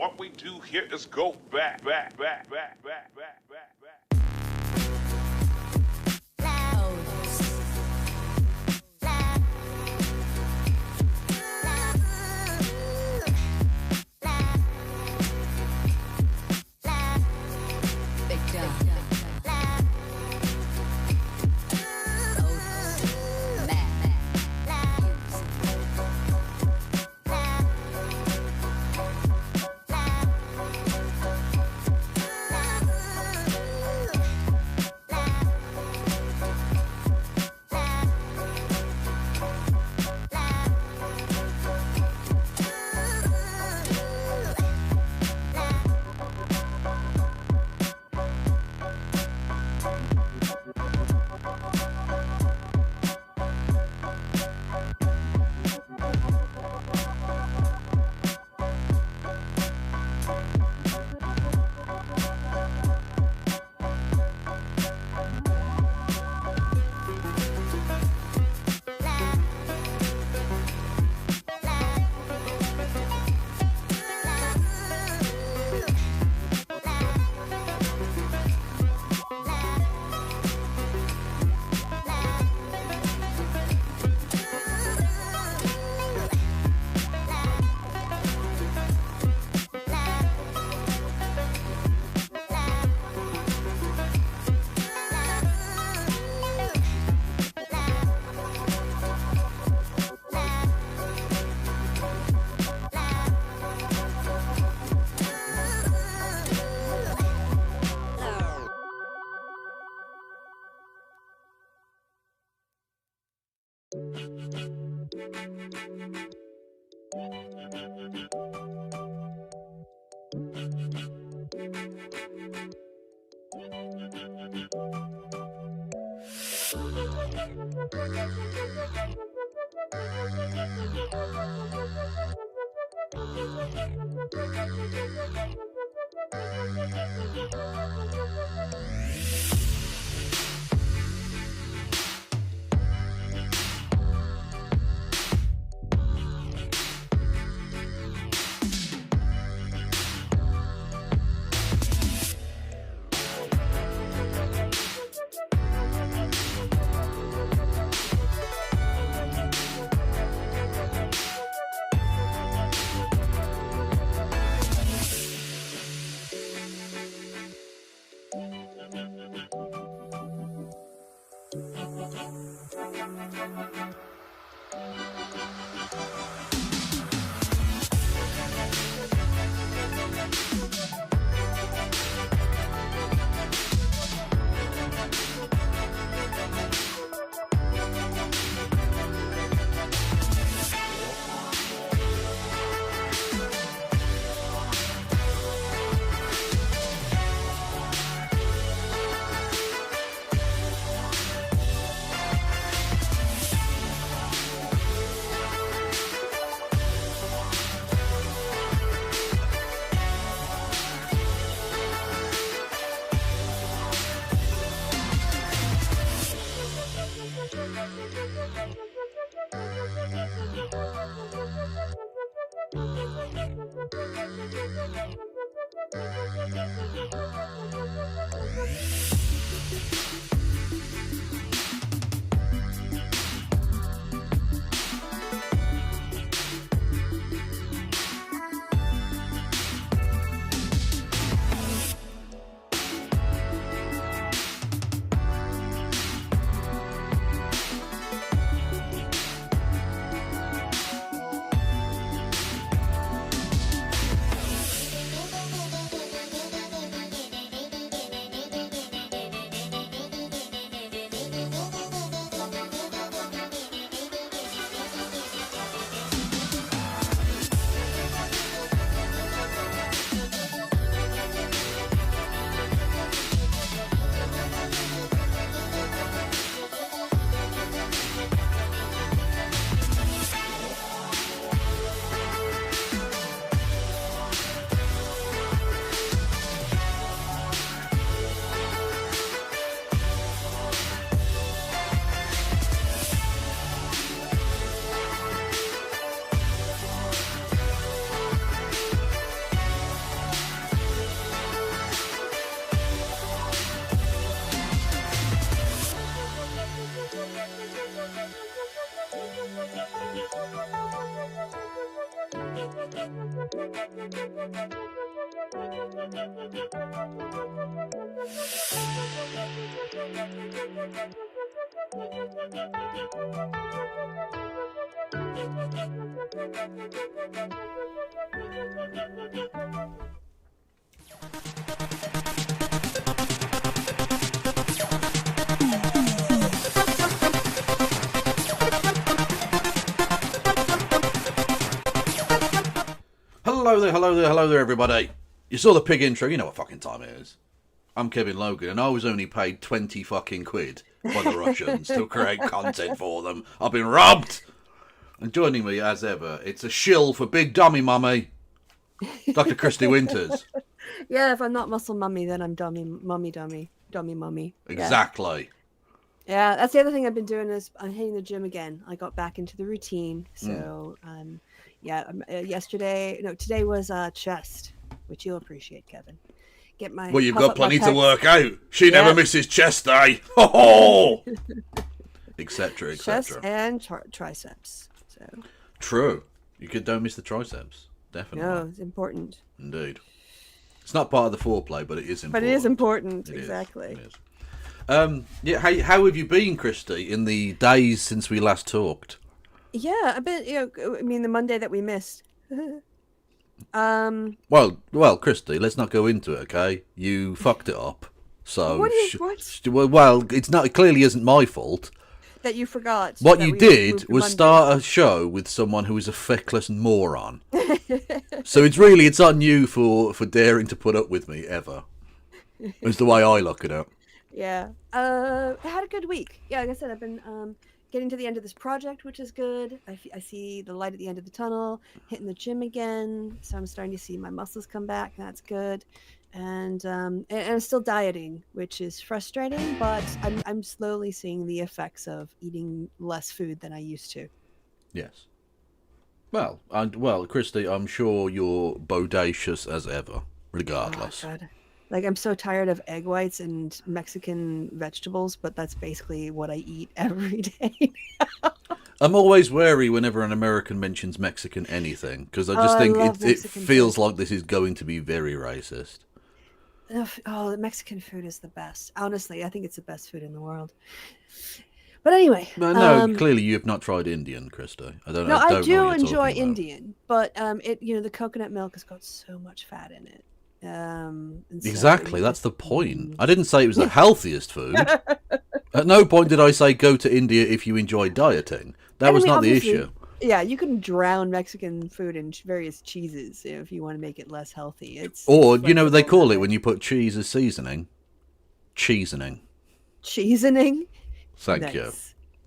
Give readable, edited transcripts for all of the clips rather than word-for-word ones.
What we do here is go back. Hello there, everybody. You saw the pig intro, you know what fucking time it is. I'm Kevin Logan, and I was only paid 20 fucking quid by the Russians to create content for them. I've been robbed! And joining me, as ever, it's a shill for Big Dummy Mummy, Dr. Christy Winters. Yeah, if I'm not muscle mummy, then I'm dummy mummy. Exactly. Yeah, that's the other thing I've been doing is I'm hitting the gym again. I got back into the routine. So, today was chest, which you'll appreciate, Kevin. Well, you've got plenty to work out. She never misses chest day. Ho ho! Etc. Chest and triceps. So. True. Don't miss the triceps. Definitely. No, it's important. Indeed. It's not part of the foreplay, but it is important. But it is important, it exactly. Is. How have you been, Christy, in the days since we last talked? Yeah, a bit. The Monday that we missed. Well, Christy, let's not go into it, okay? You fucked it up. So what? Well, it's not. It clearly isn't my fault. That you forgot. What you did was start a show with someone who is a feckless moron. So it's on you for daring to put up with me ever. Is the way I look at it. Yeah. I had a good week. Yeah, like I said, I've been getting to the end of this project, which is good. I see the light at the end of the tunnel, hitting the gym again. So I'm starting to see my muscles come back. That's good. And I'm still dieting, which is frustrating, but I'm slowly seeing the effects of eating less food than I used to. Yes. Well, Christy, I'm sure you're bodacious as ever, regardless. Oh, God. Like, I'm so tired of egg whites and Mexican vegetables, but that's basically what I eat every day. I'm always wary whenever an American mentions Mexican anything, because I just think it feels like this is going to be very racist. Oh, the Mexican food is the best. Honestly, I think it's the best food in the world. But anyway. No, clearly you have not tried Indian, Christy. I don't know. I do enjoy Indian, but the coconut milk has got so much fat in it. Exactly, that's the point. I didn't say it was the healthiest food. At no point did I say go to India if you enjoy dieting. That was not the issue. Yeah, you can drown Mexican food in various cheeses if you want to make it less healthy. They call it when you put cheese as seasoning. Cheesening. Cheesening? Thank you.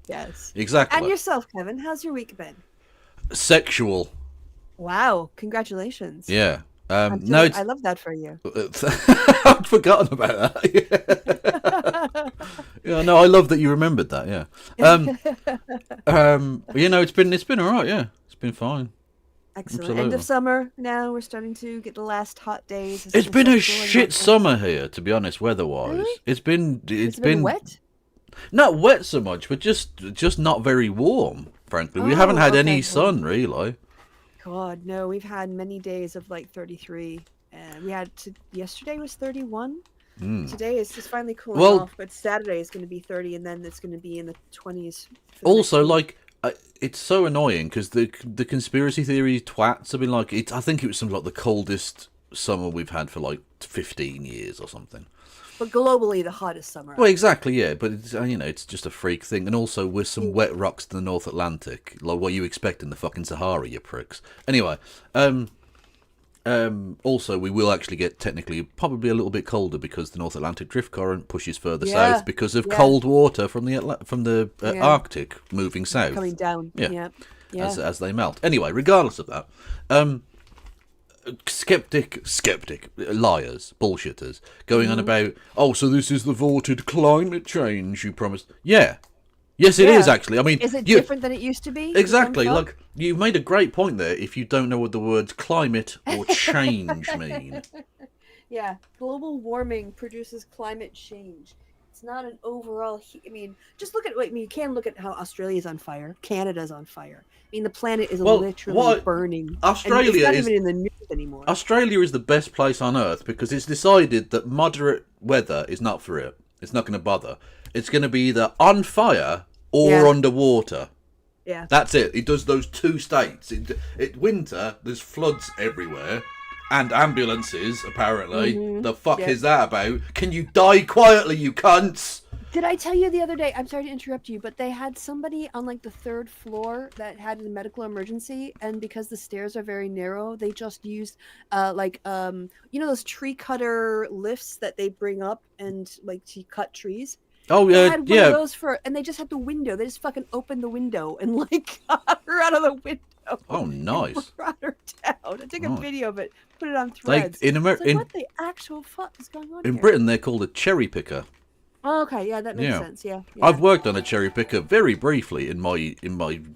Yes. Exactly. And yourself, Kevin, how's your week been? Sexual. Wow, congratulations. Yeah. I love that for you. I'd forgotten about that. Yeah, no, I love that you remembered that. Yeah. It's been all right. Yeah, it's been fine. Excellent. Absolutely. End of summer now. We're starting to get the last hot days. It's been a shit summer here, to be honest, weather-wise. Really? It's been wet. Not wet so much, but just not very warm. Frankly, we haven't had any sun really. God, no, we've had many days of like 33. We had yesterday was 31. Today is just finally cooling off, but Saturday is going to be 30, and then it's going to be in the 20s. Also, it's so annoying because the conspiracy theory twats have been like, I think it was something like the coldest summer we've had for like 15 years or something. But globally, the hottest summer. Well, exactly, yeah. But it's just a freak thing, and also with some wet rocks in the North Atlantic, like what you expect in the fucking Sahara, you pricks. Anyway, also we will actually get technically probably a little bit colder because the North Atlantic drift current pushes further south because of cold water from the Arctic moving south, coming down. Yeah. As they melt. Anyway, regardless of that. Skeptic, liars, bullshitters, going on about, so this is the vaunted climate change you promised. Yeah. Yes, it is actually. I mean, is it different than it used to be? Exactly. Like, you've made a great point there if you don't know what the words climate or change mean. Yeah. Global warming produces climate change. It's not an overall heat. I mean, just look at. I mean, you can look at how Australia's on fire. Canada's on fire. I mean, the planet is literally burning. Australia and it's not is even in the news anymore. Australia is the best place on Earth because it's decided that moderate weather is not for it. It's not going to bother. It's going to be either on fire or underwater. Yeah, that's it. It does those two states. Winter, there's floods everywhere, and ambulances. Apparently, the fuck is that about? Can you die quietly, you cunts? Did I tell you the other day? I'm sorry to interrupt you, but they had somebody on like the 3rd floor that had a medical emergency, and because the stairs are very narrow, they just used you know those tree cutter lifts that they bring up and like to cut trees. Oh They yeah, had one of those and they just had the window. They just fucking opened the window and like got her out of the window. Oh, nice. Brought her down. I took a video of it, put it on Threads. What the actual fuck is going on in here? Britain, they're called a cherry picker. Oh, okay, yeah, that makes sense. Yeah, I've worked on a cherry picker very briefly in my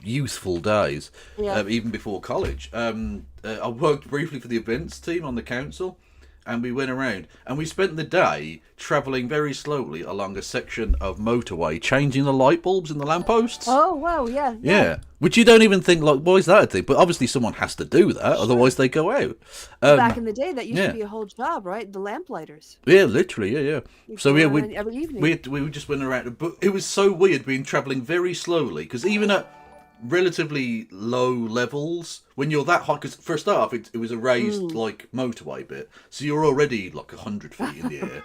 youthful days, even before college. I worked briefly for the events team on the council, and we went around and we spent the day travelling very slowly along a section of motorway, changing the light bulbs in the lampposts. Oh wow, yeah. Which you don't even think like, why is that a thing? But obviously someone has to do that, otherwise they go out. Back in the day, that used to be a whole job, right? The lamplighters. Yeah, literally, yeah. So every evening. we just went around, but it was so weird being travelling very slowly because even at relatively low levels, when you're that high, because for a start off it was a raised like motorway bit, so you're already like 100 feet in the air,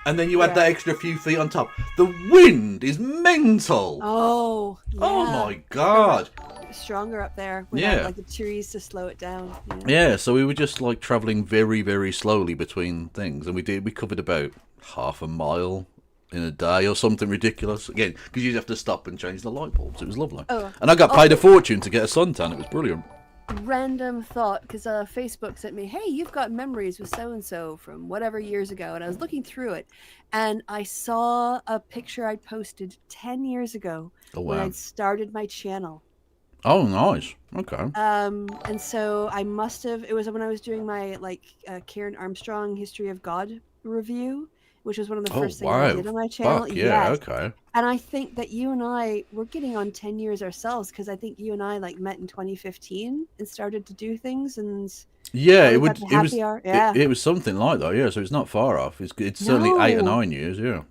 and then you add that extra few feet on top. The wind is mental. Oh my god, stronger up there without like the trees to slow it down. So we were just like traveling very, very slowly between things, and we covered about half a mile in a day or something ridiculous, again because you'd have to stop and change the light bulbs. It was lovely. And I got paid a fortune to get a suntan. It was brilliant. Random thought, because Facebook sent me, hey, you've got memories with so and so from whatever years ago, and I was looking through it and I saw a picture I'd posted 10 years ago when I'd started my channel. Oh, nice. Okay. And so I must have, it was when I was doing my Karen Armstrong History of God review, which was one of the first things I did on my channel. Okay. And I think that you and I were getting on 10 years ourselves, because I think you and I met in 2015 and started to do things, and it was something like that. Yeah, so it's not far off. It's certainly 8 or 9 years. Yeah.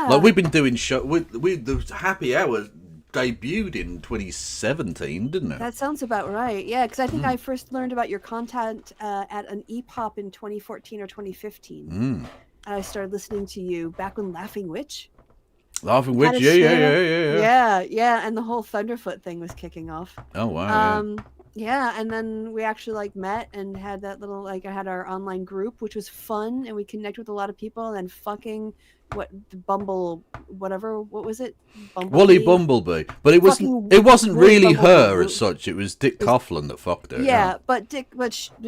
Like we've been doing the happy hour debuted in 2017, didn't it? That sounds about right. Yeah, because I think I first learned about your content at an EPOP in 2014 or 2015. I started listening to you back when Laughing Witch. Yeah, and the whole Thunderfoot thing was kicking off. Oh wow. And then we actually met and had that little I had our online group, which was fun, and we connected with a lot of people. And then fucking what was it? Wally Bumblebee. But it wasn't really her as such. It was Dick Coughlin that fucked her. Yeah, but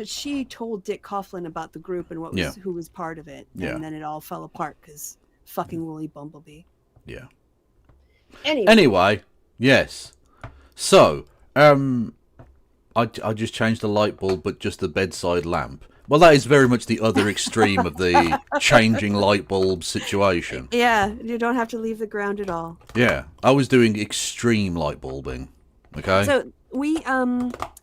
she told Dick Coughlin about the group and who was part of it. And then it all fell apart because fucking Wally Bumblebee. Yeah. Anyway, yes. So, I just changed the light bulb, but just the bedside lamp. Well, that is very much the other extreme of the changing light bulb situation. Yeah, you don't have to leave the ground at all. Yeah, I was doing extreme light bulbing. Okay. So we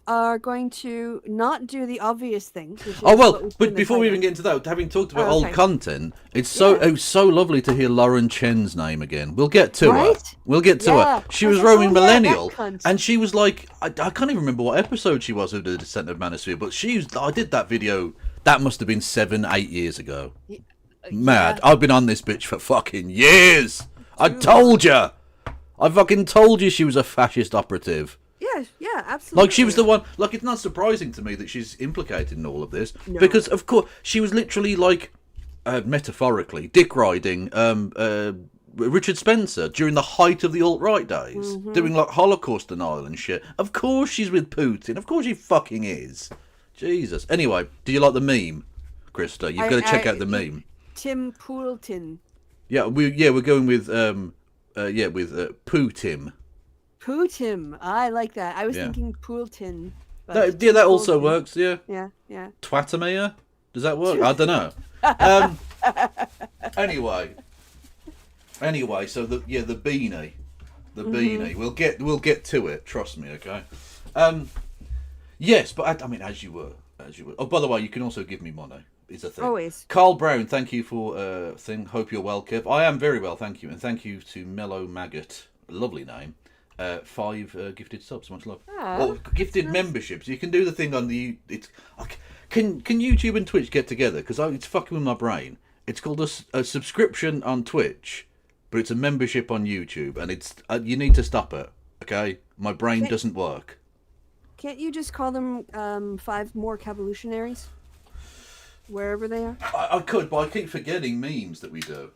are going to not do the obvious thing. But before we even get into that, having talked about old content, it was so lovely to hear Lauren Chen's name again. We'll get to her. We'll get to her. She was roaming millennial, and she was like, I can't even remember what episode she was of the Descent of Manosphere, but I did that video. That must have been 7-8 years ago. Mad. I've been on this bitch for fucking years. I told you. I fucking told you she was a fascist operative. Yeah, absolutely. Like, she was the one. Like, it's not surprising to me that she's implicated in all of this, because of course she was literally metaphorically dick riding Richard Spencer during the height of the alt-right days, doing Holocaust denial and shit. Of course she's with Putin. Of course she fucking is. Jesus. Anyway, do you like the meme, Krista? You've got to check out the meme. Tim Poulton. Yeah, we're going with Putin. Putin. I like that. I was thinking Putin. That also works. Yeah. Yeah. Twatamea? Does that work? I don't know. Anyway, Anyway, so the beanie, the beanie. We'll get to it. Trust me, okay. Yes, but I mean, as you were. Oh, by the way, you can also give me money. Is a thing. Always. Carl Brown, thank you for thing. Hope you're well, Kev. I am very well, thank you, and thank you to Mellow Maggot. Lovely name. 5 gifted subs. Much love. Or gifted memberships. You can do the thing on the. Can YouTube and Twitch get together? Because it's fucking with my brain. It's called a subscription on Twitch, but it's a membership on YouTube, and it's you need to stop it. Okay, my brain doesn't work. Can't you just call them 5 more Cavolutionaries? Wherever they are? I could, but I keep forgetting memes that we do.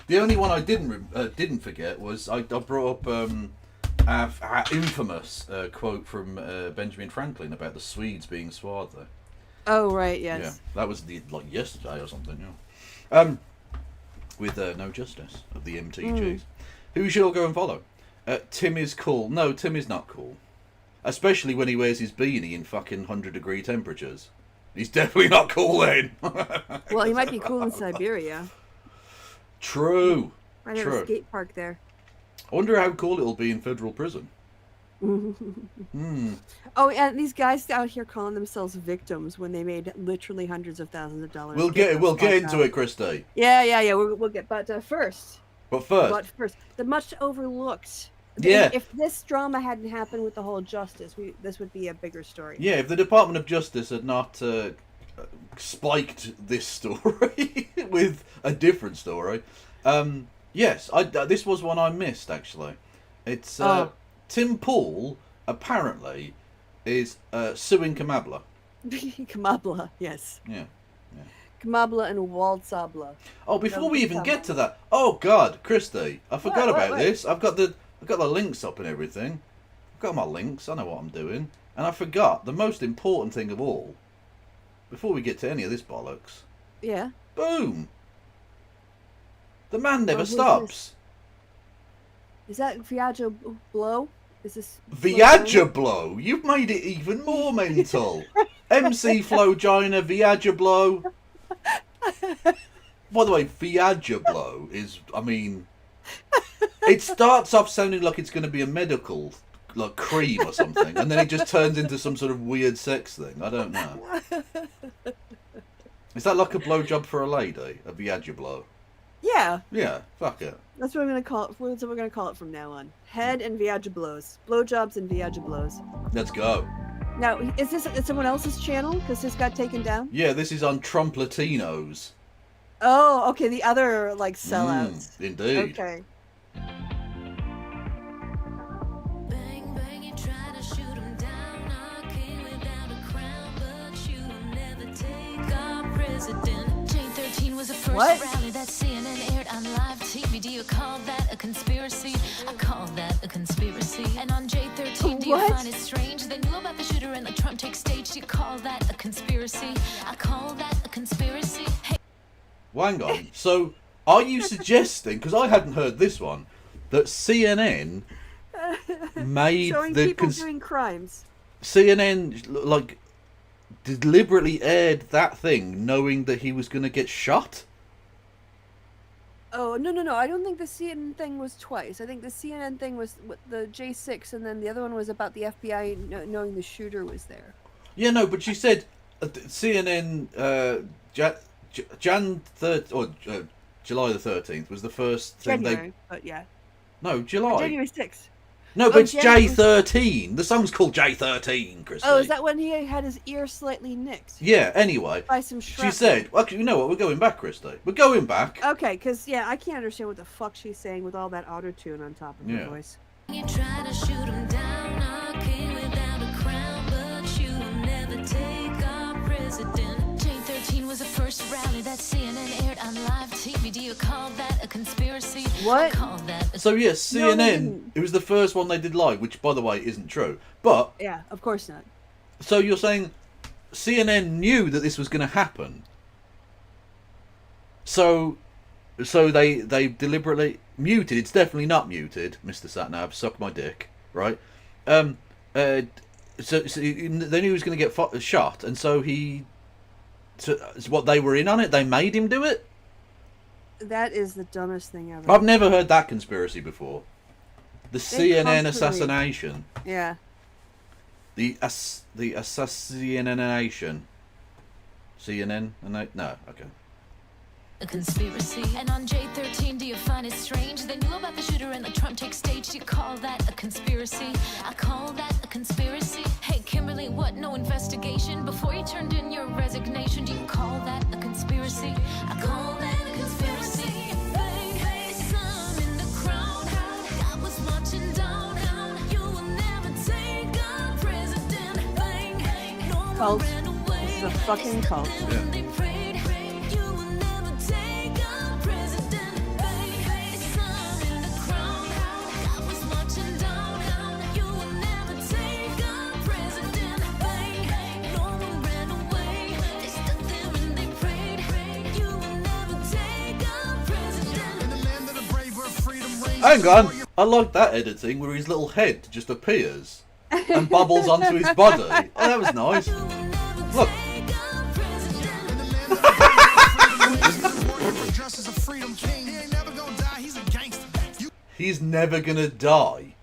The only one I didn't forget was I brought up our infamous quote from Benjamin Franklin about the Swedes being swarthy. Oh, right, yes. Yeah, that was yesterday or something, yeah. With No Justice of the MTGs. Who should I go and follow? Tim is cool. No, Tim is not cool. Especially when he wears his beanie in fucking 100-degree temperatures. He's definitely not cool then. Well, he might be cool in Siberia. True. Right at a skate park there. I wonder how cool it'll be in federal prison. Oh, and these guys out here calling themselves victims when they made literally hundreds of thousands of dollars. We'll get into it, Christy. Yeah. We'll get, but first. But first, the much overlooked. Yeah. If this drama hadn't happened with the whole justice, this would be a bigger story. Yeah, if the Department of Justice had not spiked this story with a different story, yes, this was one I missed actually. It's Tim Pool apparently is suing Kamabla. Kamabla, yes. Yeah. Kamabla and Waldsabla. Oh, before we even get to that, oh God, Christy, I forgot about this. I've got the links up and everything. I've got my links. I know what I'm doing, and I forgot the most important thing of all. Before we get to any of this bollocks. Yeah. Boom. The man never stops. Is that Viaggio Blow? Is this Viaggio Blow? You've made it even more mental. MC Flogina, Viaggio Blow. By the way, Viaggio Blow is, I mean, it starts off sounding like it's going to be a medical, like cream or something, and then it just turns into some sort of weird sex thing. I don't know. Is that like a blowjob for a lady? A Viaggio Blow? Yeah. Yeah, fuck it. That's what I'm gonna call it. That's what we're gonna call it from now on. Head and Viaggio Blows. Blowjobs and Viaggio Blows. Let's go. Now, is this someone else's channel? Because this got taken down? Yeah, this is on Trump Latinos. Oh, okay. The other, like, sellouts. Indeed. Okay. What? Rally that CNN aired on live TV. Do you call that a conspiracy? I call that a conspiracy. And on J13, do you find it strange they knew about the shooter and like Trump takes stage? Do you call that a conspiracy? I call that a conspiracy. Hey. Well, hang on. So, are you suggesting, because I hadn't heard this one, that CNN made showing the people doing crimes? CNN, like, deliberately aired that thing knowing that he was going to get shot? Oh, no. I don't think the CNN thing was twice. I think the CNN thing was the J6, and then the other one was about the FBI knowing the shooter was there. Yeah, no, but you said CNN July the 13th was the first thing January, but yeah. No, July. January 6th. No, but it's J13. The song's called J13, Christy. Oh, is that when he had his ear slightly nicked? Yeah, anyway. By some shrapnel. She said, well, actually, you know what? We're going back, Christy. We're going back. Okay, because, yeah, I can't understand what the fuck she's saying with all that auto-tune on top of her voice. You try to shoot him down, our king without a crown, but you will never take our president. J13 was the first rally that CNN aired on live TV. Do you call that a conspiracy? What? I call that a... So, yes, CNN, it was the first one they did live, which, by the way, isn't true. But... Yeah, of course not. So you're saying CNN knew that this was going to happen. So they deliberately muted. It's definitely not muted, Mr. Satnav. Suck my dick, right? So they knew he was going to get shot, and so what they were in on it. They made him do it. That is the dumbest thing ever. I've never heard that conspiracy before. The They CNN constantly- assassination. Yeah. The assassination. CNN? No, okay. A conspiracy. And on J13, do you find it strange? They knew about the shooter and the Trump take stage. You call that a conspiracy? I call that a conspiracy. Hey, Kimberly, what? No investigation? Before you turned in your resignation, do you call that a conspiracy? I call that a conspiracy. Bang, hey, some in the crowd. I was marching down. You will never take a president. Bang, hey, no one Cult. ran away. This is a fucking cult. Yeah. They prayed, you will never take a president. Bang, hey, some in the crowd. I was marching down. You will never take a president. Bang, hey, no one ran away. They stood there and they prayed, you will never take a president. In the land of the brave where freedom reigns. Hang on. I like that editing where his little head just appears and bubbles onto his body. Oh, that was nice. You will never Look. take a president. In the land of the brave where freedom reigns. He's a warrior for justice, a freedom king. He ain't never gonna die, he's a gangster. You He's never gonna die.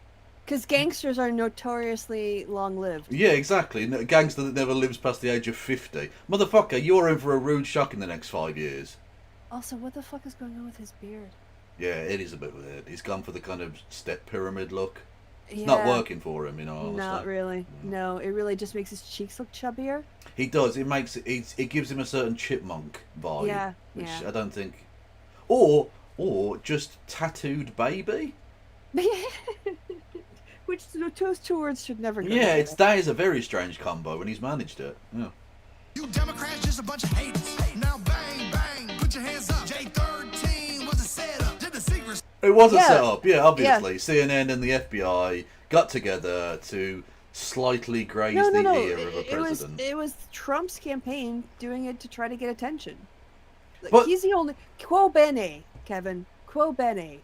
Because gangsters are notoriously long-lived. Yeah, exactly. A gangster that never lives past the age of 50. Motherfucker, you're in for a rude shock in the next 5 years. Also, what the fuck is going on with his beard? Yeah, it is a bit weird. He's gone for the kind of step pyramid look. It's Yeah. not working for him, all honesty. Not really. No, it really just makes his cheeks look chubbier. He does. It makes it gives him a certain chipmunk vibe. Yeah, Which yeah. I don't think. Or just tattooed baby. Which those two words should never go Yeah, together. that is a very strange combo, and he's managed it. Yeah. You Democrats just a bunch of haters. Now bang, bang, put your hands up. J13 was a setup. Did the secret. It was a Yeah. setup, yeah, obviously. CNN and the FBI got together to slightly graze No. the ear of a It was president. Trump's campaign doing it to try to get attention. Like, But- he's the only quo bene, Kevin. Quo bene.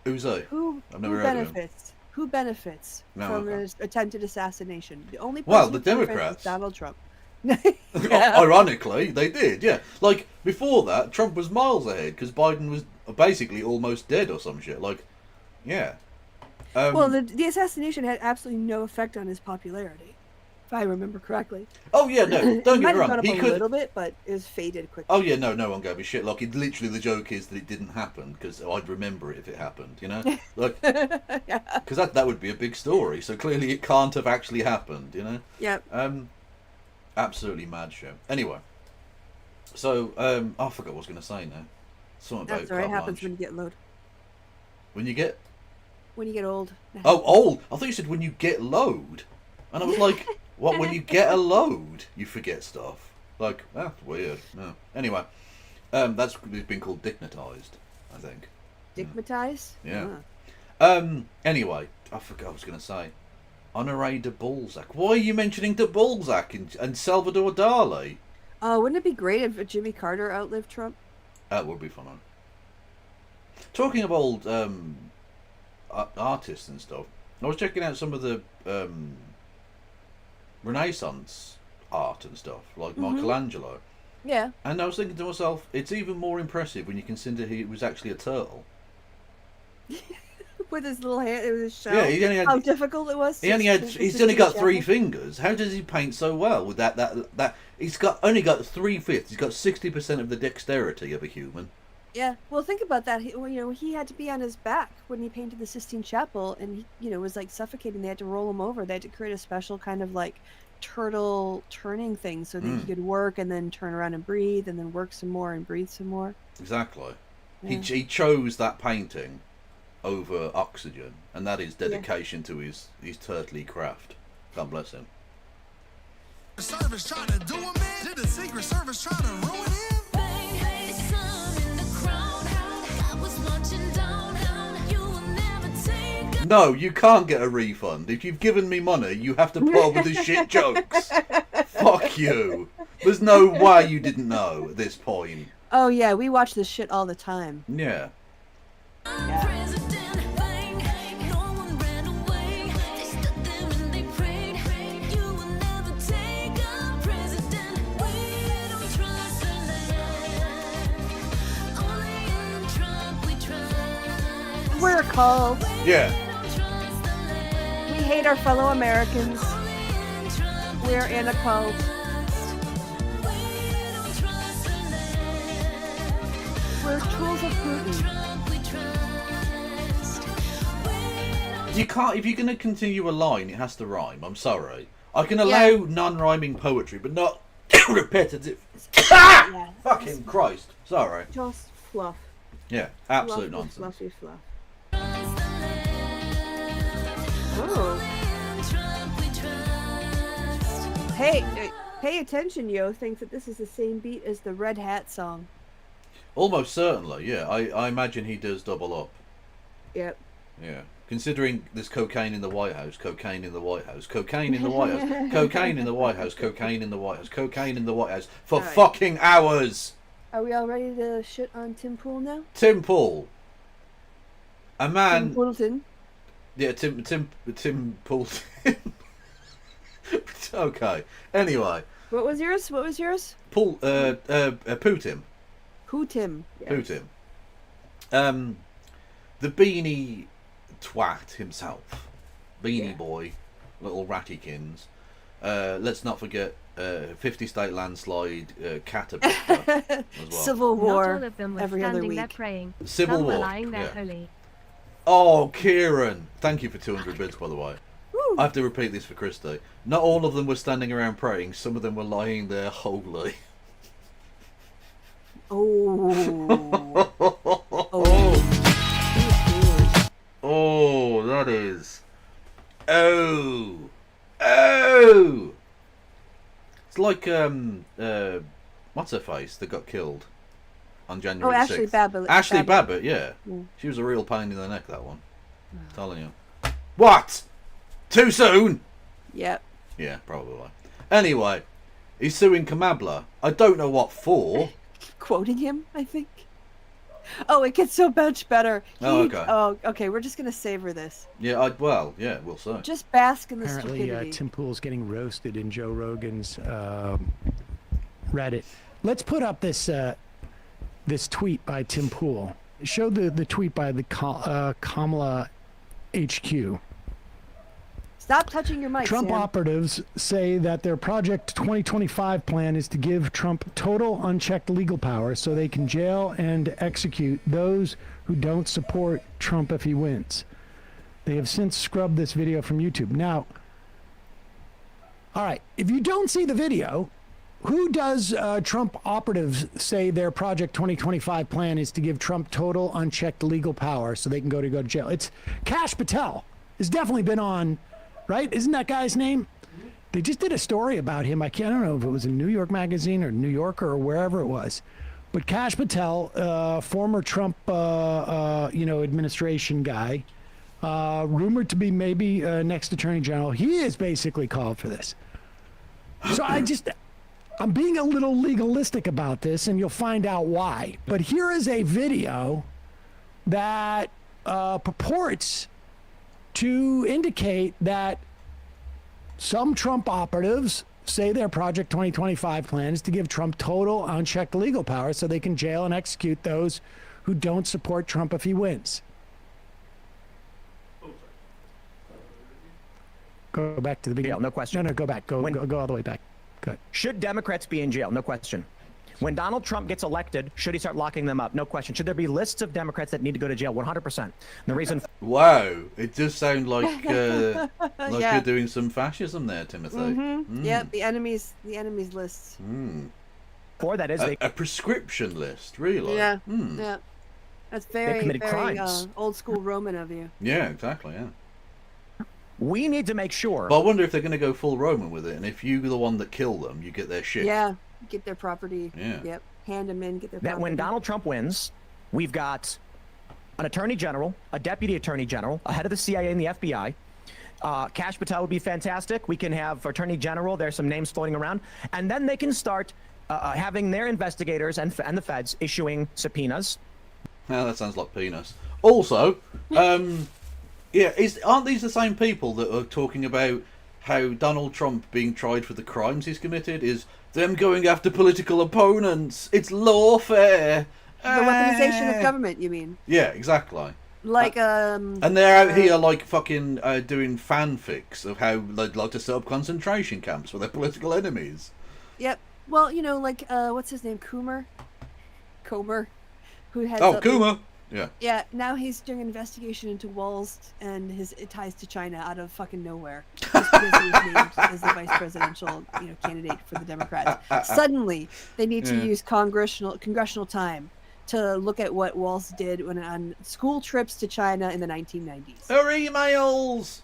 Who's he? Who I've never heard of him. benefits? Who benefits No, from okay. his attempted assassination? The only Well, person the who benefits Democrats. is Donald Trump. Yeah. Ironically, they did, yeah. Like, before that, Trump was miles ahead because Biden was basically almost dead or some shit. Like, yeah. Well, the assassination had absolutely no effect on his popularity, if I remember correctly. Oh, yeah, no, It don't might get me have gone wrong. up He a could. little bit, but it was faded quickly. Oh, yeah, no one gave a shit. Like, it literally, the joke is that it didn't happen because I'd remember it if it happened, you know? Like, Yeah. because that would be a big story. So clearly it can't have actually happened, you know? Yep. Absolutely mad show. Anyway, so I forgot what I was going to say now. Something about That's all right. carte Happens blanche. when you get load. When you get When you get old. oh old. I thought you said when you get load, and I was like, what? When you get a load, you forget stuff. Like that's weird. No. Anyway, that's been called dignitized, I think. Stigmatized? Yeah. Huh. Anyway, I forgot what I was going to say. Honoré de Balzac. Why are you mentioning de Balzac and Salvador Dali? Wouldn't it be great if Jimmy Carter outlived Trump? That would be fun. Talking of old artists and stuff, I was checking out some of the Renaissance art and stuff, like Michelangelo. Yeah. And I was thinking to myself, it's even more impressive when you consider he was actually a turtle. With his little hand, it was his shell. Yeah, he only had- How difficult it was. He's only got 3 fingers. How does he paint so well with that? He's only got 3/5. He's got 60% of the dexterity of a human. Yeah. Well, think about that. He had to be on his back when he painted the Sistine Chapel, and he, was like suffocating. They had to roll him over. They had to create a special kind of like turtle turning thing so that he could work and then turn around and breathe, and then work some more and breathe some more. Exactly. Yeah. He chose that painting over oxygen, and that is dedication to his turtly craft. God bless him. The service trying to do him in. Did the Secret Service trying to ruin him? Bang, hey, some in the crowd. I was marching down. You will never take a No, you can't get a refund. If you've given me money, you have to put up with the shit jokes. Fuck you. There's no way you didn't know at this point. Oh yeah, we watch this shit all the time. Yeah. president. Bang, no one ran away. They stood there and they prayed. You will never take a president. We don't trust the land. Only in cult. Yeah. We hate our fellow Americans. We're in a cult. We're tools of Putin. You can't, if you're going to continue a line, it has to rhyme. I'm sorry. I can allow non-rhyming poetry, but not repetitive. Yeah. Fucking Christ. Sorry. Just fluff. Yeah, absolute Fluff, nonsense. Fluffy fluff. Oh. Hey, pay attention, yo. Thinks that this is the same beat as the Red Hat song. Almost certainly, yeah. I imagine he does double up. Yep. Yeah. Considering there's cocaine in the White House, cocaine in the White House, cocaine in the White House, cocaine in the White House, cocaine in the White House, cocaine in the White House for All right. fucking hours. Are we all ready to shit on Tim Pool now? Tim Pool. A man. Tim Poolton. Yeah, Tim Pool. Okay. Anyway. What was yours? Putin. Who Tim? Yes. Putin. The beanie twat himself. Beanie boy. Little rattykins. Let's not forget 50 state landslide caterpillar as well. Civil War. Not all of them were every other standing there week. praying. Civil Some War, were lying there yeah. holy. Oh, Kieran. Thank you for 200 bits, by the way. Woo. I have to repeat this for Christy. Not all of them were standing around praying. Some of them were lying there holy. Oh. Oh. Oh, that is. Oh. It's like what's her face that got killed on January 6th. Ashley Babbitt. Ashley Babbitt, yeah. Yeah. She was a real pain in the neck, that one. I'm telling you. What? Too soon? Yep. Yeah, probably. Anyway, he's suing Kamabla. I don't know what for. Quoting him, I think. Oh, it gets so much better. Okay. We're just gonna savor this. Yeah, we'll see. Just bask in the Apparently, stupidity. Tim Pool's getting roasted in Joe Rogan's Reddit. Let's put up this this tweet by Tim Pool. Show the tweet by the Kamala HQ. Stop touching your mic, Trump Sam. operatives say that their Project 2025 plan is to give Trump total unchecked legal power so they can jail and execute those who don't support Trump if he wins. They have since scrubbed this video from YouTube. Now, all right, if you don't see the video, who does Trump operatives say their Project 2025 plan is to give Trump total unchecked legal power so they can go to jail? It's Kash Patel. It's definitely been on, right? Isn't that guy's name? They just did a story about him. I don't know if it was in New York Magazine or New Yorker or wherever it was. But Kash Patel, former Trump, administration guy, rumored to be maybe next Attorney General. He is basically called for this. So I'm being a little legalistic about this, and you'll find out why. But here is a video that purports to indicate that some Trump operatives say their Project 2025 plan is to give Trump total unchecked legal power so they can jail and execute those who don't support Trump if he wins. Go back to the beginning. Jail, no question. No, go back. Go all the way back. Good. Should Democrats be in jail? No question. When Donald Trump gets elected, should he start locking them up? No question. Should there be lists of Democrats that need to go to jail? 100%. The reason. Wow, it does sound like Yeah. you're doing some fascism there, Timothy. Mm-hmm. Yeah, the enemies lists. for that is A prescription list, really? Yeah. Hmm. Yeah. That's They very, committed very crimes. old school Roman of you. Yeah, exactly, yeah. we need to make sure. But I wonder if they're going to go full Roman with it, and if you're the one that killed them, you get their shit. Yeah. Get their property. Yeah. Yep. Hand them in. Get their that property. when Donald Trump wins, we've got an attorney general, a deputy attorney general, a head of the CIA and the FBI. Kash Patel would be fantastic. We can have attorney general. There's some names floating around. And then they can start having their investigators and the feds issuing subpoenas. Well, that sounds like penis. Also, aren't these the same people that are talking about how Donald Trump being tried for the crimes he's committed is them going after political opponents? It's lawfare. The weaponization of government, you mean? Yeah, exactly. Like And they're out here like fucking doing fanfics of how they'd like to set up concentration camps for their political enemies. Yep. Well, you know, like what's his name? Comer, who has Kuma. Yeah. Yeah, now he's doing an investigation into Walls and his ties to China out of fucking nowhere. Just because he was named as the vice presidential, candidate for the Democrats. Suddenly, they need to use congressional time to look at what Walls did on school trips to China in the 1990s. Her emails.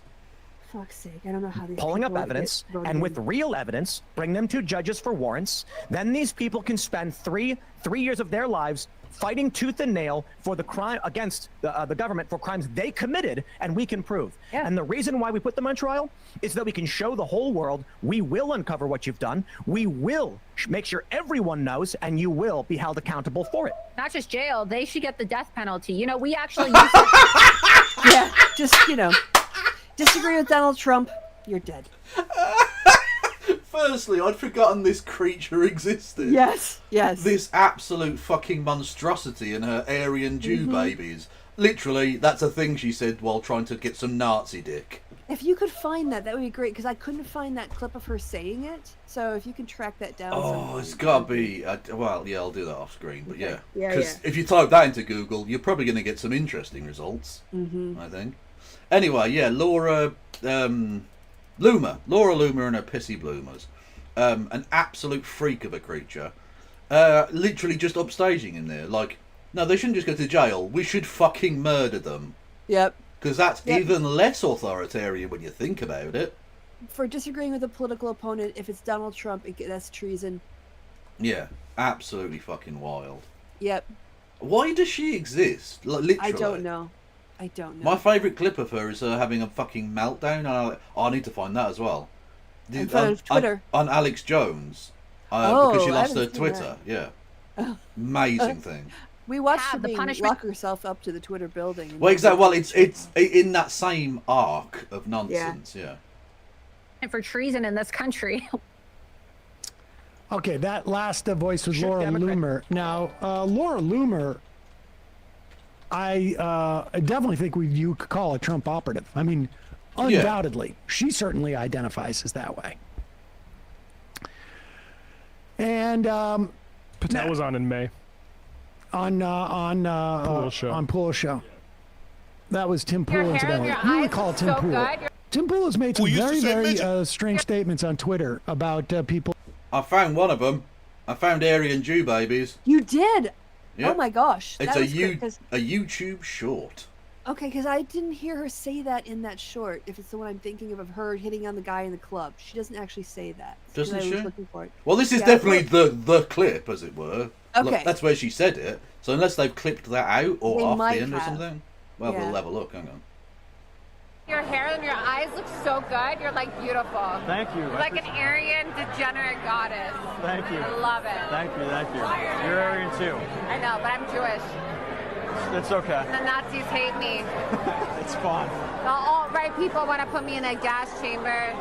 Fuck's sake, I don't know how these Pulling up people evidence, get voted and in. with real evidence, bring them to judges for warrants. Then these people can spend three years of their lives fighting tooth and nail for the crime against the government for crimes they committed, and we can prove. Yeah. And the reason why we put them on trial is that we can show the whole world we will uncover what you've done. We will make sure everyone knows, and you will be held accountable for it. Not just jail, they should get the death penalty. You know, we actually use it. Yeah, just disagree with Donald Trump, you're dead. Firstly, I'd forgotten this creature existed. Yes. This absolute fucking monstrosity and her Aryan Jew babies. Literally, that's a thing she said while trying to get some Nazi dick. If you could find that would be great, because I couldn't find that clip of her saying it. So if you can track that down. Oh, it's got to be... well, yeah, I'll do that off screen, but yeah. Yeah, Because if you type that into Google, you're probably going to get some interesting results, I think. Anyway, yeah, Laura Loomer and her pissy bloomers. An absolute freak of a creature. Literally just upstaging in there. Like, no, they shouldn't just go to jail. We should fucking murder them. Yep. Because that's even less authoritarian when you think about it. For disagreeing with a political opponent, if it's Donald Trump, that's treason. Yeah, absolutely fucking wild. Yep. Why does she exist? Like, literally. I don't know. My favourite clip of her is her having a fucking meltdown, and I need to find that as well. On Twitter. On Alex Jones. Because she lost her haven't seen Twitter. Yeah. Amazing thing. We watched her the being punishment- lock herself up to the Twitter building. Well, exactly. Well, it's in that same arc of nonsense. Yeah. And for treason in this country. Okay, that last voice was Shoot, Laura Democrat. Loomer. Now, Laura Loomer, I definitely think you could call a Trump operative. I mean, undoubtedly, she certainly identifies as that way. And Patel was on in May. on Pool's show. That was Tim Pool, incidentally. You would call Tim Pool. Tim Pool has made some very strange statements on Twitter about people. I found one of them. I found Aryan Jew babies. You did? Yeah. Oh my gosh. It's that a was great, 'cause- YouTube short. Okay, because I didn't hear her say that in that short. If it's the one I'm thinking of her hitting on the guy in the club, she doesn't actually say that. 'Cause Doesn't I she? was looking for it. Well, this is Yeah, definitely the clip, as it were. Okay. Look, that's where she said it. So unless they've clipped that out or They off might the end or have. something, well, Yeah. we'll have a look. Hang on. Your hair and your eyes look so good. You're like beautiful. Thank you. You're like an Aryan degenerate goddess. Thank you. I love it. Thank you. You're Aryan too. I know, but I'm Jewish. It's okay. The Nazis hate me. It's fun. The alt-right people want to put me in a gas chamber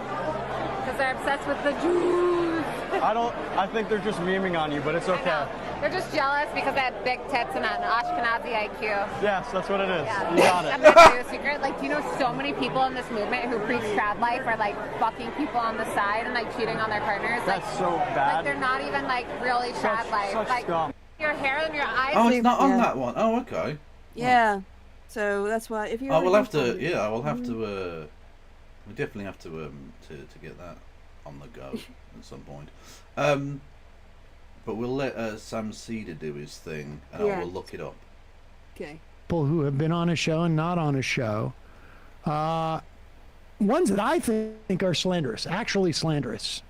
because they're obsessed with the Jews. I think they're just memeing on you, but it's I okay. know. They're just jealous because I have big tits and an Ashkenazi IQ. Yes, that's what it is. Yeah. You got I'm it. gonna tell you a secret. Like, you know, so many people in this movement who preach trad life are like fucking people on the side and like cheating on their partners. That's like, so Like bad. they're not even like really trad life. Such Like scum. your hair and your eyes. Oh, it's not on Yeah. that one. Oh, okay. Yeah. So that's why if you. I will have to. Yeah, I will have to. We definitely have to get that on the go at some point. But we'll let Sam Cedar do his thing, and I will look it up. Okay. People who have been on a show and not on a show. Ones that I think are slanderous, actually slanderous.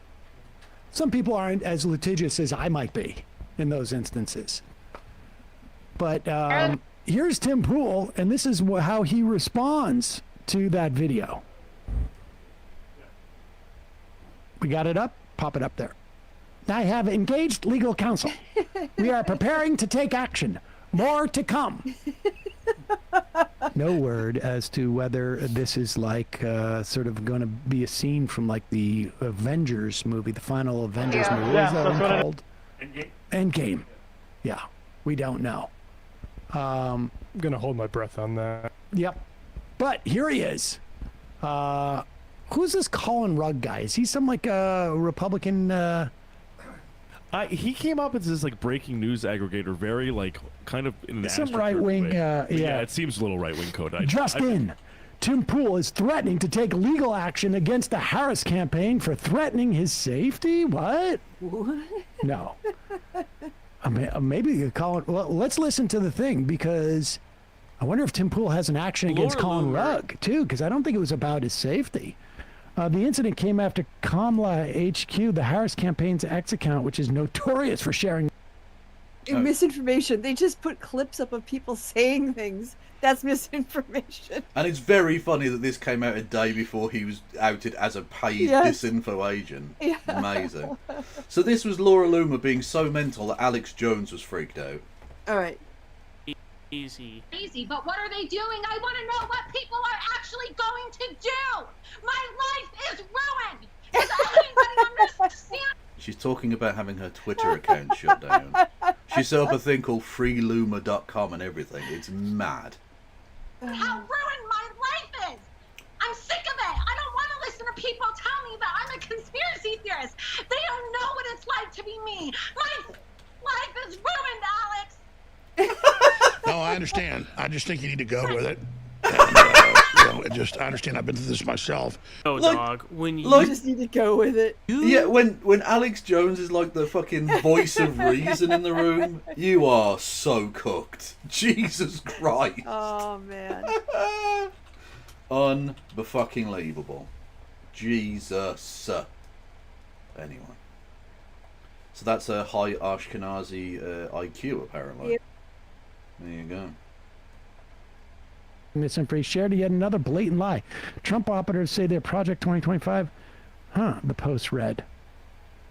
Some people aren't as litigious as I might be in those instances. But here's Tim Pool, and this is how he responds to that video. We got it up? Pop it up there. I have engaged legal counsel. We are preparing to take action. More to come. No word as to whether this is like sort of going to be a scene from like the Avengers movie, the final Avengers movie. What is that one called? Endgame. Yeah, we don't know. I'm gonna hold my breath on that. Yep. But here he is. Who's this Colin Rugg guy? Is he some like Republican? He came up as this like breaking news aggregator, very like kind of in an Some right wing. yeah, Yeah. it seems a little right wing code. Just in. Tim Pool is threatening to take legal action against the Harris campaign for threatening his safety. What? No. Maybe Colin. Well, let's listen to the thing, because I wonder if Tim Pool has an action against Colin Rugg too, because I don't think it was about his safety. The incident came after Kamala HQ, the Harris campaign's X account, which is notorious for sharing misinformation. They just put clips up of people saying things. That's misinformation. And it's very funny that this came out a day before he was outed as a paid disinfo agent. Yeah. Amazing. So this was Laura Loomer being so mental that Alex Jones was freaked out. All right. Easy, but what are they doing? I want to know what people are actually going to do. My life is ruined. Does anybody understand? She's talking about having her Twitter account shut down. She set up a thing called freeloomer.com and everything. It's mad. How ruined my life is. I'm sick of it. I don't want to listen to people tell me that I'm a conspiracy theorist. They don't know what it's like to be me. My life is ruined, Alex. No, I understand. I just think you need to go with it. And, I understand. I've been through this myself. Oh, Like- dog. When you just need to go with it. Yeah, when Alex Jones is like the fucking voice of reason in the room, you are so cooked. Jesus Christ. Oh man. Unfucking-leavable. Jesus. Anyway. So that's a high Ashkenazi IQ, apparently. Yep. There you go. misinformation. Shared yet another blatant lie. Trump operatives say they're Project 2025. The Post read.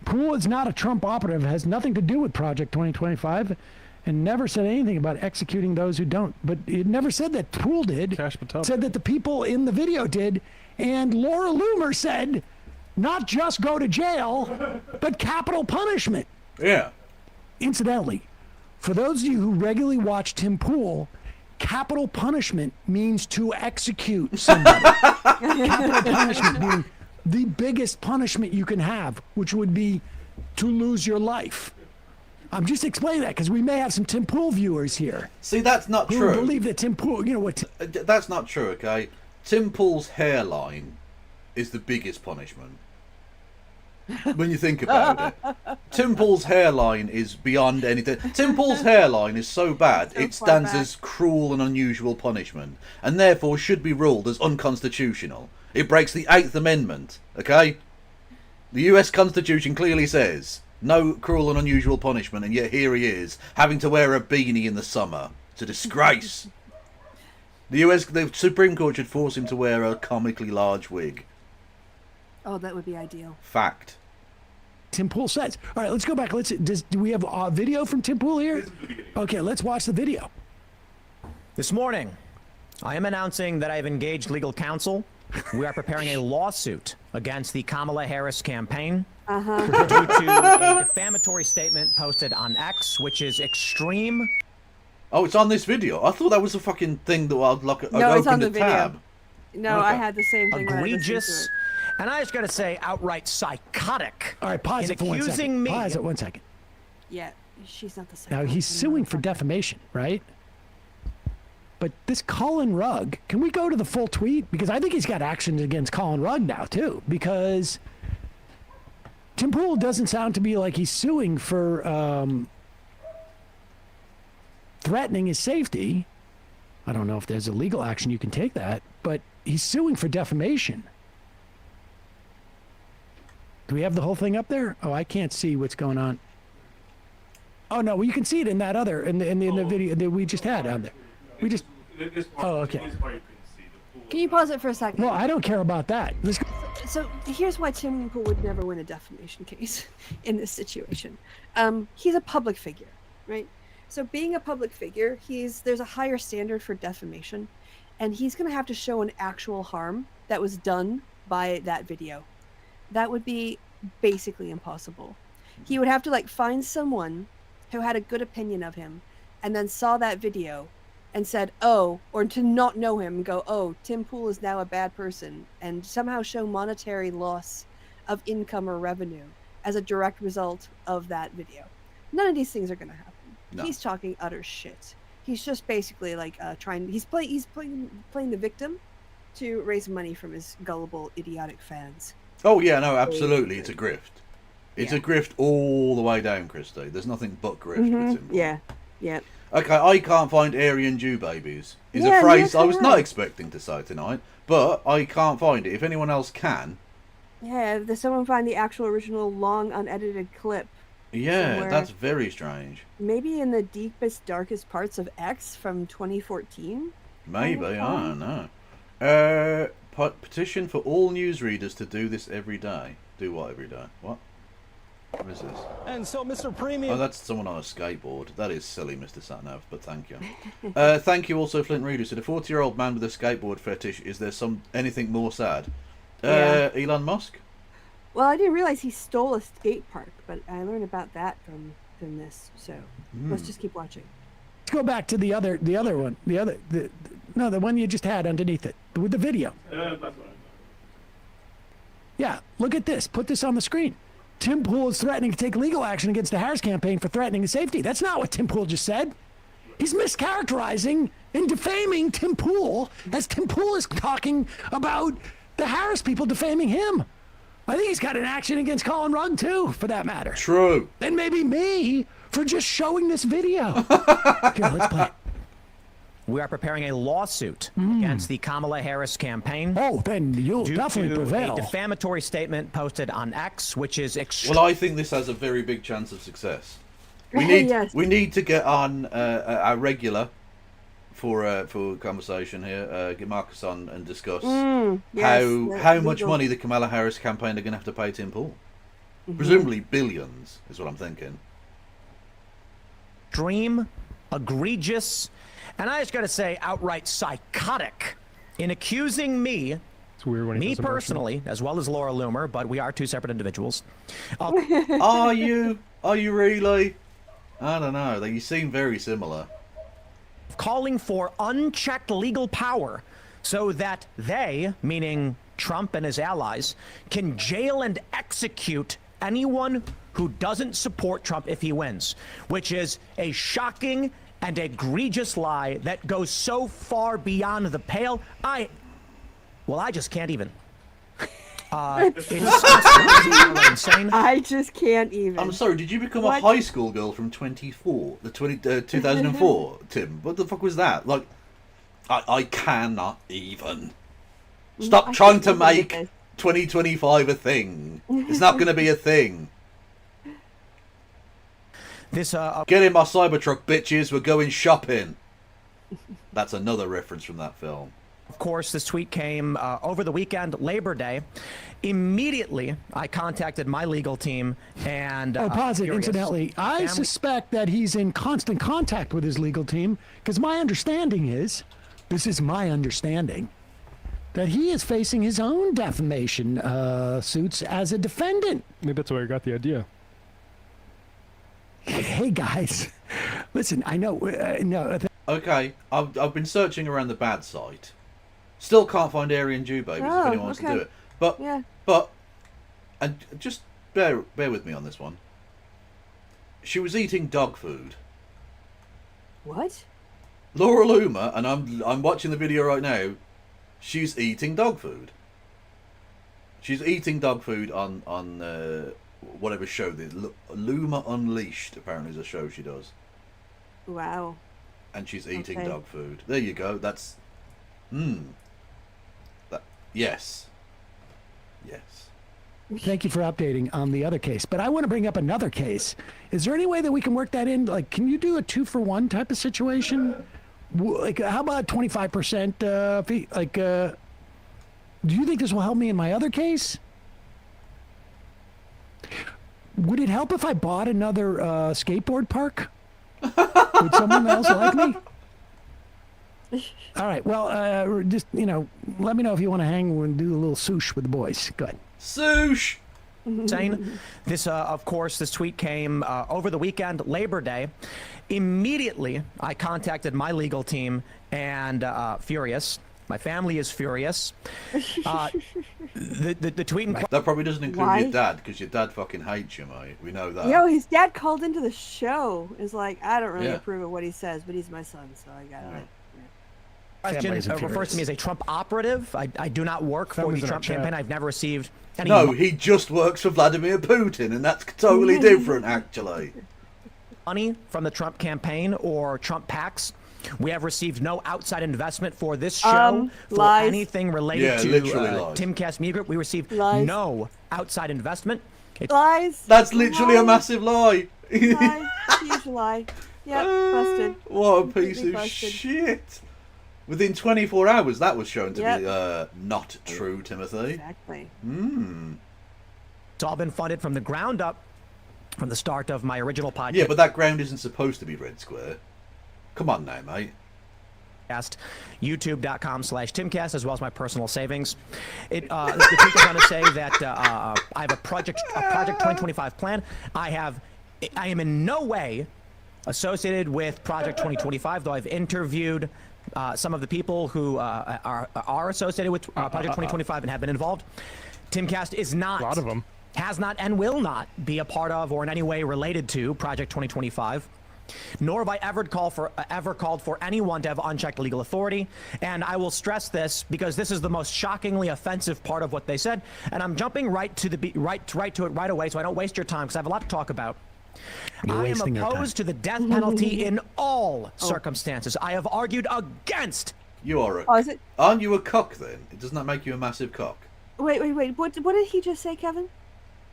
Pool is not a Trump operative, has nothing to do with Project 2025, and never said anything about executing those who don't. But it never said that Pool did. It said that the people in the video did, and Laura Loomer said not just go to jail, but capital punishment. Yeah. Incidentally, for those of you who regularly watch Tim Pool, capital punishment means to execute somebody. Capital punishment being the biggest punishment you can have, which would be to lose your life. I'm just explaining that because we may have some Tim Pool viewers here. See, that's not who true. believe that Tim Pool, you know what? That's not true, okay? Tim Pool's hairline is the biggest punishment. When you think about it. Tim Pool's hairline is beyond anything. Tim Pool's hairline is so bad, it stands as cruel and unusual punishment, and therefore should be ruled as unconstitutional. It breaks the 8th Amendment, okay? The US Constitution clearly says no cruel and unusual punishment, and yet here he is, having to wear a beanie in the summer. It's a disgrace. The Supreme Court should force him to wear a comically large wig. Oh, that would be ideal. Fact. Tim Pool says. All right, let's go back. Do we have a video from Tim Pool here? Okay, let's watch the video. This morning, I am announcing that I have engaged legal counsel. We are preparing a lawsuit against the Kamala Harris campaign due to a defamatory statement posted on X, which is extreme. Oh, it's on this video. I thought that was a fucking thing that I'd look. No, it's on the tab. video. No, Okay. I had the same thing. when I listened to Egregious, it. and I just got to say, outright psychotic. All right, pause in it for 1 accusing second. me. Pause it 1 second. Yeah, she's not the same. Now, he's suing for defamation, right? But this Colin Rugg, can we go to the full tweet? Because I think he's got actions against Colin Rugg now, too. Because Tim Pool doesn't sound to be like he's suing for threatening his safety. I don't know if there's a legal action you can take that, but he's suing for defamation. Do we have the whole thing up there? Oh, I can't see what's going on. Oh no, well, you can see it in that other in the video that we just had on there. We just. Oh, okay. Can you pause it for a second? Well, I don't care about that. Let's go. So here's why Tim Pool would never win a defamation case in this situation. He's a public figure, right? So being a public figure, there's a higher standard for defamation, and he's going to have to show an actual harm that was done by that video. That would be basically impossible. He would have to find someone who had a good opinion of him and then saw that video and said, oh, or to not know him and go, oh, Tim Pool is now a bad person, and somehow show monetary loss of income or revenue as a direct result of that video. None of these things are going to happen. No. He's talking utter shit. He's just basically like he's playing the victim to raise money from his gullible, idiotic fans. Oh yeah, no, absolutely, it's a grift. It's a grift all the way down, Christy. There's nothing but grift with Tim Pool. Yeah, yeah. Okay, I can't find Aryan Jew babies. Is a phrase I was not expecting to say tonight, but I can't find it. If anyone else can. Yeah, does someone find the actual original long unedited clip? Yeah, somewhere? That's very strange. Maybe in the deepest, darkest parts of X from 2014? Maybe, I don't know. Petition for all newsreaders to do this every day. Do what every day? What? What is this? And so, Mr. Premium... Oh, that's someone on a skateboard. That is silly, Mr. Satnav, but thank you. Thank you also, Flint Reader. So the 40-year-old man with a skateboard fetish, is there anything more sad? Elon Musk? Well, I didn't realize he stole a skate park, but I learned about that from this, so let's just keep watching. Let's go back to the other one. The one you just had underneath it, with the video. Yeah, look at this. Put this on the screen. Tim Pool is threatening to take legal action against the Harris campaign for threatening his safety. That's not what Tim Pool just said. He's mischaracterizing and defaming Tim Pool as Tim Pool is talking about the Harris people defaming him. I think he's got an action against Colin Rugg, too, for that matter. True. And maybe me for just showing this video. Here, let's play. We are preparing a lawsuit against the Kamala Harris campaign. Oh, then you'll definitely prevail. A defamatory statement posted on X, which is well, I think this has a very big chance of success. We need to get on our regular for conversation here. Get Marcus on and discuss how much money the Kamala Harris campaign are going to have to pay Tim Pool. Presumably billions is what I'm thinking. Extreme, egregious, and I just got to say outright psychotic in accusing me, me personally, as well as Laura Loomer, but we are two separate individuals. Are you really? I don't know. You seem very similar. Calling for unchecked legal power so that they, meaning Trump and his allies, can jail and execute anyone who doesn't support Trump if he wins, which is a shocking and egregious lie that goes so far beyond the pale. I just can't even. It's insane. I just can't even. I'm sorry, did you become a high school girl from 2004, Tim? What the fuck was that? Like, I cannot even. Stop trying to make 2025 a thing. It's not going to be a thing. Get in my Cybertruck, bitches. We're going shopping. That's another reference from that film. Of course, this tweet came over the weekend, Labor Day. Immediately, I contacted my legal team and... pause it, incidentally. I suspect that he's in constant contact with his legal team, because my understanding is, this is my understanding, that he is facing his own defamation suits as a defendant. Maybe that's where I got the idea. Hey, guys. Listen, I know... Okay, I've been searching around the bad site. Still can't find Aryan Jew babies if anyone wants to do it. But and just bear with me on this one. She was eating dog food. What? Laura Loomer, and I'm watching the video right now. She's eating dog food. She's eating dog food on whatever show this Loomer Unleashed apparently is a show she does. Wow. And she's eating dog food. There you go. That's yes. Thank you for updating on the other case, but I want to bring up another case. Is there any way that we can work that in? Like, can you do a 2-for-1 type of situation? Like, how about 25% fee? Like, do you think this will help me in my other case? Would it help if I bought another skateboard park? Would someone else like me? All right. Well, just let me know if you want to hang and do a little swoosh with the boys. Go ahead. Swoosh. Saying this, of course, this tweet came over the weekend, Labor Day. Immediately, I contacted my legal team and furious. My family is furious. The tweet. That probably doesn't include Why? your dad, because your dad fucking hates you, mate. We know that. Yo, his dad called into the show. Is like, I don't really Yeah. approve of what he says, but he's my son, so I got it. Question Families are refers furious. to me as a Trump operative. I do not work for Families the in our Trump chat. campaign. I've never received any No, he just works for Vladimir Putin, and that's totally different, actually. money from the Trump campaign or Trump PACs. We have received no outside investment for this show, for lies. anything related Yeah, to literally lies. Timcast Media Group. We received Lies. no outside investment. It's Lies. That's literally a Lies. massive lie. Lie. Huge lie. Yep, busted. What a piece Completely of busted. shit. Within 24 hours, that was shown to Yep. be not true, Timothy. Exactly. It's all been funded from the ground up from the start of my original podcast. Yeah, but that ground isn't supposed to be red square. Come on now, mate. YouTube.com/Timcast, as well as my personal savings. The tweet goes on to say that I have a project 2025 plan. I am in no way associated with Project 2025, though I've interviewed some of the people who are associated with Project 2025 and have been involved. Timcast is not, A lot of them. has not, and will not be a part of or in any way related to Project 2025. Nor have I ever called for anyone to have unchecked legal authority. And I will stress this because this is the most shockingly offensive part of what they said. And I'm jumping right to it right away, so I don't waste your time because I have a lot to talk about. You're I am wasting your time. opposed to the death penalty in all circumstances. I have argued against. You are Oh, is it? Aren't you a cock then? Doesn't that make you a massive cock? Wait. What did he just say, Kevin?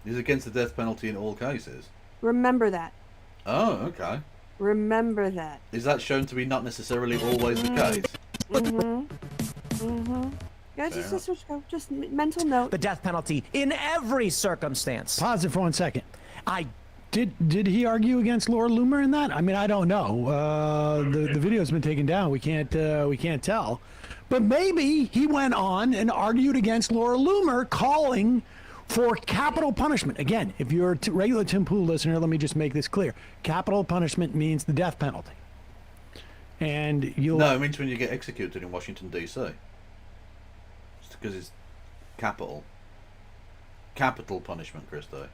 He's against the death penalty in all cases. Remember that. Oh, okay. Remember that. Is that shown to be not necessarily always the case? Yeah, just mental note. The death penalty in every circumstance. Pause it for 1 second. I Did he argue against Laura Loomer in that? I mean, I don't know. The video's been taken down. We can't tell. But maybe he went on and argued against Laura Loomer, calling for capital punishment. Again, if you're a regular Tim Pool listener, let me just make this clear. Capital punishment means the death penalty. And you'll... No, it means when you get executed in Washington, D.C. Just because it's capital. Capital punishment, Christo.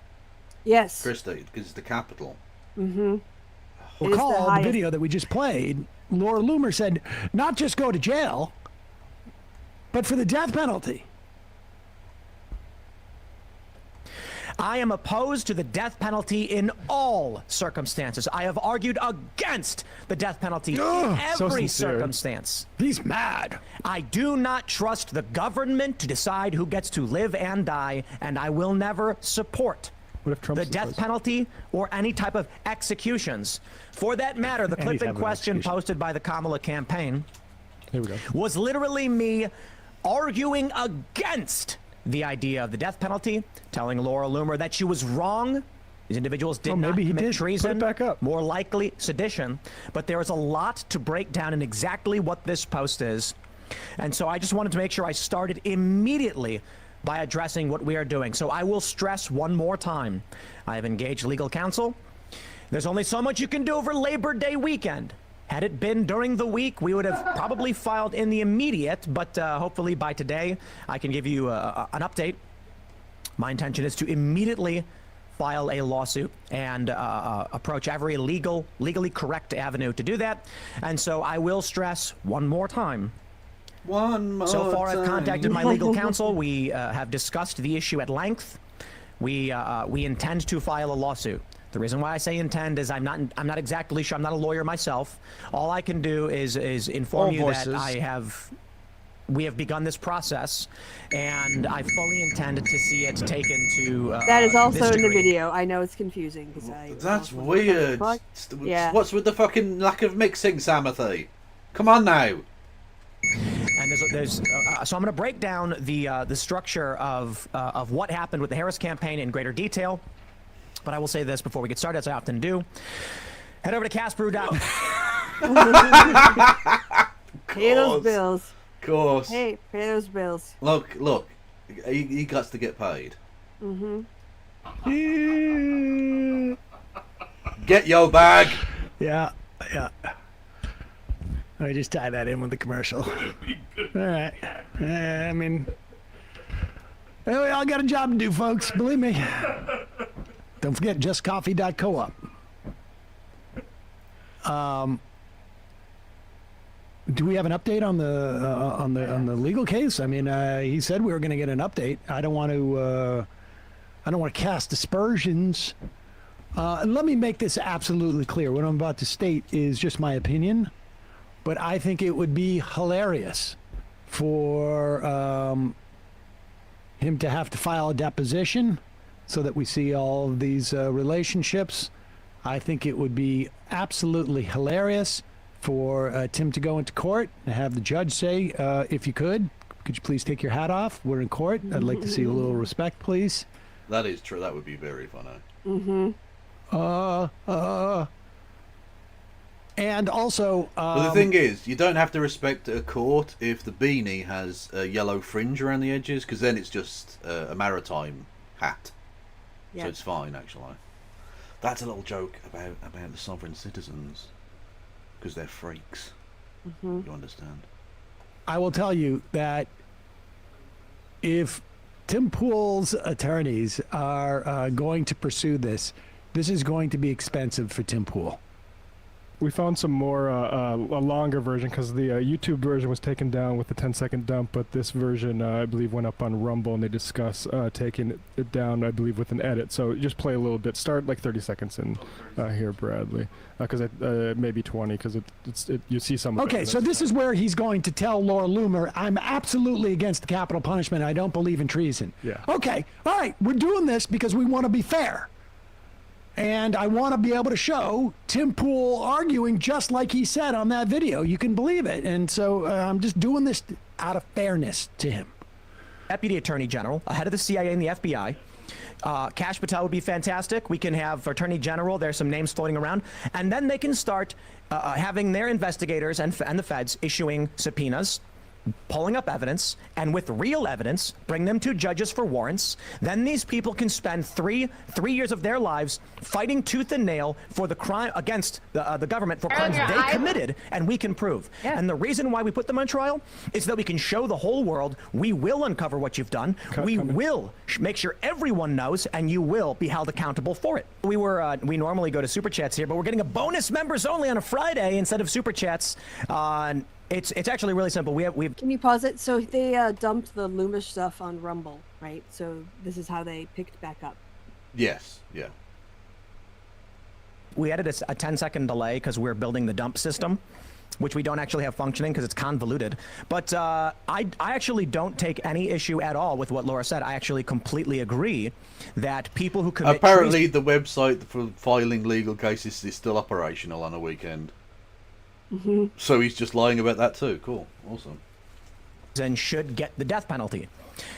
Yes. Christo, because it's the capital. Recall the video that we just played. Laura Loomer said, not just go to jail, but for the death penalty. I am opposed to the death penalty in all circumstances. I have argued against the death penalty in every circumstance. He's mad. I do not trust the government to decide who gets to live and die, and I will never support the death penalty or any type of executions. For that matter, the clip in question posted by the Kamala campaign was literally me arguing against the idea of the death penalty, telling Laura Loomer that she was wrong. These individuals did not commit treason, more likely sedition. But there is a lot to break down in exactly what this post is. And so I just wanted to make sure I started immediately by addressing what we are doing. So I will stress one more time. I have engaged legal counsel. There's only so much you can do over Labor Day weekend. Had it been during the week, we would have probably filed in the immediate, but hopefully by today, I can give you an update. My intention is to immediately file a lawsuit and approach every legally correct avenue to do that. And so I will stress one more time. So far, I've contacted my legal counsel. We have discussed the issue at length. We intend to file a lawsuit. The reason why I say intend is I'm not exactly sure. I'm not a lawyer myself. All I can do is inform you that we have begun this process, and I fully intend to see it taken to that is also this in the degree. video. I know it's confusing because I. That's weird. Yeah. What's with the fucking lack of mixing, Samothy? Come on now. And there's so I'm going to break down the structure of what happened with the Harris campaign in greater detail. But I will say this before we get started, as I often do. Head over to castbrew.com. Pay those bills. Of course. Hey, pay those bills. Look. He got to get paid. Get your bag. Yeah. I just tie that in with the commercial. All right. I mean, we all got a job to do, folks. Believe me. Don't forget justcoffee.coop. Do we have an update on the legal case? I mean, he said we were going to get an update. I don't want to cast aspersions. And let me make this absolutely clear. What I'm about to state is just my opinion, but I think it would be hilarious for him to have to file a deposition so that we see all of these relationships. I think it would be absolutely hilarious for Tim to go into court and have the judge say, if you could you please take your hat off? We're in court. I'd like to see a little respect, please. That is true. That would be very funny. Mm-hmm. And also... Well, the thing is, you don't have to respect a court if the beanie has a yellow fringe around the edges, because then it's just a maritime hat. Yeah. So it's fine, actually. That's a little joke about the sovereign citizens, because they're freaks. Mm-hmm. You understand? I will tell you that if Tim Pool's attorneys are going to pursue this, this is going to be expensive for Tim Pool. We found some more, a longer version, because the YouTube version was taken down with the 10-second dump, but this version, I believe, went up on Rumble, and they discuss taking it down, I believe, with an edit. So just play a little bit. Start like 30 seconds in here, Bradley, because maybe 20, because you see some of it. Okay, so this is where he's going to tell Laura Loomer, I'm absolutely against capital punishment. I don't believe in treason. Yeah. Okay, all right, we're doing this because we want to be fair. And I want to be able to show Tim Pool arguing just like he said on that video. You can believe it. And so I'm just doing this out of fairness to him. Deputy Attorney General, head of the CIA and the FBI. Kash Patel would be fantastic. We can have Attorney General. There's some names floating around. And then they can start having their investigators and the feds issuing subpoenas, pulling up evidence, and with real evidence, bring them to judges for warrants. Then these people can spend three years of their lives fighting tooth and nail for the crime against the government for crimes they committed, and we can prove. Yeah. And the reason why we put them on trial is that we can show the whole world we will uncover what you've done. We will make sure everyone knows, and you will be held accountable for it. We normally go to Super Chats here, but we're getting a bonus members only on a Friday instead of Super Chats. It's actually really simple. We've Can you pause it? So they dumped the Loomer stuff on Rumble, right? So this is how they picked back up. Yes. Yeah. We added a 10-second delay because we're building the dump system, which we don't actually have functioning because it's convoluted. But I actually don't take any issue at all with what Laura said. I actually completely agree that people who commit Apparently the website for filing legal cases is still operational on a weekend. Mm-hmm. So he's just lying about that too. Cool. Awesome. And should get the death penalty.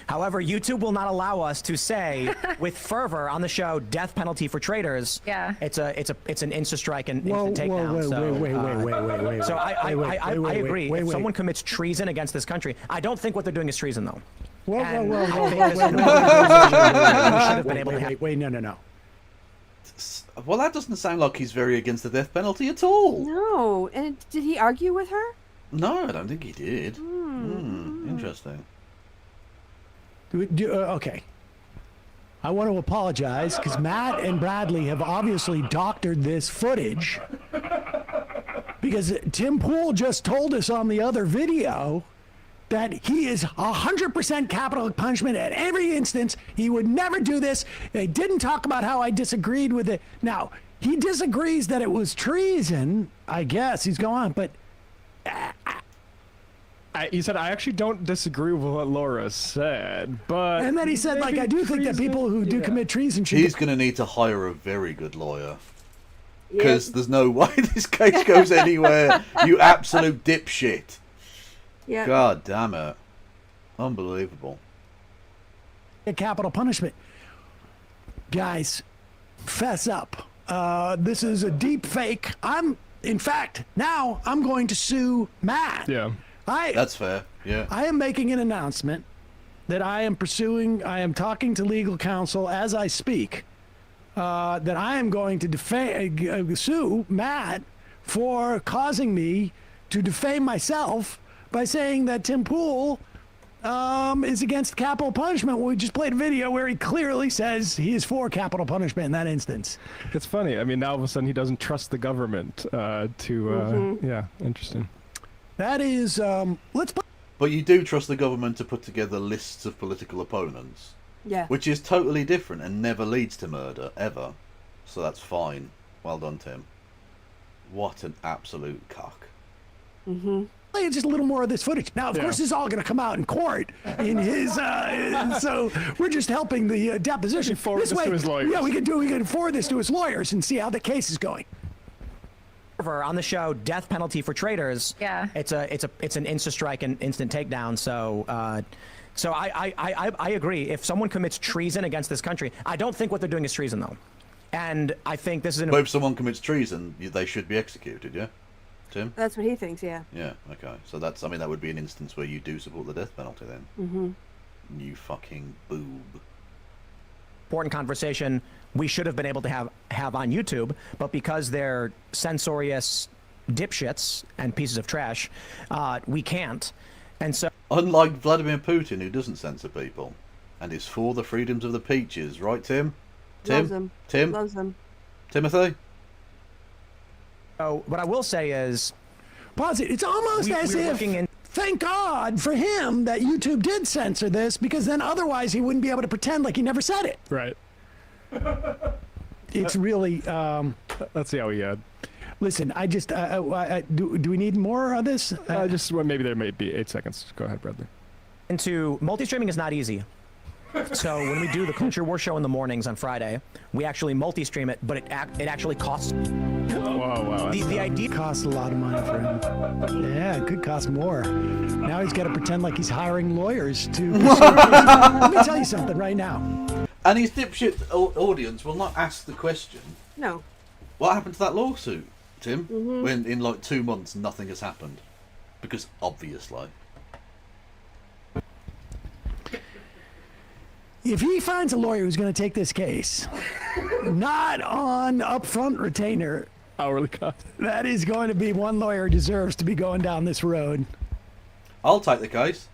However, YouTube will not allow us to say with fervor on the show death penalty for traitors. Yeah. It's an insta strike and instant takedown. Wait. So I agree. If someone commits treason against this country, I don't think what they're doing is treason though. Wait, no. Well, that doesn't sound like he's very against the death penalty at all. No. And did he argue with her? No, I don't think he did. Interesting. Okay. I want to apologize because Matt and Bradley have obviously doctored this footage because Tim Pool just told us on the other video that he is 100% capital punishment at every instance. He would never do this. They didn't talk about how I disagreed with it. Now, he disagrees that it was treason, I guess. He's going on, but... he said, I actually don't disagree with what Laura said, but... And then he said, like, I do think that people who do commit treason should... He's going to need to hire a very good lawyer. Because there's no way this case goes anywhere, you absolute dipshit. Yeah. God damn it. Unbelievable. A capital punishment. Guys, fess up. This is a deep fake. In fact, now I'm going to sue Matt. Yeah. That's fair. Yeah. I am making an announcement that I am pursuing. I am talking to legal counsel as I speak. That I am going to sue Matt for causing me to defame myself by saying that Tim Pool is against capital punishment. We just played a video where he clearly says he is for capital punishment in that instance. It's funny. I mean, now all of a sudden he doesn't trust the government yeah, interesting. That is, But you do trust the government to put together lists of political opponents. Yeah. Which is totally different and never leads to murder, ever. So that's fine. Well done, Tim. What an absolute cock. Mm-hmm. Just a little more of this footage. Now, of course, this is all going to come out in court in his. So we're just helping the deposition. Forward this to his lawyers. Yeah, we can forward this to his lawyers and see how the case is going. On the show, death penalty for traitors. Yeah. It's an insta strike and instant takedown. So I agree. If someone commits treason against this country, I don't think what they're doing is treason though, and I think this is But if someone commits treason, they should be executed. Yeah. Tim? That's what he thinks, yeah. Yeah, okay. So that's, I mean, that would be an instance where you do support the death penalty then. Mm-hmm. You fucking boob. Important conversation we should have been able to have on YouTube, but because they're censorious dipshits and pieces of trash, we can't. And so, unlike Vladimir Putin, who doesn't censor people and is for the freedoms of the peaches, right, Tim? Loves them. Tim? Loves them. Timothy? So what I will say is, pause it. It's almost as if, thank God for him that YouTube did censor this, because then otherwise he wouldn't be able to pretend like he never said it. Right. It's really. Let's see how we had. Listen, I just do we need more of this? Maybe there may be 8 seconds. Go ahead, Bradley. Into multi-streaming is not easy. So when we do the Culture War show in the mornings on Friday, we actually multi-stream it, but it actually costs. Whoa! The idea costs a lot of money for him. Yeah, it could cost more. Now he's got to pretend like he's hiring lawyers to. Let me tell you something right now. And his dipshit audience will not ask the question. No. What happened to that lawsuit, Tim? Mm-hmm. When in like 2 months nothing has happened, because obviously. If he finds a lawyer who's going to take this case, not on upfront retainer, hourly cost, that is going to be one lawyer deserves to be going down this road. I'll take the case.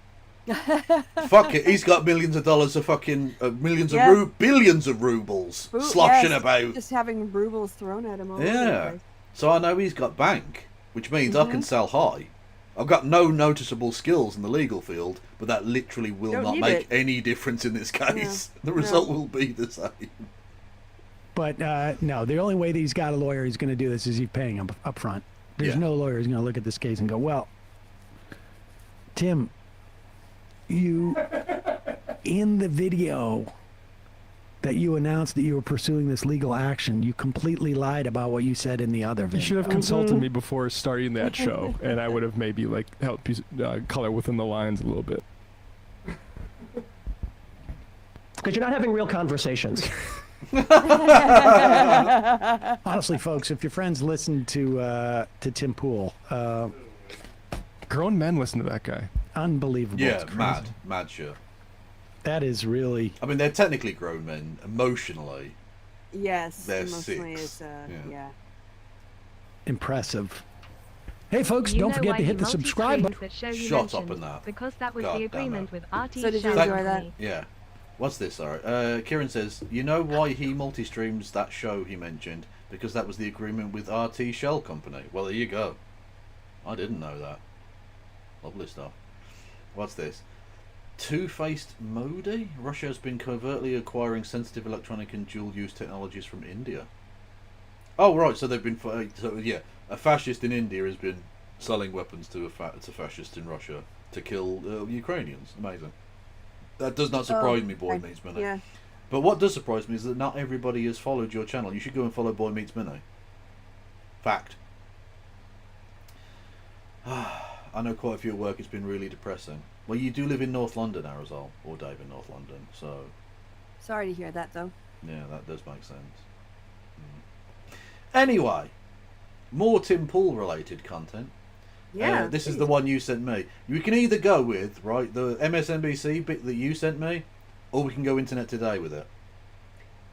Fuck it, he's got millions of dollars of fucking billions of rubles sloshing about. Just having rubles thrown at him all over the Yeah. place. So I know he's got bank, which means I can sell high. I've got no noticeable skills in the legal field, but that literally will Don't not need make it. any difference in this case. The result will be the same. But no, the only way that he's got a lawyer who's going to do this is he's paying him up front. There's no lawyer who's going to look at this case and go, well, Tim, you, in the video that you announced that you were pursuing this legal action, you completely lied about what you said in the other video. You should have consulted me before starting that show, and I would have maybe helped you color within the lines a little bit. Because you're not having real conversations. Honestly, folks, if your friends listen to Tim Pool, grown men listen to that guy. Unbelievable. Yeah, mad shit. That is really. I mean, they're technically grown men. Emotionally, Yes. they're emotionally 6. It's, yeah. Impressive. Hey, folks, You don't know forget why to he hit the subscribe button. multi-streams that show you Shut up mentioned? in that. Because that was God the damn agreement it. with RT So did you Shell enjoy that? Company. Yeah. What's this? Sorry. Kieran says, you know why he multi-streams that show he mentioned? Because that was the agreement with RT Shell Company. Well, there you go. I didn't know that. Lovely stuff. What's this? Two-faced Modi? Russia has been covertly acquiring sensitive electronic and dual-use technologies from India. Oh, right. So they've been... So, yeah. A fascist in India has been selling weapons to a fascist in Russia to kill Ukrainians. Amazing. That does not surprise me, Boy Meets Minnie. Yeah. But what does surprise me is that not everybody has followed your channel. You should go and follow Boy Meets Minnie. Fact. I know quite a few at work. It's been really depressing. Well, you do live in North London, Arizal, or Dave in North London, so... Sorry to hear that, though. Yeah, that does make sense. Anyway, more Tim Pool related content. Yeah, this is the one you sent me. We can either go with, right, the MSNBC bit that you sent me, or we can go Internet Today with it.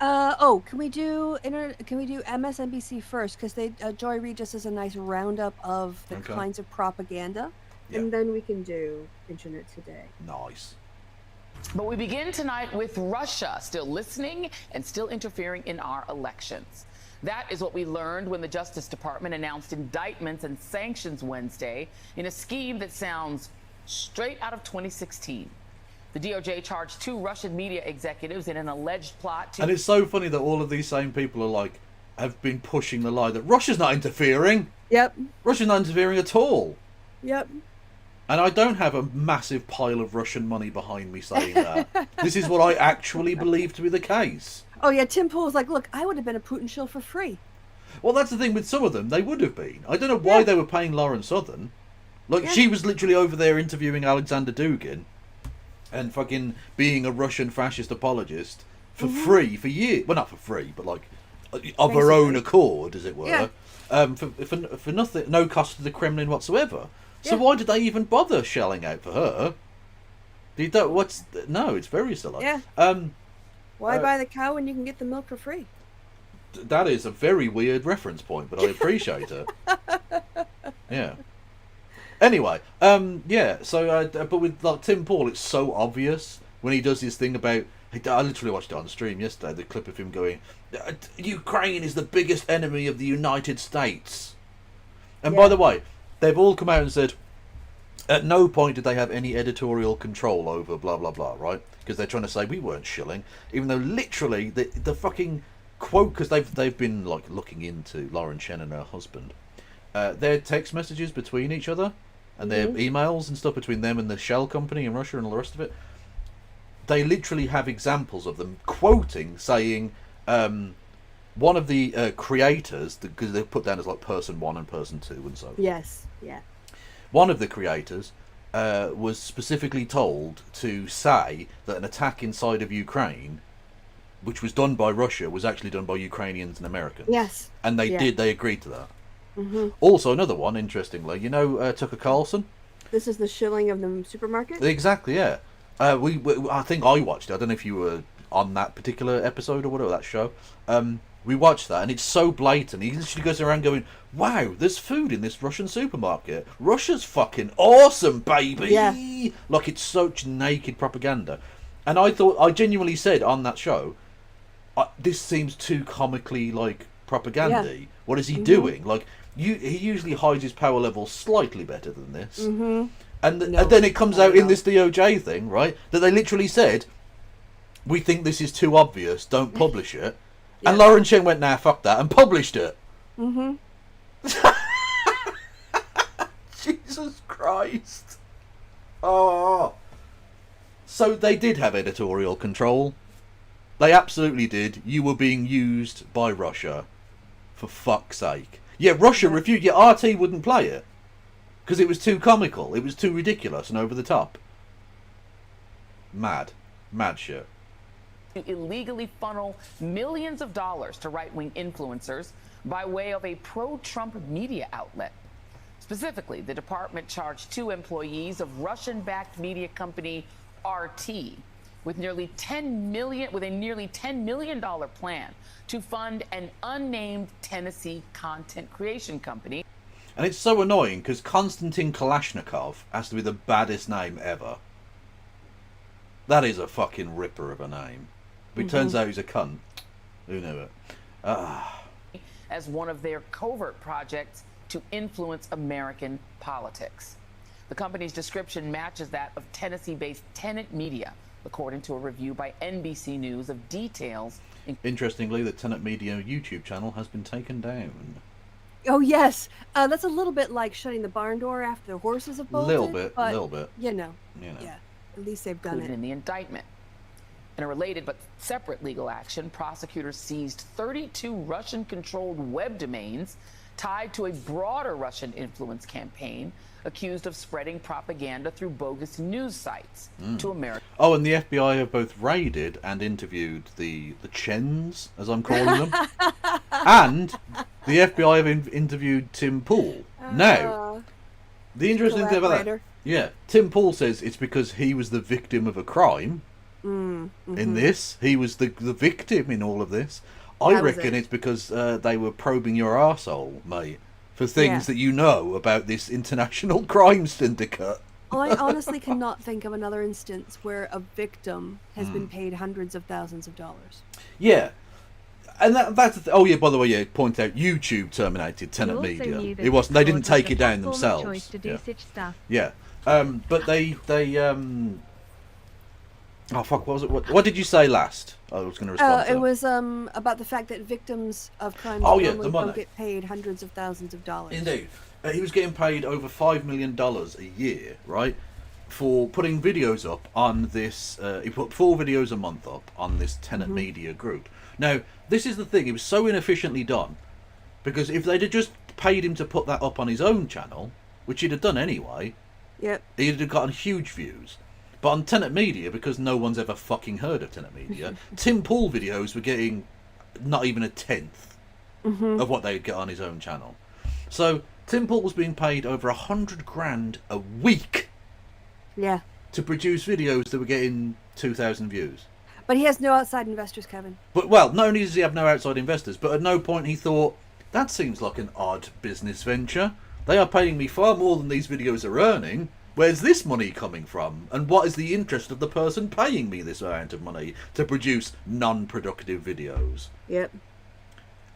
Can we do MSNBC first? Because Joy Regis is a nice roundup of the kinds of propaganda, and then we can do Internet Today. Nice. But we begin tonight with Russia still listening and still interfering in our elections. That is what we learned when the Justice Department announced indictments and sanctions Wednesday in a scheme that sounds straight out of 2016. The DOJ charged 2 Russian media executives in an alleged plot to... And it's so funny that all of these same people are like, have been pushing the lie that Russia's not interfering. Yep. Russia's not interfering at all. Yep. And I don't have a massive pile of Russian money behind me saying that. This is what I actually believe to be the case. Oh yeah, Tim Pool was like, look, I would have been a Putin shill for free. Well, that's the thing with some of them. They would have been. I don't know why they were paying Lauren Southern. Like, she was literally over there interviewing Alexander Dugin and fucking being a Russian fascist apologist for free for years. Well, not for free, but like of her own accord, as it were. For nothing, no cost to the Kremlin whatsoever. So why did they even bother shelling out for her? No, it's very silly. Yeah. Why buy the cow when you can get the milk for free? That is a very weird reference point, but I appreciate it. Yeah. Anyway, so but with like Tim Pool, it's so obvious when he does his thing about. I literally watched it on stream yesterday. The clip of him going, "Ukraine is the biggest enemy of the United States." And by the way, they've all come out and said, at no point did they have any editorial control over blah blah blah, right? Because they're trying to say we weren't shilling, even though literally the fucking quote, because they've been like looking into Lauren Chen and her husband, their text messages between each other and their emails and stuff between them and the shell company in Russia and all the rest of it. They literally have examples of them quoting, saying, one of the creators, because they're put down as like person 1 and person 2 and so forth. Yes, yeah. One of the creators was specifically told to say that an attack inside of Ukraine, which was done by Russia, was actually done by Ukrainians and Americans. Yes. And they agreed to that. Also, another one, interestingly, you know Tucker Carlson? This is the shilling of the supermarket? Exactly, yeah. I think I watched it. I don't know if you were on that particular episode or whatever, that show. We watched that, and it's so blatant. He literally goes around going, "Wow, there's food in this Russian supermarket. Russia's fucking awesome, baby!" Yeah. Like, it's such naked propaganda. And I genuinely said on that show, this seems too comically, like, propagandy. Yeah. What is he doing? Like, he usually hides his power level slightly better than this. And then it comes out in this DOJ thing, right, that they literally said, "We think this is too obvious, don't publish it." And Lauren Chen went, "Nah, fuck that," and published it. Jesus Christ. Oh. So they did have editorial control. They absolutely did. You were being used by Russia. For fuck's sake. Yeah, Russia refused. Yeah, RT wouldn't play it. Because it was too comical. It was too ridiculous and over the top. Mad. Mad shit. To illegally funnel millions of dollars to right-wing influencers by way of a pro-Trump media outlet. Specifically, the department charged 2 employees of Russian-backed media company RT with a nearly $10 million plan to fund an unnamed Tennessee content creation company. And it's so annoying because Konstantin Kalashnikov has to be the baddest name ever. That is a fucking ripper of a name. But it turns out he's a cunt. Who knew it? As one of their covert projects to influence American politics. The company's description matches that of Tennessee-based Tenet Media, according to a review by NBC News of details. Interestingly, the Tenet Media YouTube channel has been taken down. Oh, yes. That's a little bit like shutting the barn door after the horses have bolted. Little bit. You know. Yeah, at least they've done it. In the indictment. In a related but separate legal action, prosecutors seized 32 Russian-controlled web domains tied to a broader Russian influence campaign accused of spreading propaganda through bogus news sites to America. Oh, and the FBI have both raided and interviewed the Chens, as I'm calling them. And the FBI have interviewed Tim Pool. Now, The interesting thing about that, Collaborator. yeah, Tim Pool says it's because he was the victim of a crime. In this, he was the victim in all of this. I That was reckon it. it's because they were probing your arsehole, mate, for things that you know about this international crime syndicate. I honestly cannot think of another instance where a victim has been paid hundreds of thousands of dollars. Yeah. And that's oh yeah. By the way, yeah. Point out YouTube terminated Tenet You also Media. knew that It wasn't. They didn't Discord was take the it down platform of themselves. choice to do Yeah. such stuff. Yeah. But they oh fuck. What was it? What did you say last? I was going to respond. It was about the fact that victims of crimes Oh, yeah, normally the money. don't get paid hundreds of thousands of dollars. Indeed. He was getting paid over $5 million a year, right, for putting videos up on this. He put 4 videos a month up on this Tenet Media group. Now, this is the thing. It was so inefficiently done, because if they'd have just paid him to put that up on his own channel, which he'd have done anyway, Yep. he'd have gotten huge views. But on Tenet Media, because no one's ever fucking heard of Tenet Media, Tim Pool videos were getting not even a tenth of what they'd get on his own channel. So Tim Pool was being paid over $100,000 a week Yeah. to produce videos that were getting 2,000 views. But he has no outside investors, Kevin. But, well, not only does he have no outside investors, but at no point he thought, that seems like an odd business venture. They are paying me far more than these videos are earning. Where's this money coming from? And what is the interest of the person paying me this amount of money to produce non-productive videos? Yep.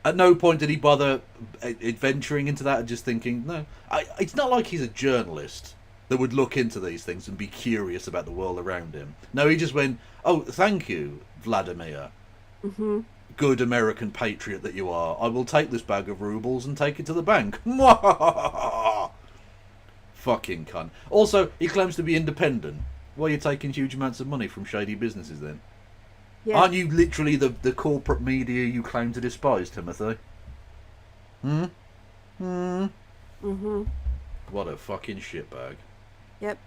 At no point did he bother venturing into that and just thinking, no. It's not like he's a journalist that would look into these things and be curious about the world around him. No, he just went, oh, thank you, Vladimir. Good American patriot that you are. I will take this bag of rubles and take it to the bank. Fucking cunt. Also, he claims to be independent. Why are you taking huge amounts of money from shady businesses then? Yeah. Aren't you literally the corporate media you claim to despise, Timothy? What a fucking shitbag. Yep.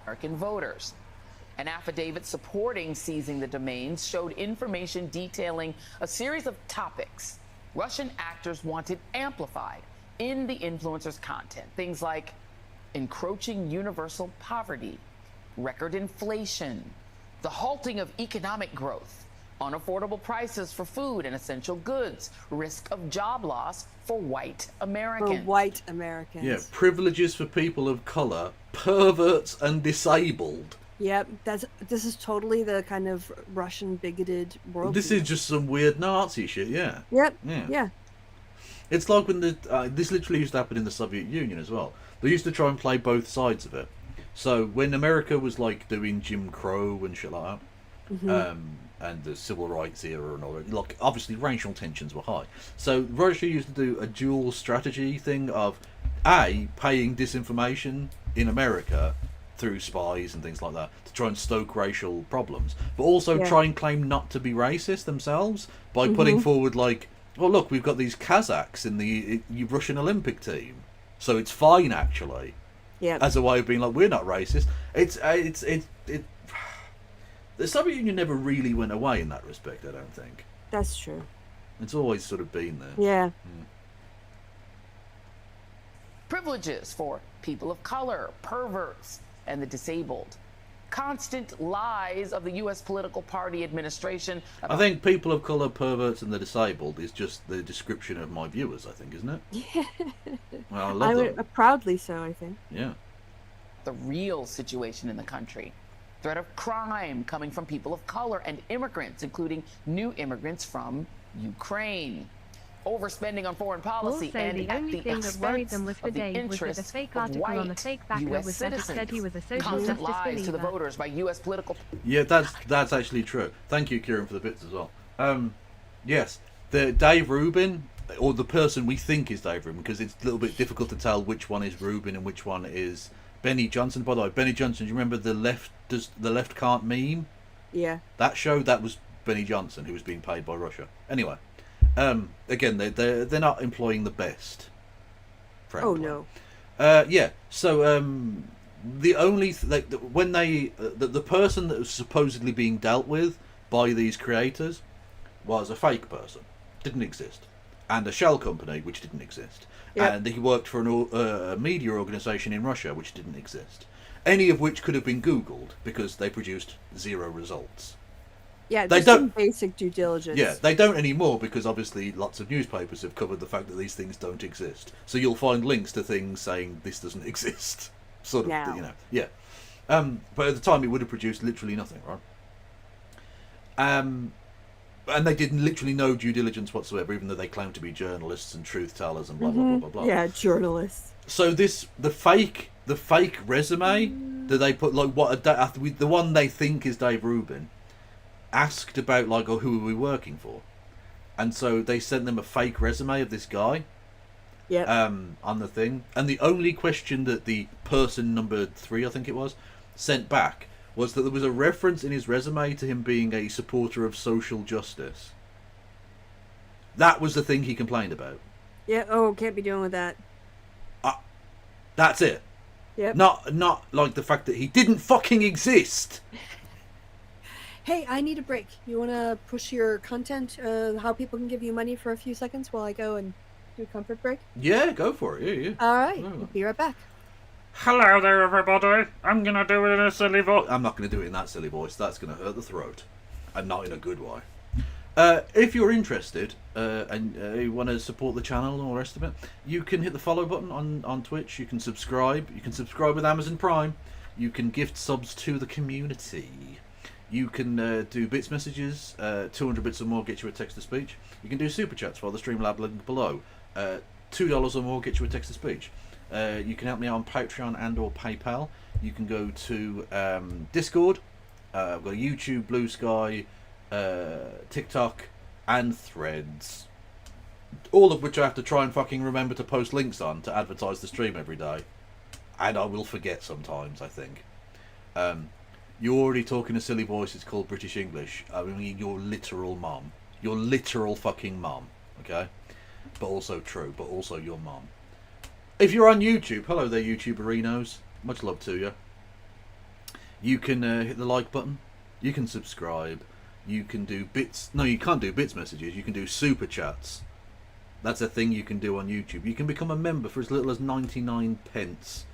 American voters. An affidavit supporting seizing the domains showed information detailing a series of topics Russian actors wanted amplified in the influencer's content. Things like encroaching universal poverty, record inflation, the halting of economic growth, unaffordable prices for food and essential goods, risk of job loss for white Americans. For white Americans. Yeah, privileges for people of colour, perverts and disabled. Yep. This is totally the kind of Russian bigoted world. This is just some weird Nazi shit, yeah. Yep. Yeah. Yeah. It's like when this literally used to happen in the Soviet Union as well. They used to try and play both sides of it. So when America was like doing Jim Crow and shit like that, and the civil rights era and all that, like obviously racial tensions were high. So Russia used to do a dual strategy thing of paying disinformation in America through spies and things like that to try and stoke racial problems, but also try and claim not to be racist themselves by putting forward like, well, look, we've got these Kazakhs in the Russian Olympic team, so it's fine actually. Yeah. As a way of being like, we're not racist. The Soviet Union never really went away in that respect, I don't think. That's true. It's always sort of been there. Yeah. Privileges for people of color, perverts, and the disabled. Constant lies of the U.S. political party administration. I think people of colour, perverts, and the disabled is just the description of my viewers, I think, isn't it? Yeah. Well, I love them. Proudly so, I think. Yeah. The real situation in the country. Threat of crime coming from people of color and immigrants, including new immigrants from Ukraine. Overspending on foreign policy Also, and the at only the thing that worried expense them was for of the Dave was that the interests fake of article on the white fake backer U.S. was that it said he was a social Constant justice lies to the believer. voters by U.S. political. Yeah, that's actually true. Thank you, Kieran, for the bits as well. Yes, the Dave Rubin, or the person we think is Dave Rubin, because it's a little bit difficult to tell which one is Rubin and which one is Benny Johnson. By the way, Benny Johnson, do you remember the left can't meme? Yeah. That show, that was Benny Johnson, who was being paid by Russia. Anyway, again, they're not employing the best. Oh no. Yeah. So the only when they the person that was supposedly being dealt with by these creators was a fake person, didn't exist. and a shell company, which didn't exist. Yep. And he worked for a media organisation in Russia, which didn't exist. Any of which could have been Googled, because they produced 0 results. Yeah, They just don't- some basic due diligence. Yeah, they don't anymore, because obviously lots of newspapers have covered the fact that these things don't exist. So you'll find links to things saying this doesn't exist. Sort of, Now. you know, yeah. But at the time it would have produced literally nothing, right? And they did literally no due diligence whatsoever, even though they claimed to be journalists and truth tellers and blah blah blah blah blah. Yeah, journalists. So the fake resume that they put, like the one they think is Dave Rubin, asked about like, oh, who are we working for, and so they sent them a fake resume of this guy. Yep. On the thing, and the only question that the person number 3, I think it was, sent back was that there was a reference in his resume to him being a supporter of social justice. That was the thing he complained about. Yeah. Oh, can't be doing with that. That's it. Yep. Not like the fact that he didn't fucking exist. Hey, I need a break. You want to push your content? How people can give you money for a few seconds while I go and do a comfort break? Yeah, go for it. Yeah. All right. Yeah. We'll be right back. Hello there, everybody. I'm gonna do it in a silly voice. I'm not going to do it in that silly voice. That's going to hurt the throat, and not in a good way. If you're interested and you want to support the channel and all the rest of it, you can hit the follow button on Twitch. You can subscribe. You can subscribe with Amazon Prime. You can gift subs to the community. You can do bits messages. 200 bits or more get you a text-to-speech. You can do super chats via the Streamlab link below. $2 or more get you a text-to-speech. You can help me out on Patreon and or PayPal. You can go to Discord. I've got YouTube, Blue Sky, TikTok, and Threads. All of which I have to try and fucking remember to post links on to advertise the stream every day. And I will forget sometimes, I think. You're already talking a silly voice. It's called British English. I mean, your literal mum. Your literal fucking mum. Okay? But also true. But also your mum. If you're on YouTube, hello there, YouTuberinos. Much love to you. You can hit the like button. You can subscribe. You can do bits. No, you can't do bits messages. You can do super chats. That's a thing you can do on YouTube. You can become a member for as little as 99 pence.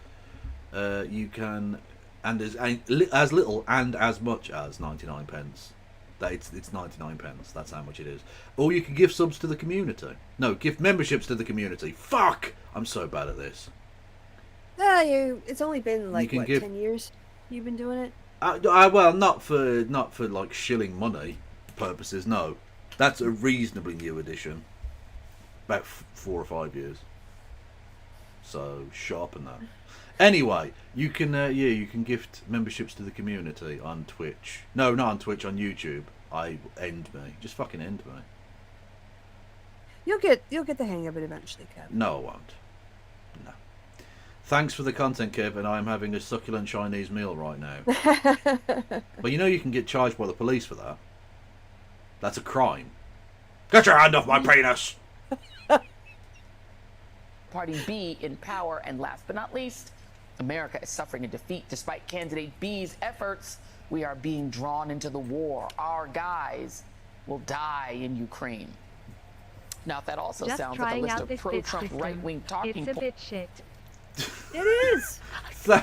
You can, and as little and as much as 99 pence. It's 99 pence. That's how much it is. Or you can give subs to the community. No, give memberships to the community. Fuck! I'm so bad at this. It's only been like can what, give- 10 years you've been doing it? Well, not for like shilling money purposes. No, that's a reasonably new edition. About 4 or 5 years. So sharpen that. Anyway, you can you can gift memberships to the community on Twitch. No, not on Twitch, on YouTube. End me. Just fucking end me. You'll get the hang of it eventually, Kev. No, I won't. No. Thanks for the content, Kev, and I'm having a succulent Chinese meal right now. But you know you can get charged by the police for that. That's a crime. Get your hand off my penis! Party B in power, and last but not least, America is suffering a defeat despite candidate B's efforts. We are being drawn into the war. Our guys will die in Ukraine. Now, if that also Just sounds like a trying list out of this bit pro-Trump system. right-wing talking It's a points. bit shit. It is. So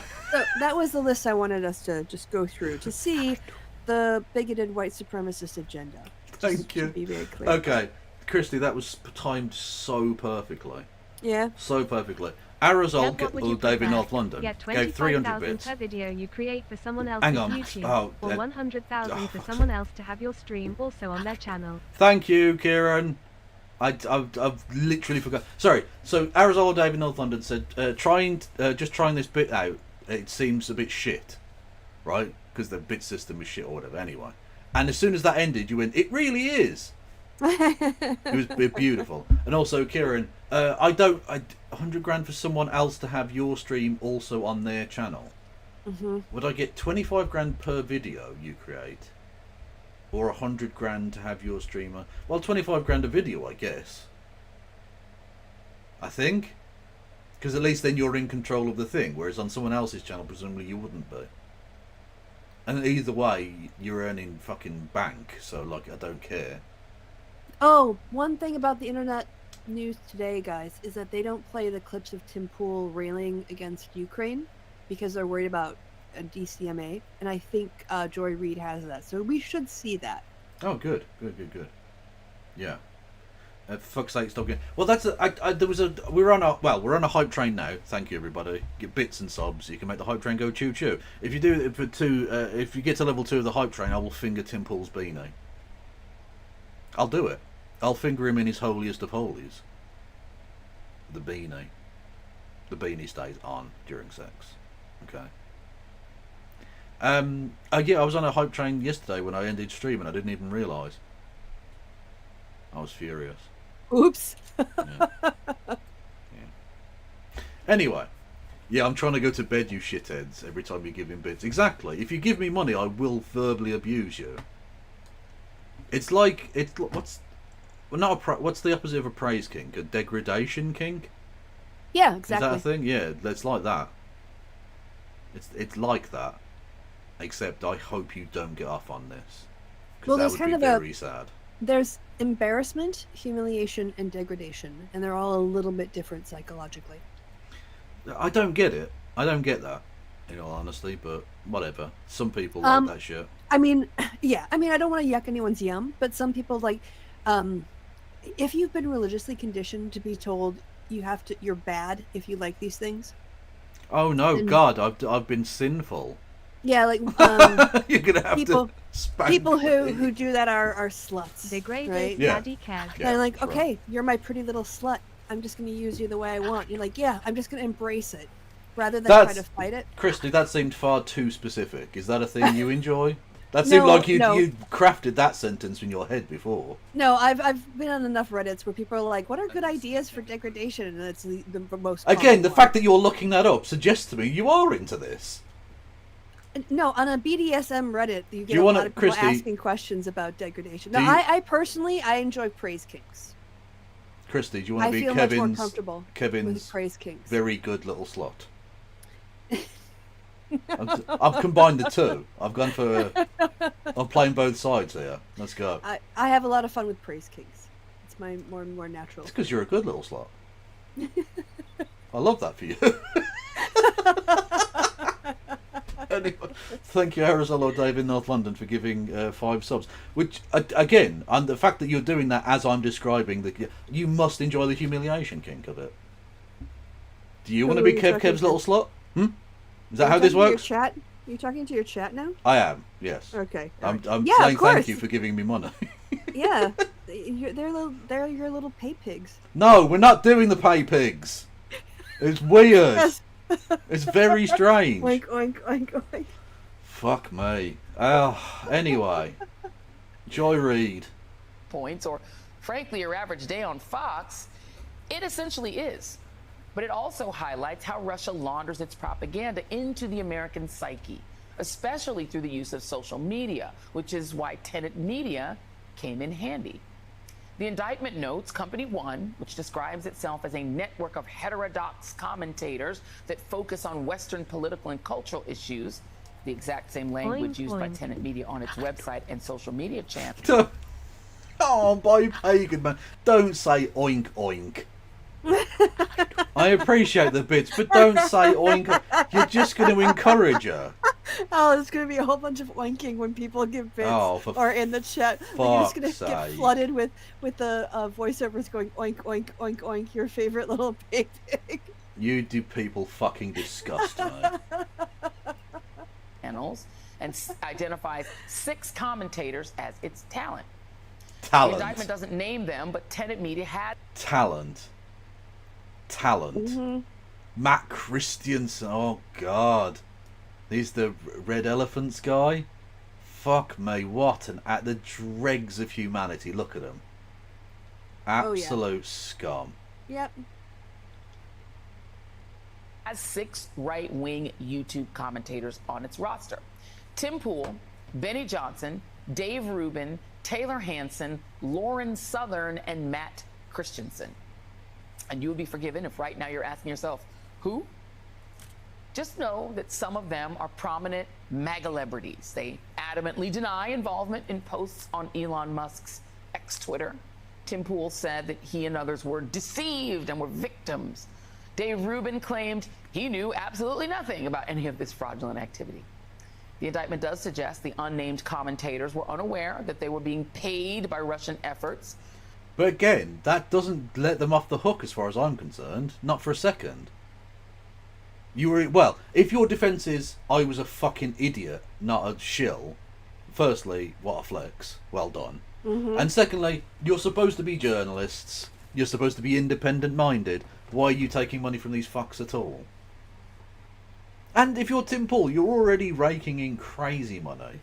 that was the list I wanted us to just go through to see the bigoted white supremacist agenda. Thank you. To be very clear. Okay, Christy, that was timed so perfectly. Yeah. So perfectly. Aerosol, Kev, what would you or David prefer? North London, Get gave 300 25,000 bits. per video you create for someone else's Hang on. YouTube, Oh, or 100,000 for someone else to have your stream also on their channel. Thank you, Kieran. I've literally forgot. Sorry. So Aerosol or David North London said, just trying this bit out. It seems a bit shit, right? Because the bit system was shit or whatever. Anyway, and as soon as that ended, you went, "It really is." It was beautiful. And also, Kieran, 100 grand for someone else to have your stream also on their channel. Mm-hmm. Would I get 25 grand per video you create, or 100 grand to have your streamer? Well, 25 grand a video, I guess. I think, because at least then you're in control of the thing, whereas on someone else's channel, presumably you wouldn't be. And either way, you're earning fucking bank, so like I don't care. Oh, one thing about the internet news today, guys, is that they don't play the clips of Tim Pool railing against Ukraine because they're worried about a DCMA, and I think Joy Reid has that, so we should see that. Oh, good. Yeah. For fuck's sake, stop getting... Well, that's there was a... We're on a hype train now. Thank you, everybody. Get bits and sobs. You can make the hype train go choo-choo. If you do it for if you get to level 2 of the hype train, I will finger Tim Pool's beanie. I'll do it. I'll finger him in his holiest of holies. The beanie. The beanie stays on during sex. Okay. Yeah, I was on a hype train yesterday when I ended streaming. I didn't even realise. I was furious. Oops. Yeah. Anyway, yeah, I'm trying to go to bed, you shitheads. Every time you give him bits, exactly. If you give me money, I will verbally abuse you. It's like what's the opposite of a praise kink? A degradation kink? Yeah, exactly. Is that a thing? Yeah, it's like that. It's like that. Except I hope you don't get off on this. Well, That there's would kind be of very sad. There's embarrassment, humiliation, and degradation, and they're all a little bit different psychologically. I don't get it. I don't get that, in all honesty, but whatever. Some people like that shit. I mean, yeah. I mean, I don't want to yuck anyone's yum, but some people like, if you've been religiously conditioned to be told you're bad if you like these things. Oh no, God! I've been sinful. Yeah, like you're gonna have people, to spank people me. who do that are sluts. Degraded, right? Yeah. They're like, okay, you're my pretty little slut. I'm just going to use you the way I want. You're like, yeah, I'm just going to embrace it, rather than try to fight it. Christy, that seemed far too specific. Is that a thing you enjoy? That seemed like you crafted that sentence in your head before. No, I've been on enough Reddits where people are like, what are good ideas for degradation? And it's the most Again, the one. fact that you're looking that up suggests to me you are into this. No, on a BDSM Reddit, you get you a wanna, lot of people Christy, asking questions about degradation. No, you- I personally, I enjoy praise kinks. Christy, do you want to be feel much more comfortable with Kevin's praise kinks. very good little slot? I've combined the two. I've gone for. I'm playing both sides here. Let's go. I have a lot of fun with praise kinks. It's my more natural. It's because you're a good little slot. I love that for you. Anyway, thank you, Arizolo Dave in North London, for giving 5 subs. Which, again, and the fact that you're doing that as I'm describing, you must enjoy the humiliation kink of it. Do you want to be Kev's little slot? Is that how this works? Are you talking to your chat now? I am, yes. Okay. I'm Yeah, saying of course. thank you for giving me money. Yeah, they're your little pay pigs. No, we're not doing the pay pigs. It's weird. Yes. It's very strange. Oink, oink, oink, oink. Fuck me. Anyway. Joy Reid. Points, or frankly, your average day on Fox, it essentially is. But it also highlights how Russia launders its propaganda into the American psyche, especially through the use of social media, which is why Tenet Media came in handy. The indictment notes Company One, which describes itself as a network of heterodox commentators that focus on Western political and cultural issues, the exact same language used by Tenet Media on its website and social media channels. Oh, by pagan man. Don't say oink oink. I appreciate the bits, but don't say oink. You're just going to encourage her. Oh, there's going to be a whole bunch of oinking when people give bits or in the chat. You're just going to get flooded with the voiceovers going oink, oink, oink, oink, your favorite little pig. You do people fucking disgust me. Channels and identifies 6 commentators as its talent. Talent. The indictment doesn't name them, but Tenet Media had Talent. Mm-hmm. Matt Christiansen. Oh God, he's the Red Elephants guy. Fuck me, what an at the dregs of humanity. Look at him. Absolute scum. Yep. has 6 right-wing YouTube commentators on its roster. Tim Pool, Benny Johnson, Dave Rubin, Taylor Hanson, Lauren Southern, and Matt Christensen. And you would be forgiven if right now you're asking yourself, who? Just know that some of them are prominent MAGA-lebrities. They adamantly deny involvement in posts on Elon Musk's ex-Twitter. Tim Pool said that he and others were deceived and were victims. Dave Rubin claimed he knew absolutely nothing about any of this fraudulent activity. The indictment does suggest the unnamed commentators were unaware that they were being paid by Russian efforts. But again, that doesn't let them off the hook as far as I'm concerned. Not for a second. Well, if your defence is, I was a fucking idiot, not a shill, firstly, what a flex. Well done. Mm-hmm. And secondly, you're supposed to be journalists. You're supposed to be independent-minded. Why are you taking money from these fucks at all? And if you're Tim Pool, you're already raking in crazy money.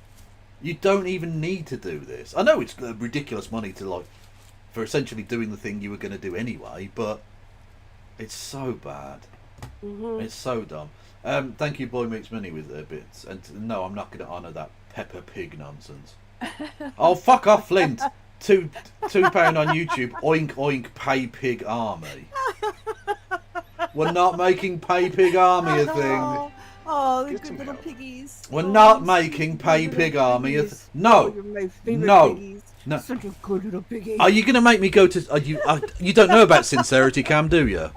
You don't even need to do this. I know it's ridiculous money to, like, for essentially doing the thing you were going to do anyway, but it's so bad. Mm-hmm. It's so dumb. Thank you, Boy Meets Money, with their bits. And no, I'm not going to honour that Peppa Pig nonsense. Oh, fuck off, Flint. £2 on YouTube. Oink oink pay pig army. We're not making pay pig army a thing. Oh, the good little piggies. We're not making pay pig army a thing. No. Oh, you're my favorite No. piggies. No. Such a good little piggy. Are you going to make me go to... you don't know about Sincerity Cam, do you?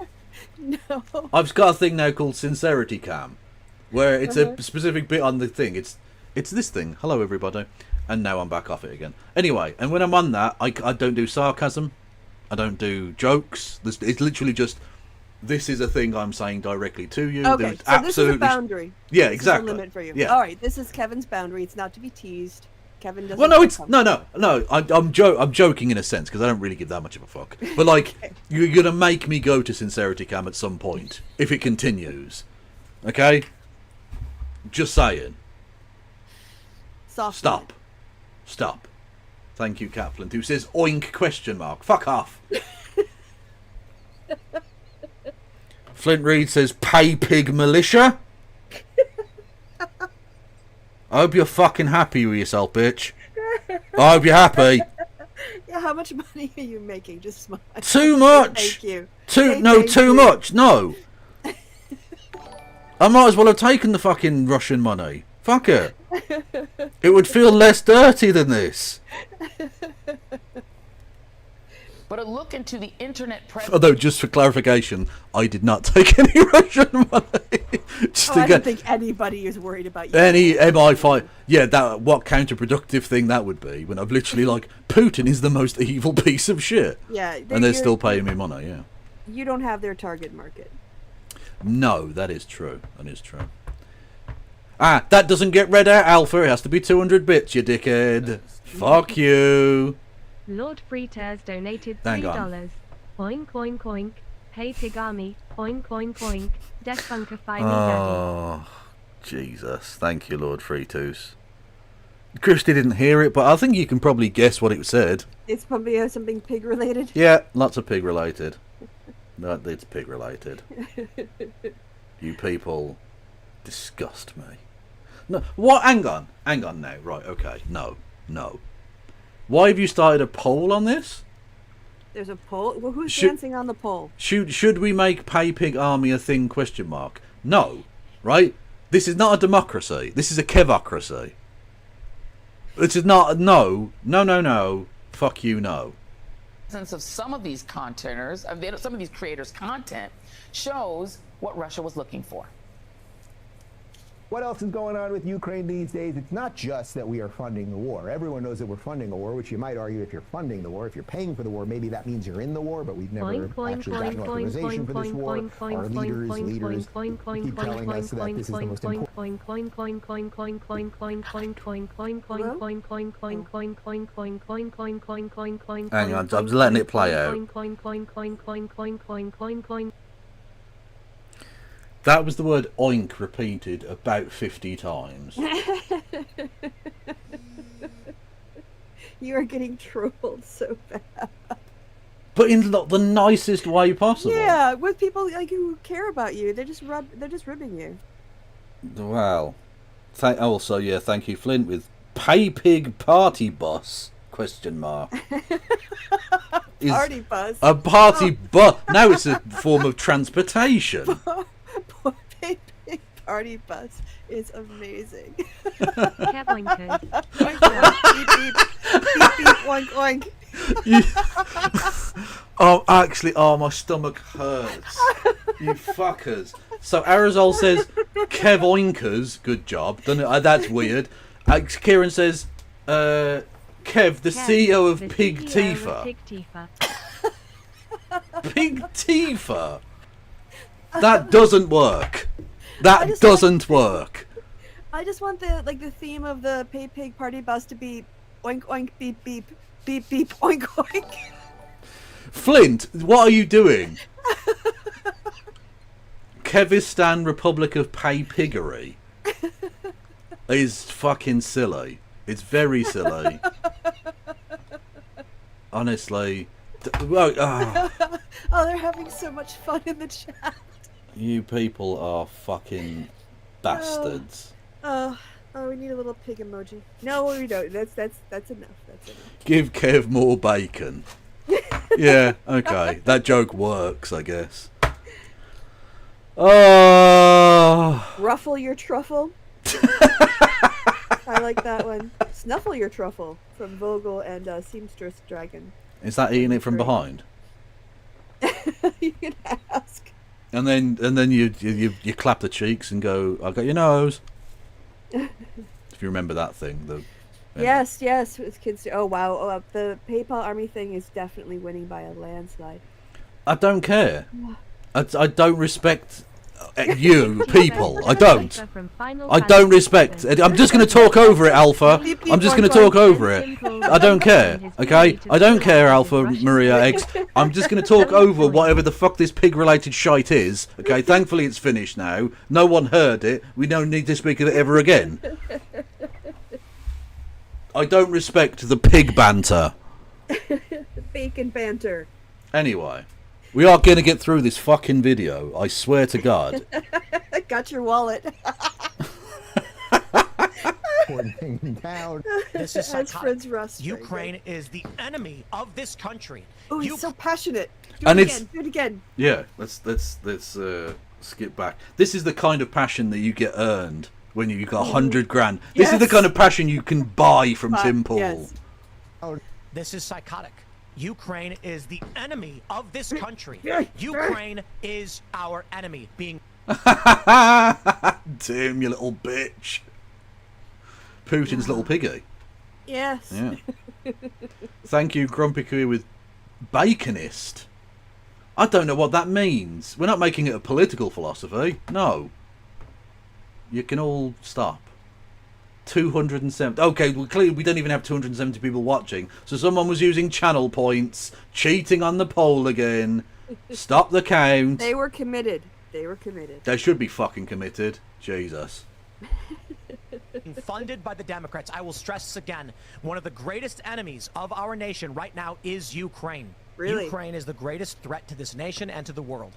No. I've got a thing now called Sincerity Cam, where it's a specific bit on the thing. It's this thing. Hello, everybody. And now I'm back off it again. Anyway, and when I'm on that, I don't do sarcasm. I don't do jokes. It's literally just, this is a thing I'm saying directly to you. Okay, There's so absolutely... this is a boundary. Yeah, This exactly. is a limit for you. Yeah. All right, this is Kevin's boundary. It's not to be teased. Kevin doesn't. Well, no, feel it's comfortable. no. I'm joking in a sense because I don't really give that much of a fuck. But like, you're gonna make me go to Sincerity Cam at some point if it continues. Okay. Just saying. Soft. Stop. Thank you, Kaplan, who says oink question mark. Fuck off. Flint Reed says pay pig militia. I hope you're fucking happy with yourself, bitch. I hope you're happy. Yeah, how much money are you making? Just smile. Too much. Thank you. Too you. much. No. I might as well have taken the fucking Russian money. Fuck it. It would feel less dirty than this. But a look into the internet presence. Although, just for clarification, I did not take any Russian money. I don't think anybody is worried about you. Any MI5. Yeah, that what counterproductive thing that would be when I've literally like, Putin is the most evil piece of shit. Yeah. And they're still paying me money, yeah. You don't have their target market. No, that is true. That is true. Ah, that doesn't get read out, Alpha. It has to be 200 bits, you dickhead. Fuck you. Lord Freeters donated Hang $3. on. Oink oink oink. Hey Pigami. Oink oink oink. Death bunker find me Oh, Jesus. Thank you, Lord Freetus. Christy didn't hear it, but I think you can probably guess what it said. It's probably something pig related. Yeah, lots of pig related. No, it's pig related. You people disgust me. No, what? Hang on now. Right, okay. No. Why have you started a poll on this? There's a poll. Well, who's dancing on the poll? Should we make pay pig army a thing? Question mark. No, right? This is not a democracy. This is a kevocracy. This is not. No. Fuck you, no. Of some of these containers, some of these creators' content shows what Russia was looking for. What else is going on with Ukraine these days? It's not just that we are funding the war. Everyone knows that we're funding a war, which you might argue if you're funding the war. If you're paying for the war, maybe that means you're in the war, but we've never actually gotten authorization for this war. Our leaders keep telling us that this is the most important. Hang on, I'm just letting it play out. That was the word oink repeated about 50 times. You are getting trolled so bad. But in the nicest way possible. Yeah, with people like who care about you, they're just ribbing you. Well, also, yeah, thank you, Flint, with pay pig party bus, question mark. Party bus? A party bus. Now it's a form of transportation. Party bus is amazing. Kevoinkers. Beep, beep, beep, beep, oink, oink. Oh, actually, my stomach hurts. You fuckers. So Arizal says, Kev Oinkers, good job. That's weird. Kieran says, Kev, the CEO of Pig Tifa. Pig Tifa? That doesn't work. That doesn't work. I just want the theme of the Pay Pig party bus to be oink oink beep beep beep beep oink oink. Flint, what are you doing? Kevistan Republic of Pay Piggery is fucking silly. It's very silly. Honestly. Oh, they're having so much fun in the chat. You people are fucking bastards. Oh, we need a little pig emoji. No, we don't. That's enough. That's enough. Give Kev more bacon. Yeah, okay. That joke works, I guess. Oh. Ruffle your truffle. I like that one. Snuffle your truffle from Vogel and Seamstress Dragon. Is that eating it from behind? You can ask. And then you clap the cheeks and go, I got your nose. If you remember that thing. Yes, it's kids. Oh wow, the PayPal Army thing is definitely winning by a landslide. I don't care. I don't respect you people. I don't. I don't respect. I'm just going to talk over it, Alpha. I'm just going to talk over it. I don't care. Okay? I don't care, Alpha Maria X. I'm just going to talk over whatever the fuck this pig-related shite is. Okay? Thankfully, it's finished now. No one heard it. We don't need to speak of it ever again. I don't respect the pig banter. Bacon banter. Anyway. We are going to get through this fucking video. I swear to God. Got your wallet. This is As Fred's Rust. Ukraine is the enemy of this country. Oh, he's so passionate. Do And it it's- again. Do it again. Yeah, let's skip back. This is the kind of passion that you get earned when you got 100 grand. This is the kind of passion you can buy from Tim Pool. Yes. This is psychotic. Ukraine is the enemy of this country. Ukraine is our enemy. Being Tim, you little bitch. Putin's little piggy. Yes. Yeah. Thank you, Grumpy Queer with Baconist. I don't know what that means. We're not making it a political philosophy. No. You can all stop. 270. Okay, well, clearly we don't even have 270 people watching. So someone was using channel points, cheating on the poll again. Stop the count. They were committed. They should be fucking committed. Jesus. funded by the Democrats. I will stress this again. One of the greatest enemies of our nation right now is Ukraine. Really? Ukraine is the greatest threat to this nation and to the world.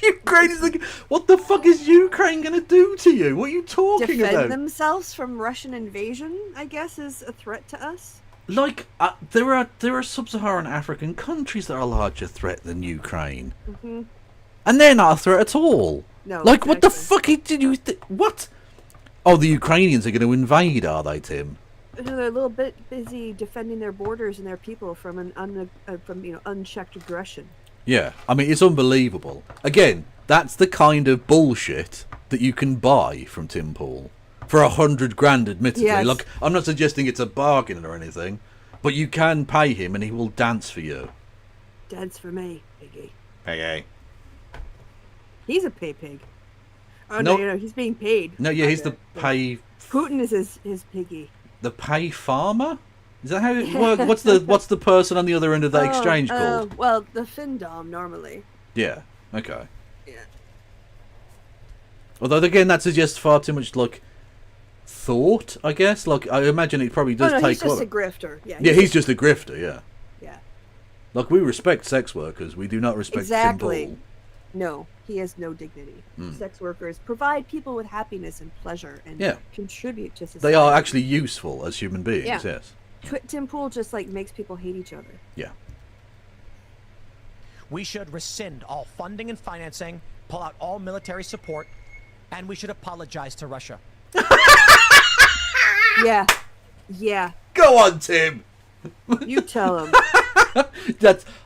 Ukraine is like, what the fuck is Ukraine gonna do to you? What are you talking Defend about? themselves from Russian invasion, I guess, is a threat to us. Like, there are sub-Saharan African countries that are a larger threat than Ukraine, and they're not a threat at all. No. Like, what the fuck did you? What? Oh, the Ukrainians are going to invade, are they, Tim? No, they're a little bit busy defending their borders and their people from unchecked aggression. Yeah, I mean, it's unbelievable. Again, that's the kind of bullshit that you can buy from Tim Pool for 100 grand, admittedly. Yes. Look, I'm not suggesting it's a bargain or anything, but you can pay him and he will dance for you. Dance for me, piggy. Hey. He's a pay pig. Oh, No. no, he's being paid. No, yeah, he's the pay... Putin is his piggy. The pay farmer? Is that how it works? What's the person on the other end of that exchange called? Well, the Findom, normally. Yeah, okay. Yeah. Although, again, that suggests far too much, like, thought, I guess. Like, I imagine it probably does take... he's just a grifter. Yeah, he's just a grifter, yeah. Yeah. Like, we respect sex workers. We do not respect Exactly. Tim Pool. No, he has no dignity. Mm. Sex workers provide people with happiness and pleasure and contribute to society. They are actually useful as human beings, Yeah. yes. Tim Pool just, makes people hate each other. Yeah. We should rescind all funding and financing, pull out all military support, and we should apologize to Russia. Yeah. Yeah. Go on, Tim. You tell him.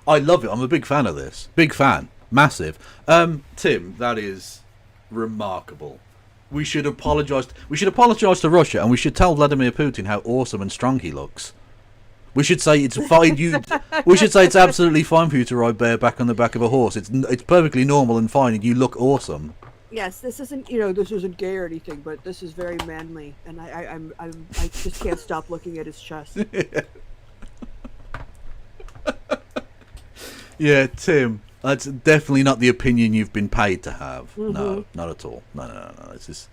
I love it. I'm a big fan of this. Big fan. Massive. Tim, that is remarkable. We should apologise. We should apologise to Russia, and we should tell Vladimir Putin how awesome and strong he looks. We should say it's fine. We should say it's absolutely fine for you to ride bareback on the back of a horse. It's perfectly normal and fine, and you look awesome. Yes, this isn't this isn't gay or anything, but this is very manly, and I just can't stop looking at his chest. Yeah, Tim, that's definitely not the opinion you've been paid to have. Mm-hmm. No, not at all. No. It's just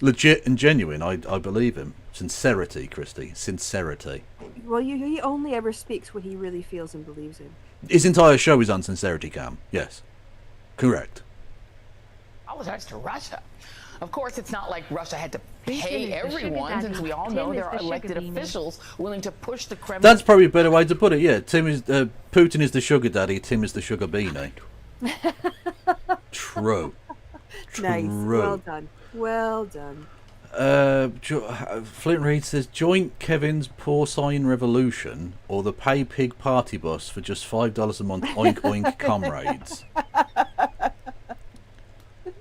legit and genuine. I believe him. Sincerity, Christy. Sincerity. Well, he only ever speaks what he really feels and believes in. His entire show is on Sincerity Cam. Yes. Correct. Apologize to Russia. Of course, it's not like Russia had to pay everyone, since we all know there are elected officials willing to push the Kremlin. That's probably a better way to put it. Yeah, Putin is the sugar daddy. Tim is the sugar beanie. True. Nice. True. Well done. Well done. Flint Reed says, joint Kevin's porcine revolution or the pay pig party bus for just $5 a month. Oink oink, comrades.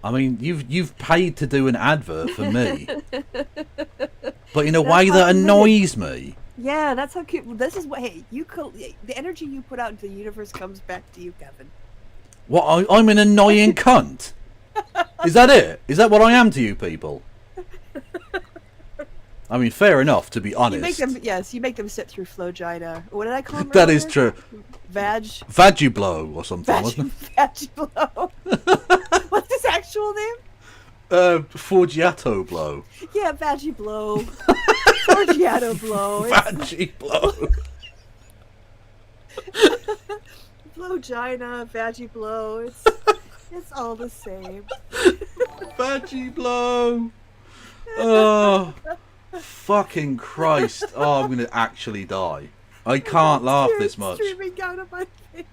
I mean, you've paid to do an advert for me, but in a way that annoys me. Yeah, that's how cute. This is what. Hey, the energy you put out into the universe comes back to you, Kevin. What? I'm an annoying cunt. Is that it? Is that what I am to you people? I mean, fair enough, to be honest. You make them sit through flogina. What did I call them? That is true. Vagiblow or something, wasn't it? Vagiblow. What's his actual name? Forgiato blow. Yeah, Vagiblow. Forgiato blow. Vagiblow. Flogina, Vagiblow. It's all the same. Vagiblow. Oh, fucking Christ. Oh, I'm going to actually die. I can't laugh this much. Streaming down on my face.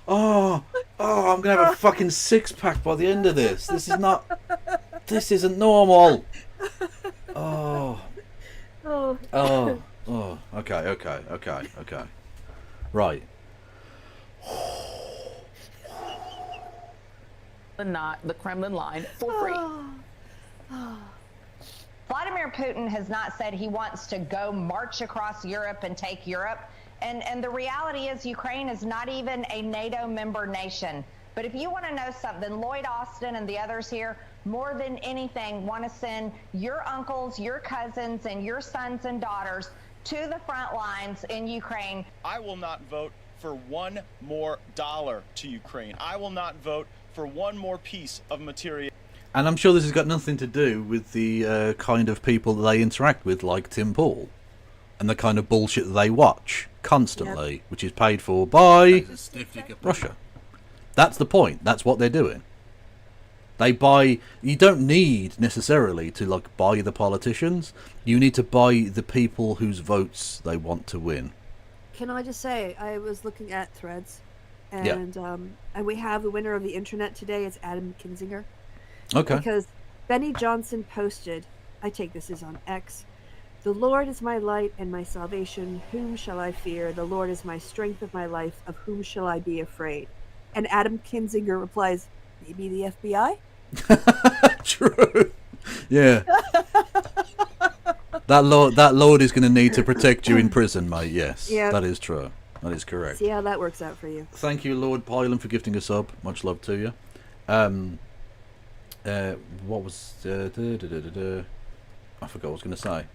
Oh, I'm going to have a fucking six-pack by the end of this. This isn't normal. Oh. Okay. Right. The Kremlin line for free. Vladimir Putin has not said he wants to go march across Europe and take Europe. And the reality is Ukraine is not even a NATO member nation. But if you want to know something, Lloyd Austin and the others here, more than anything, want to send your uncles, your cousins, and your sons and daughters to the front lines in Ukraine. I will not vote for one more dollar to Ukraine. I will not vote for one more piece of material. And I'm sure this has got nothing to do with the kind of people that they interact with, like Tim Paul, and the kind of bullshit that they watch constantly, which is paid for by Russia. That's the point. That's what they're doing. They buy. You don't need necessarily to buy the politicians. You need to buy the people whose votes they want to win. Can I just say, I was looking at Threads, and we have the winner of the internet today. It's Adam Kinzinger. Okay. Because Benny Johnson posted, I take this as on X, "The Lord is my light and my salvation. Whom shall I fear? The Lord is my strength of my life. Of whom shall I be afraid?" And Adam Kinzinger replies, "Maybe the FBI?" True. Yeah. That Lord is going to need to protect you in prison, mate. Yes. Yep. That is true. That is correct. See how that works out for you. Thank you, Lord Pylan, for gifting a sub. Much love to you. What was... I forgot what I was going to say.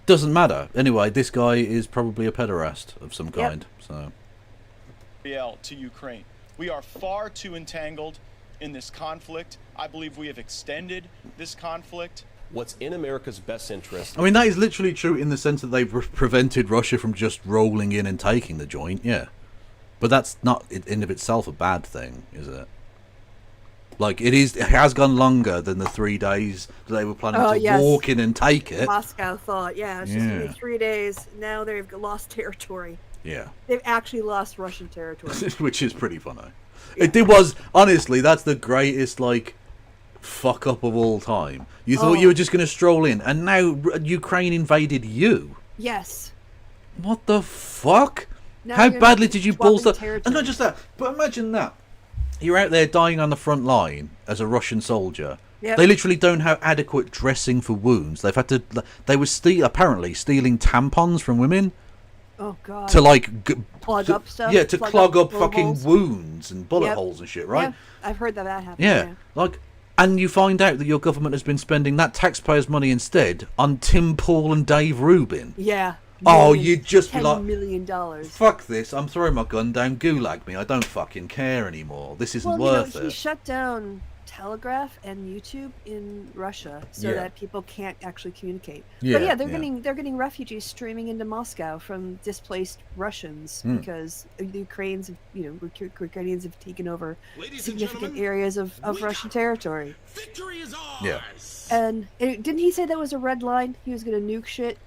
Doesn't matter. Anyway, this guy is probably a pederast of some kind. So. To Ukraine. We are far too entangled in this conflict. I believe we have extended this conflict. What's in America's best interest? I mean, that is literally true in the sense that they've prevented Russia from just rolling in and taking the joint, yeah. But that's not in of itself a bad thing, is it? Like, it has gone longer than the 3 days that they were planning to walk in and take it. Moscow thought, it's just going to be 3 days. Now they've lost territory. Yeah. They've actually lost Russian territory. Which is pretty funny. Yeah. It was, honestly, that's the greatest, fuck up of all time. You thought you were just going to stroll in, and now Ukraine invaded you. Yes. What the fuck? Now How you're badly did you balls up? territory. And not just that, but imagine that. You're out there dying on the front line as a Russian soldier. Yep. They literally don't have adequate dressing for wounds. They've had to. They were apparently stealing tampons from women. Oh god. To like plug up stuff. Yeah, to clog up bullet fucking holes. wounds and bullet Yep. holes and shit, right? Yeah, I've heard that happens. Yeah, like, and you find out that your government has been spending that taxpayers' money instead on Tim Pool and Dave Rubin. Yeah. Oh, Millions. you'd just be $10 like, million. fuck this, I'm throwing my gun down, gulag me, I don't fucking care anymore. This isn't worth He it. shut down Telegraph and YouTube in Russia so Yeah. that people can't actually communicate. Yeah, But yeah, they're yeah. getting refugees streaming into Moscow from displaced Russians Hmm. because the Ukrainians have taken over significant areas of Russian territory. Yeah. And didn't he say that was a red line? He was going to nuke shit.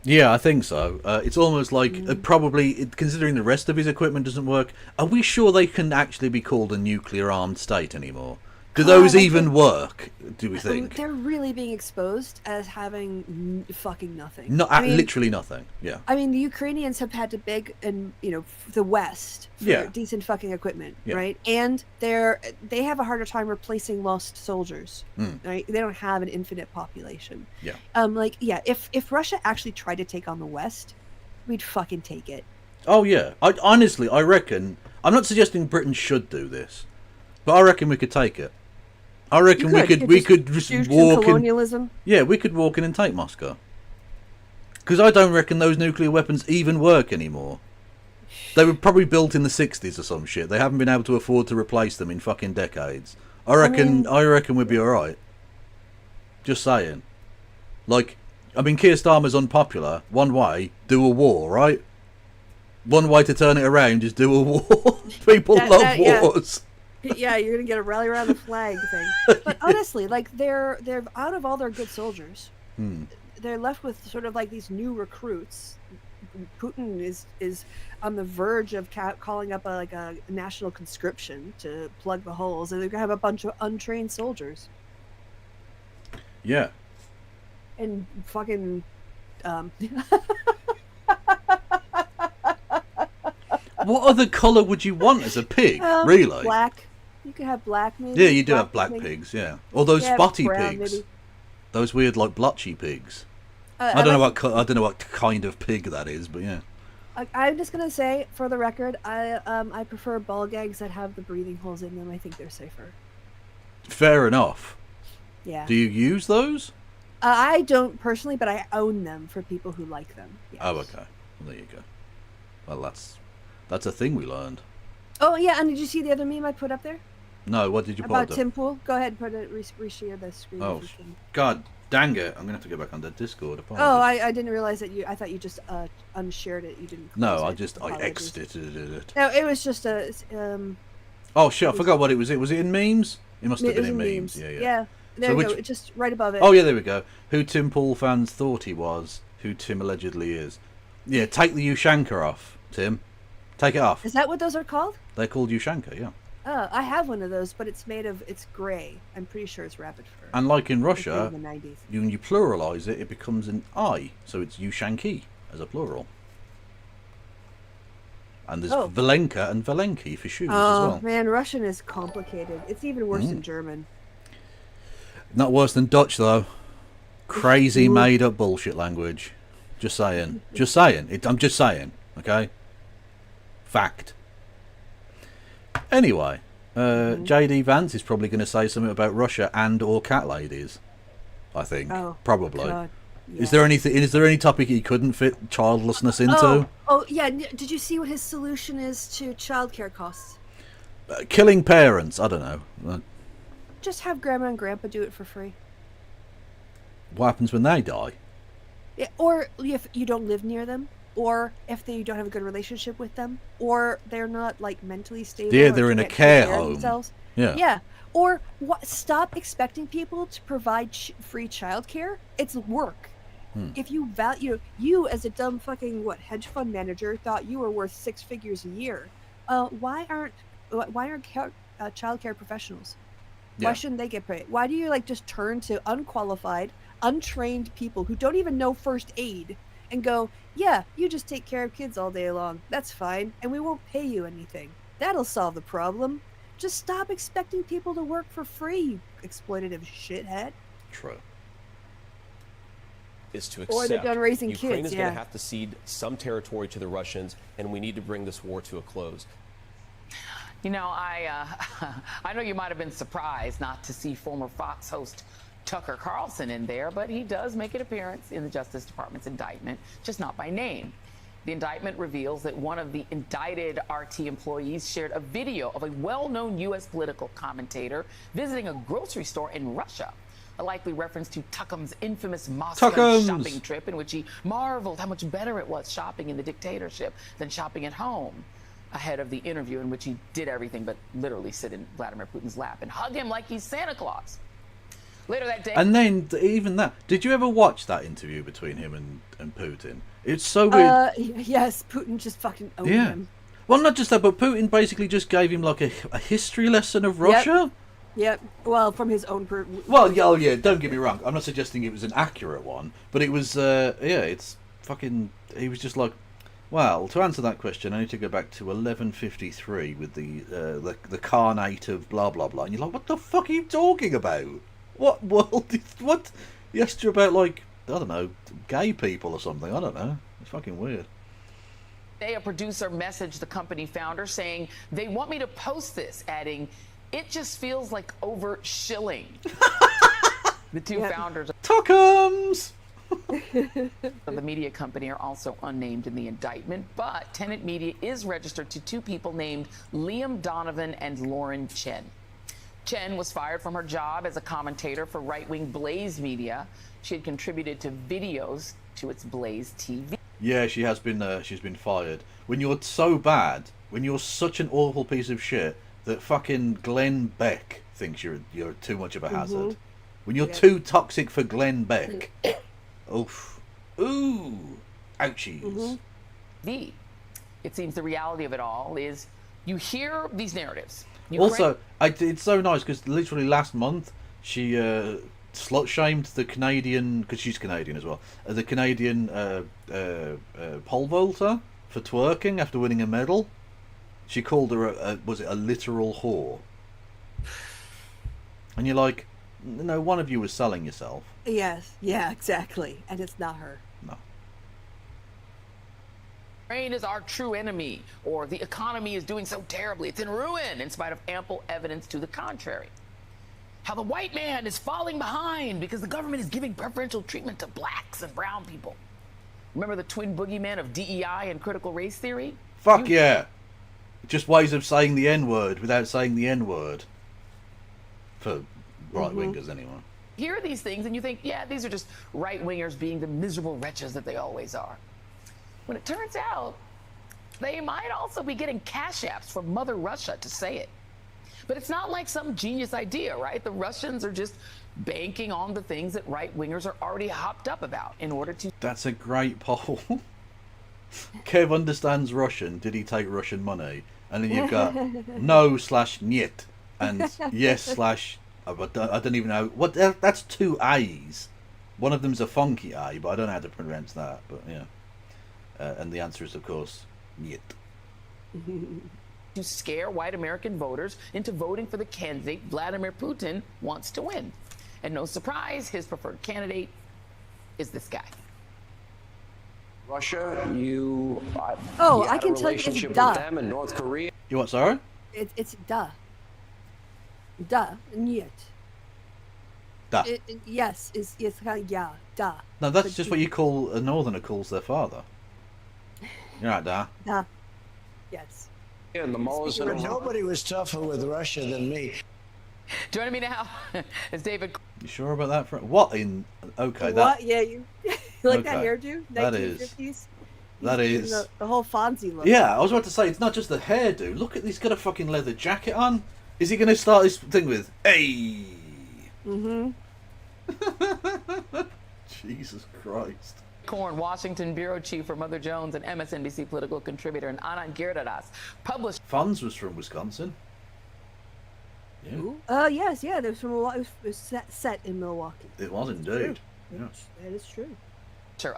Yeah, I think so. It's almost like probably, considering the rest of his equipment doesn't work, are we sure they can actually be called a nuclear-armed state anymore? Do those even work, do we think? They're really being exposed as having fucking nothing. Literally nothing, yeah. I mean, the Ukrainians have had to beg and the West for Yeah. decent fucking equipment, Yeah. right? And they have a harder time replacing lost soldiers, right? They don't have an infinite population. Yeah. If Russia actually tried to take on the West, we'd fucking take it. Oh, yeah. I reckon, I'm not suggesting Britain should do this, but I reckon we could take it. I reckon we could just walk colonialism. in. Yeah, we could walk in and take Moscow. Because I don't reckon those nuclear weapons even work anymore. They were probably built in the 60s or some shit. They haven't been able to afford to replace them in fucking decades. I reckon we'd be alright. Just saying. Like, I mean, Keir Starmer's unpopular. One way, do a war, right? One way to turn it around is do a war. People love wars. Yeah, you're gonna get a rally around the flag thing. But honestly, like they're out of all their good soldiers. They're left with sort of like these new recruits. Putin is on the verge of calling up a national conscription to plug the holes, and they're gonna have a bunch of untrained soldiers. Yeah. And fucking. What other colour would you want as a pig, really? Black. You could have black maybe. Yeah, you do have black pigs, yeah. Or those spotty brown, pigs. maybe. Those weird, like, blotchy pigs. I don't know what kind of pig that is, but yeah. I'm just gonna say, for the record, I prefer ball gags that have the breathing holes in them. I think they're safer. Fair enough. Yeah. Do you use those? I don't personally, but I own them for people who like them. Yes. Oh, okay. Well, there you go. Well, that's a thing we learned. Oh yeah, and did you see the other meme I put up there? No, what did you put about up? Tim Pool? Go ahead and put it. Reshare the screen. Oh, God dang it! I'm gonna have to go back on the Discord. Oh, I didn't realize that I thought you just unshared it. You didn't. No, I exited it. No, it was just a. Oh shit! I forgot what it was. Was it in memes? It must have been in memes. Yeah. Yeah. There you go. Just right above it. Oh yeah, there we go. Who Tim Pool fans thought he was, who Tim allegedly is. Yeah, take the Ushanka off, Tim. Take it off. Is that what those are called? They're called Ushanka, yeah. Oh, I have one of those, but it's gray. I'm pretty sure it's rabbit fur. And like in Russia, in the 90s. when you pluralize it, it becomes an I, so it's Ushanki as a plural. And there's Valenka and Valenki for shoes as well. Oh man, Russian is complicated. It's even worse than German. Not worse than Dutch though. Crazy made up bullshit language. Just saying. Just saying. I'm just saying. Okay. Fact. Anyway, JD Vance is probably going to say something about Russia and or cat ladies. I think probably. God. Yeah. Is there anything? Is there any topic he couldn't fit childlessness into? Oh yeah. Did you see what his solution is to childcare costs? Killing parents. I don't know. Just have grandma and grandpa do it for free. What happens when they die? Yeah, or if you don't live near them, or if you don't have a good relationship with them, or they're not like mentally stable. Yeah, they're in a care home. Themselves. Yeah. Yeah. Or stop expecting people to provide free childcare. It's work. If you value you as a dumb fucking hedge fund manager thought you were worth 6 figures a year, why aren't childcare professionals? Why shouldn't they get paid? Why do you like just turn to unqualified, untrained people who don't even know first aid and go, yeah, you just take care of kids all day long. That's fine. And we won't pay you anything. That'll solve the problem. Just stop expecting people to work for free, you exploitative shithead. True. Is to Or they're accept done raising Ukraine kids, is going yeah. to have to cede some territory to the Russians, and we need to bring this war to a close. You know, I know you might have been surprised not to see former Fox host Tucker Carlson in there, but he does make an appearance in the Justice Department's indictment, just not by name. The indictment reveals that one of the indicted RT employees shared a video of a well-known U.S. political commentator visiting a grocery store in Russia, a likely reference to Tuckum's infamous Moscow shopping trip in which he marveled how much better it was shopping in the dictatorship than shopping at home, ahead of the interview in which he did everything but literally sit in Vladimir Putin's lap and hug him like he's Santa Claus. Later that day... And then, even that... Did you ever watch that interview between him and Putin? It's so weird. Yes, Putin just fucking owned him. Well, not just that, but Putin basically just gave him like a history lesson of Russia. Yep. Well, from his own... Well, yeah, don't get me wrong. I'm not suggesting it was an accurate one, but it was, it's fucking... He was just like, well, to answer that question, I need to go back to 1153 with the Khanate of blah, blah, blah. And you're like, what the fuck are you talking about? What world is... What? He asked you about, like, I don't know, gay people or something. I don't know. It's fucking weird. A producer messaged the company founder saying, they want me to post this, adding, it just feels like overt shilling. The two founders Tuckums! of the media company are also unnamed in the indictment, but Tenet Media is registered to two people named Liam Donovan and Lauren Chen. Chen was fired from her job as a commentator for right-wing Blaze Media. She had contributed to videos to its Blaze TV. Yeah, she has been. She's been fired. When you're so bad, when you're such an awful piece of shit that fucking Glenn Beck thinks you're too much of a hazard. When you're too toxic for Glenn Beck. Oof. Ooh. Ouchies. It seems the reality of it all is you hear these narratives. Also, it's so nice because literally last month she slut shamed the Canadian, because she's Canadian as well, the Canadian pole vaulter for twerking after winning a medal. She called her was it a literal whore? And you're like, no, one of you was selling yourself. Yes, yeah, exactly. And it's not her. No. Ukraine is our true enemy, or the economy is doing so terribly, it's in ruin, in spite of ample evidence to the contrary. How the white man is falling behind because the government is giving preferential treatment to blacks and brown people. Remember the twin boogeyman of DEI and critical race theory? Fuck yeah. Just ways of saying the N-word without saying the N-word. For right-wingers, anyway. You hear these things and you think, yeah, these are just right-wingers being the miserable wretches that they always are. When it turns out, they might also be getting cash apps from Mother Russia to say it. But it's not like some genius idea, right? The Russians are just banking on the things that right-wingers are already hopped up about in order to... That's a great poll. Kev understands Russian. Did he take Russian money? And then you've got no/niet and yes/ I don't even know what. That's two A's. One of them's a funky A, but I don't know how to pronounce that. But yeah, and the answer is of course niet. To scare white American voters into voting for the candidate Vladimir Putin wants to win. And no surprise, his preferred candidate is this guy. Russia, you I can tell you it's with duh. them and North Korea. You what, sorry? It's duh. Duh. Niet. Duh. Yes, it's kind of, yeah, duh. No, that's just what you call a northerner calls their father. You're right, duh. Duh. Yes. And the Mullahs But nobody was tougher with Russia than me. Joining me now is David. You sure about that? What in? Okay, What? that. Yeah, you like that Okay. hairdo? That 1950s? is. That He's is. doing the whole Fonzie look. Yeah, I was about to say it's not just the hairdo. Look at he's got a fucking leather jacket on. Is he going to start this thing with "Hey"? Mm-hmm. Jesus Christ. Korn, Washington bureau chief for Mother Jones and MSNBC political contributor, and Anand Giridharadas published. Fonz was from Wisconsin. Yes, yeah. There's from Milwaukee. It was set in Milwaukee. It was indeed. Yeah. That is true.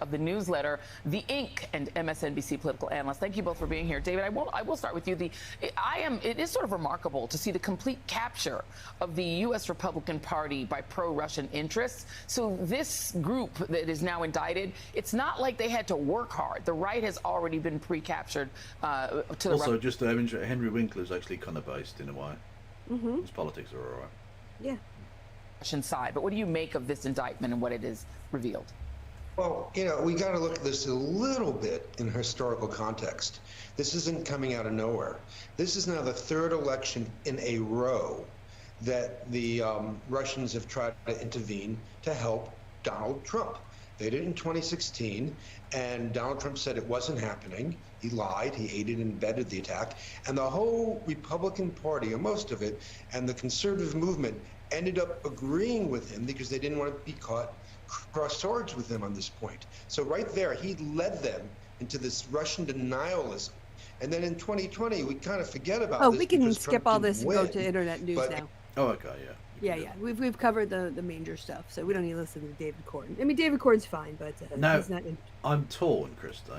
Of the newsletter, The Ink, and MSNBC political analyst. Thank you both for being here. David, I will start with you. It is sort of remarkable to see the complete capture of the U.S. Republican Party by pro-Russian interests. So this group that is now indicted, it's not like they had to work hard. The right has already been pre-captured to the Also, just Henry Winkler's actually kind of based in a way. Mm-hmm. His politics are all right. Yeah. Russian side. But what do you make of this indictment and what it is revealed? Well, we got to look at this a little bit in historical context. This isn't coming out of nowhere. This is now the third election in a row that the Russians have tried to intervene to help Donald Trump. They did it in 2016, and Donald Trump said it wasn't happening. He lied. He aided and abetted the attack. And the whole Republican Party, or most of it, and the conservative movement ended up agreeing with him because they didn't want to be caught cross swords with him on this point. So right there, he led them into this Russian denialism. And then in 2020, we kind of forget about this. We can because skip Trump all this didn't and go win. to internet news But- now. Oh, okay, yeah. Yeah. We've covered the major stuff, so we don't need to listen to David Corden. I mean, David Corden's fine, but Now, he's not. I'm torn, Christy.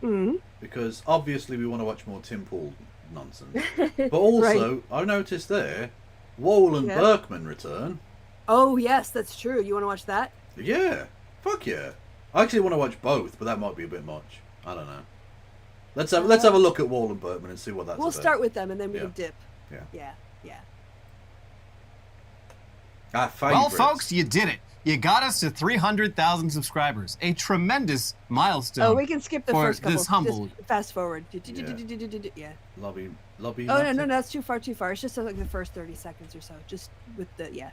Mm-hmm. Because obviously we want to watch more Tim Pool nonsense. But also, I noticed there, Wall and Burkman return. Oh yes, that's true. You want to watch that? Yeah. Fuck yeah. I actually want to watch both, but that might be a bit much. I don't know. Let's have a look at Wall and Burkman and see what that's We'll about. start with them, and then we Yeah. can dip. Yeah. Yeah. Our Well, favourites. folks, you did it. You got us to 300,000 subscribers. A tremendous milestone. Oh, we can skip the for first couple. this humble. Just fast forward. Yeah. Lobby. Oh no, that's too far. It's just like the first 30 seconds or so. Just with the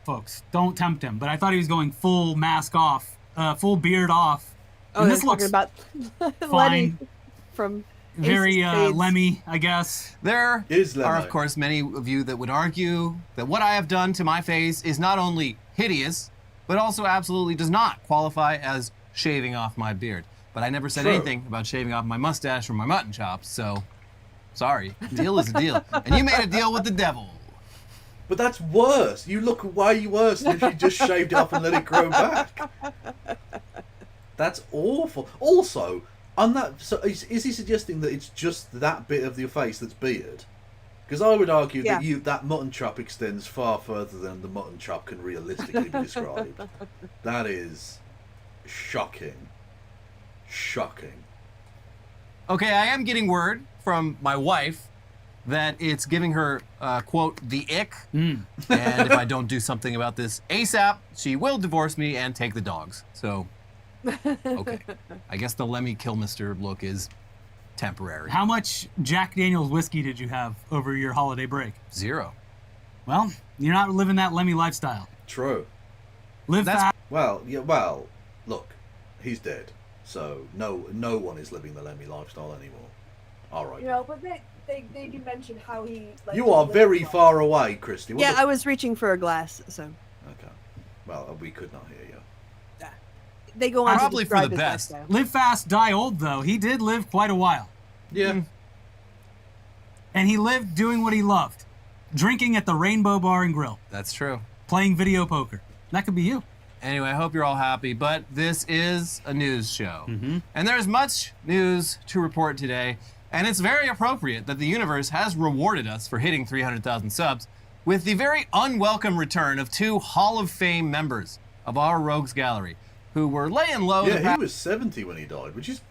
Folks, don't tempt him. But I thought he was going full mask off, full beard off. Oh, And this they're looks talking about Lenny fine. from Very Ace of Spades. Lemmy, I guess. There Is are, Lemmy. of course, many of you that would argue that what I have done to my face is not only hideous, but also absolutely does not qualify as shaving off my beard. But I never said True. anything about shaving off my mustache or my mutton chops, so sorry. A deal is a deal. And you made a deal with the devil. But that's worse. You look way worse than if you just shaved it off and let it grow back. That's awful. Also, on that, so is he suggesting that it's just that bit of your face that's beard? Because I would argue that that mutton chop extends far further than the mutton chop can realistically be described. That is shocking. Shocking. Okay, I am getting word from my wife that it's giving her, quote, the ick. And if I don't do something about this ASAP, she will divorce me and take the dogs. So, okay. I guess the Lemmy Kilmister look is temporary. How much Jack Daniels whiskey did you have over your holiday break? 0. Well, you're not living that Lemmy lifestyle. True. Live fast. Well, look, he's dead. So no one is living the Lemmy lifestyle anymore. All right. But they do mention how he. You are very far away, Christy. What Yeah, the- I was reaching for a glass, so Okay. Well, we could not hear you. they go on Probably to for describe the his best. lifestyle. Live fast, die old, though. He did live quite a while. Yeah. And he lived doing what he loved. Drinking at the Rainbow Bar and Grill. That's true. Playing video poker. That could be you. Anyway, I hope you're all happy, but this is a news show. And there's much news to report today, and it's very appropriate that the universe has rewarded us for hitting 300,000 subs with the very unwelcome return of 2 Hall of Fame members of our Rogues Gallery, who were laying low. Yeah, he was 70 when he died, which is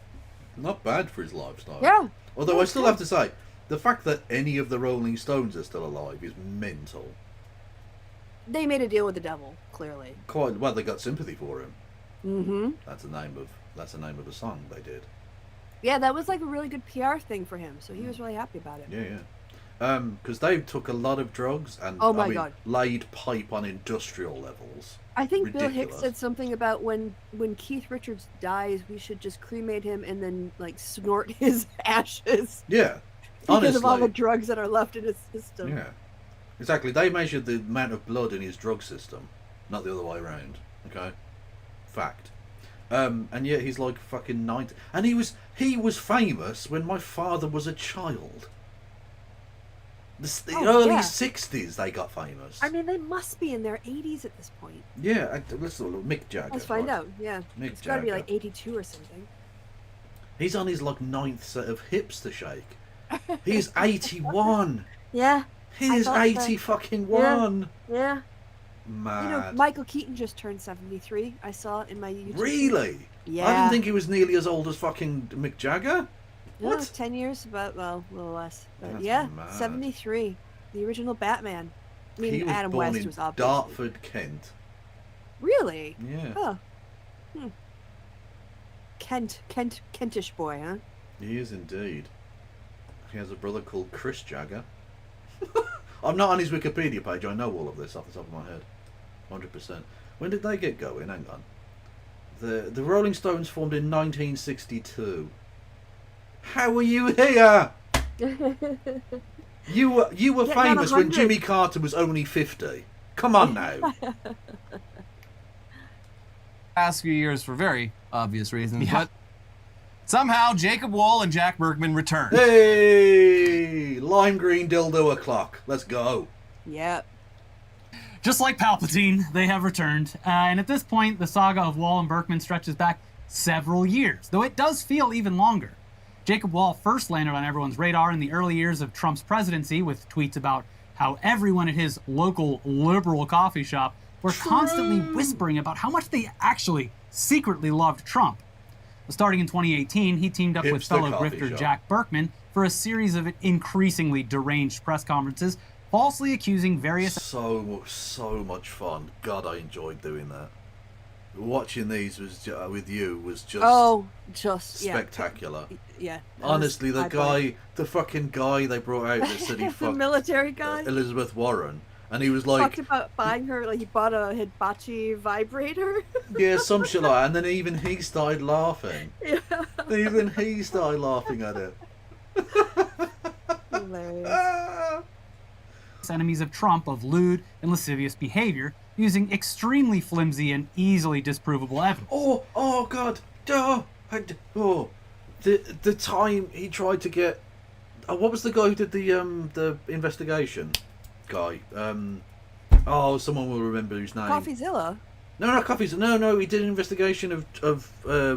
not bad for his lifestyle. Yeah. Although I still have to say, the fact that any of the Rolling Stones are still alive is mental. They made a deal with the devil, clearly. Quite well, they got sympathy for him. Mm-hmm. That's the name of a song they did. Yeah, that was like a really good PR thing for him, so he was really happy about it. Yeah. Because they took a lot of drugs and Oh my God. laid pipe on industrial levels. I think Bill Hicks Ridiculous. said something about when Keith Richards dies, we should just cremate him and then like snort his ashes. Yeah. Because of all the Honestly. drugs that are left in his system. Yeah. Exactly. They measured the amount of blood in his drug system, not the other way around. Okay? Fact. And yet he's like fucking 90. And he was famous when my father was a child. The Oh, early yeah. 60s they got famous. I mean, they must be in their 80s at this point. Yeah, let's look. Mick Jagger. Let's find right? out. Yeah, Mick it's got to be Jagger. like 82 or something. He's on his like 9th set of hips to shake. He's 81. Yeah. He's 80 fucking one. Yeah. Mad. You know, Michael Keaton just turned 73. I saw it in my YouTube. Really? Yeah. I didn't think he was nearly as old as fucking Mick Jagger. What? 10 years, about, well, a little less. But That's yeah, mad. 73. The original Batman. I mean, He was Adam born West in was obviously. Dartford, Kent. Really? Yeah. Oh. Hmm. Kentish boy, huh? He is indeed. He has a brother called Chris Jagger. I'm not on his Wikipedia page. I know all of this off the top of my head. 100%. When did they get going? Hang on. The Rolling Stones formed in 1962. How were you here? You were Getting on famous when 100. Jimmy Carter was only 50. Come on now. Past few years for very obvious reasons, but somehow Jacob Wall and Jack Burkman returned. Hey, lime green dildo o'clock. Let's go. Yep. Just like Palpatine, they have returned. And at this point, the saga of Wall and Burkman stretches back several years, though it does feel even longer. Jacob Wall first landed on everyone's radar in the early years of Trump's presidency with tweets about how everyone at his local liberal coffee shop were constantly whispering about how much they actually secretly loved Trump. Starting in 2018, he teamed up with Hipster fellow coffee grifter shop. Jack Burkman for a series of increasingly deranged press conferences, falsely accusing various... So much fun. God, I enjoyed doing that. Watching these was with you was just yeah. spectacular. Yeah. Honestly, the eye-biting. fucking guy they brought out that said he The fucked military guy. Elizabeth Warren, and he was like, Talked about buying her, like he bought a Hibachi vibrator. yeah, some shit like that. And then even he started laughing. Yeah. Even he started laughing at it. Hilarious. enemies of Trump of lewd and lascivious behavior, using extremely flimsy and easily disprovable evidence. Oh God! The time he tried to get, what was the guy who did the investigation? Guy. Someone will remember his name. Coffeezilla. No, not Coffeezilla. No. He did an investigation of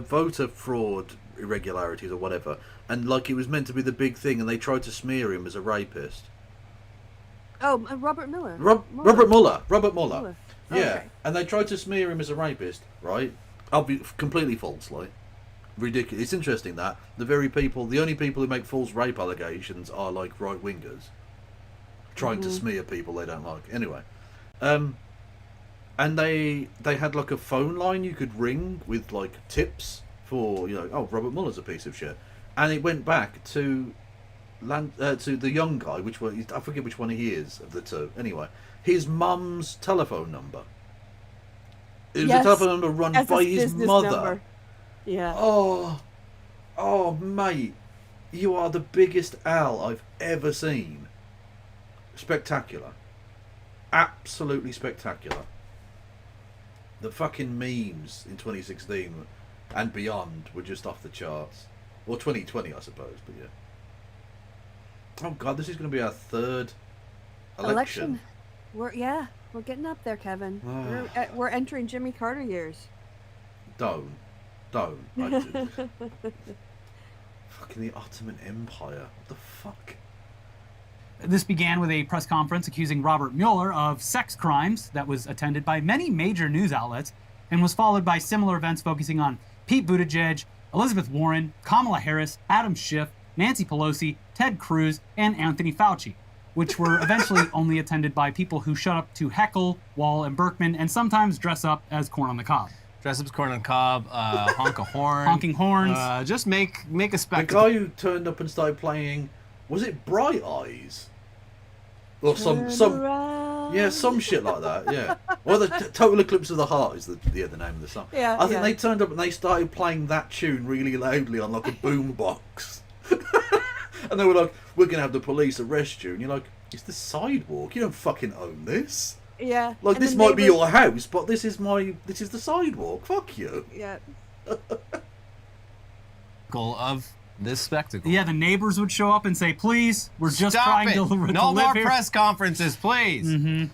voter fraud irregularities or whatever, and like it was meant to be the big thing, and they tried to smear him as a rapist. Oh, Robert Mueller. Robert Mueller. Yeah, Okay. and they tried to smear him as a rapist, right? Completely falsely. Ridiculous. It's interesting that the only people who make false rape allegations are like right wingers, trying to smear people they don't like. Anyway, and they had like a phone line you could ring with like tips for Robert Mueller's a piece of shit, and it went back to the young guy, I forget which one he is of the two. Anyway, his mum's telephone number. It was a telephone number run by his mother. Number. Yeah. Oh, mate, you are the biggest owl I've ever seen. Spectacular. Absolutely spectacular. The fucking memes in 2016 and beyond were just off the charts. Or 2020, I suppose, but yeah. Oh God, this is going to be our third election. We're getting up there, Kevin. We're entering Jimmy Carter years. Don't. Fucking the Ottoman Empire. What the fuck? This began with a press conference accusing Robert Mueller of sex crimes that was attended by many major news outlets and was followed by similar events focusing on Pete Buttigieg, Elizabeth Warren, Kamala Harris, Adam Schiff, Nancy Pelosi, Ted Cruz, and Anthony Fauci, which were eventually only attended by people who shut up to heckle Wall and Burkman and sometimes dress up as corn on the cob. Dress up as corn on the cob, honk a horn. Honking horns. Just make a spectacle. The guy who turned up and started playing, was it Bright Eyes? Or some shit like that, yeah. Well, the Total Eclipse of the Heart is the name of the song. Yeah, I think they turned up and they started playing that tune really loudly on like a boom box. And they were like, we're going to have the police arrest you. And you're like, it's the sidewalk. You don't fucking own this. Yeah. Like, this might be your house, but this is the sidewalk. Fuck you. Yeah. Of this spectacle. Yeah, the neighbors would show up and say, please, we're just Stop trying it. to No live more here. press conferences, please. Mm-hmm.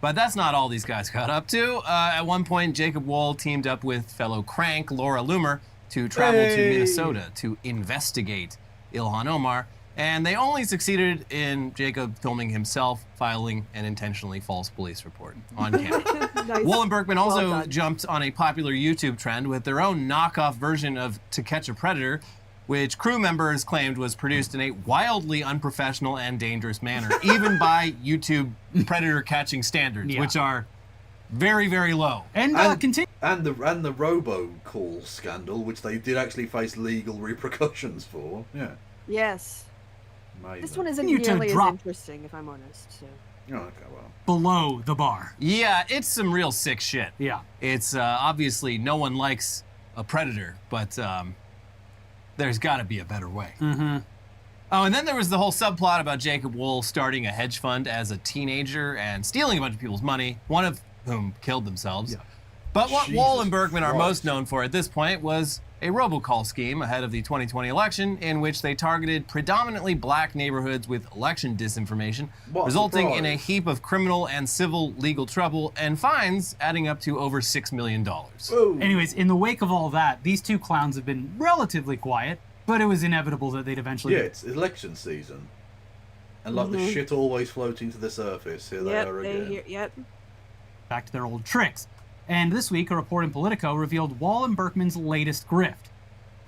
But that's not all these guys got up to. At one point, Jacob Wall teamed up with fellow crank Laura Loomer to travel to Minnesota to investigate Ilhan Omar, and they only succeeded in Jacob filming himself filing an intentionally false police report on camera. Nice. Wall and Burkman Well also done. jumped on a popular YouTube trend with their own knockoff version of To Catch a Predator, which crew members claimed was produced in a wildly unprofessional and dangerous manner, even by YouTube predator catching standards, which are very, very low. And continue. And the robocall scandal, which they did actually face legal repercussions for. Yeah. Yes. Amazing. This one isn't You to nearly as drop- interesting, if I'm honest. So. Oh, okay, well. Below the bar. Yeah, it's some real sick shit. Yeah. It's obviously no one likes a predator, but there's got to be a better way. Mm-hmm. Oh, and then there was the whole subplot about Jacob Wool starting a hedge fund as a teenager and stealing a bunch of people's money, one of whom killed themselves. Yeah. But what Jesus Wall and Burkman are Christ. most known for at this point was a robocall scheme ahead of the 2020 election in which they targeted predominantly black neighborhoods with election disinformation, What resulting in a surprise. heap of criminal and civil legal trouble and fines adding up to over $6 million. Anyways, in the wake of all that, these two clowns have been relatively quiet, but it was inevitable that they'd eventually... Yeah, it's election season. And like the shit always floating to the surface, here they are again. Yep. back to their old tricks. And this week, a report in Politico revealed Wall and Burkman's latest grift.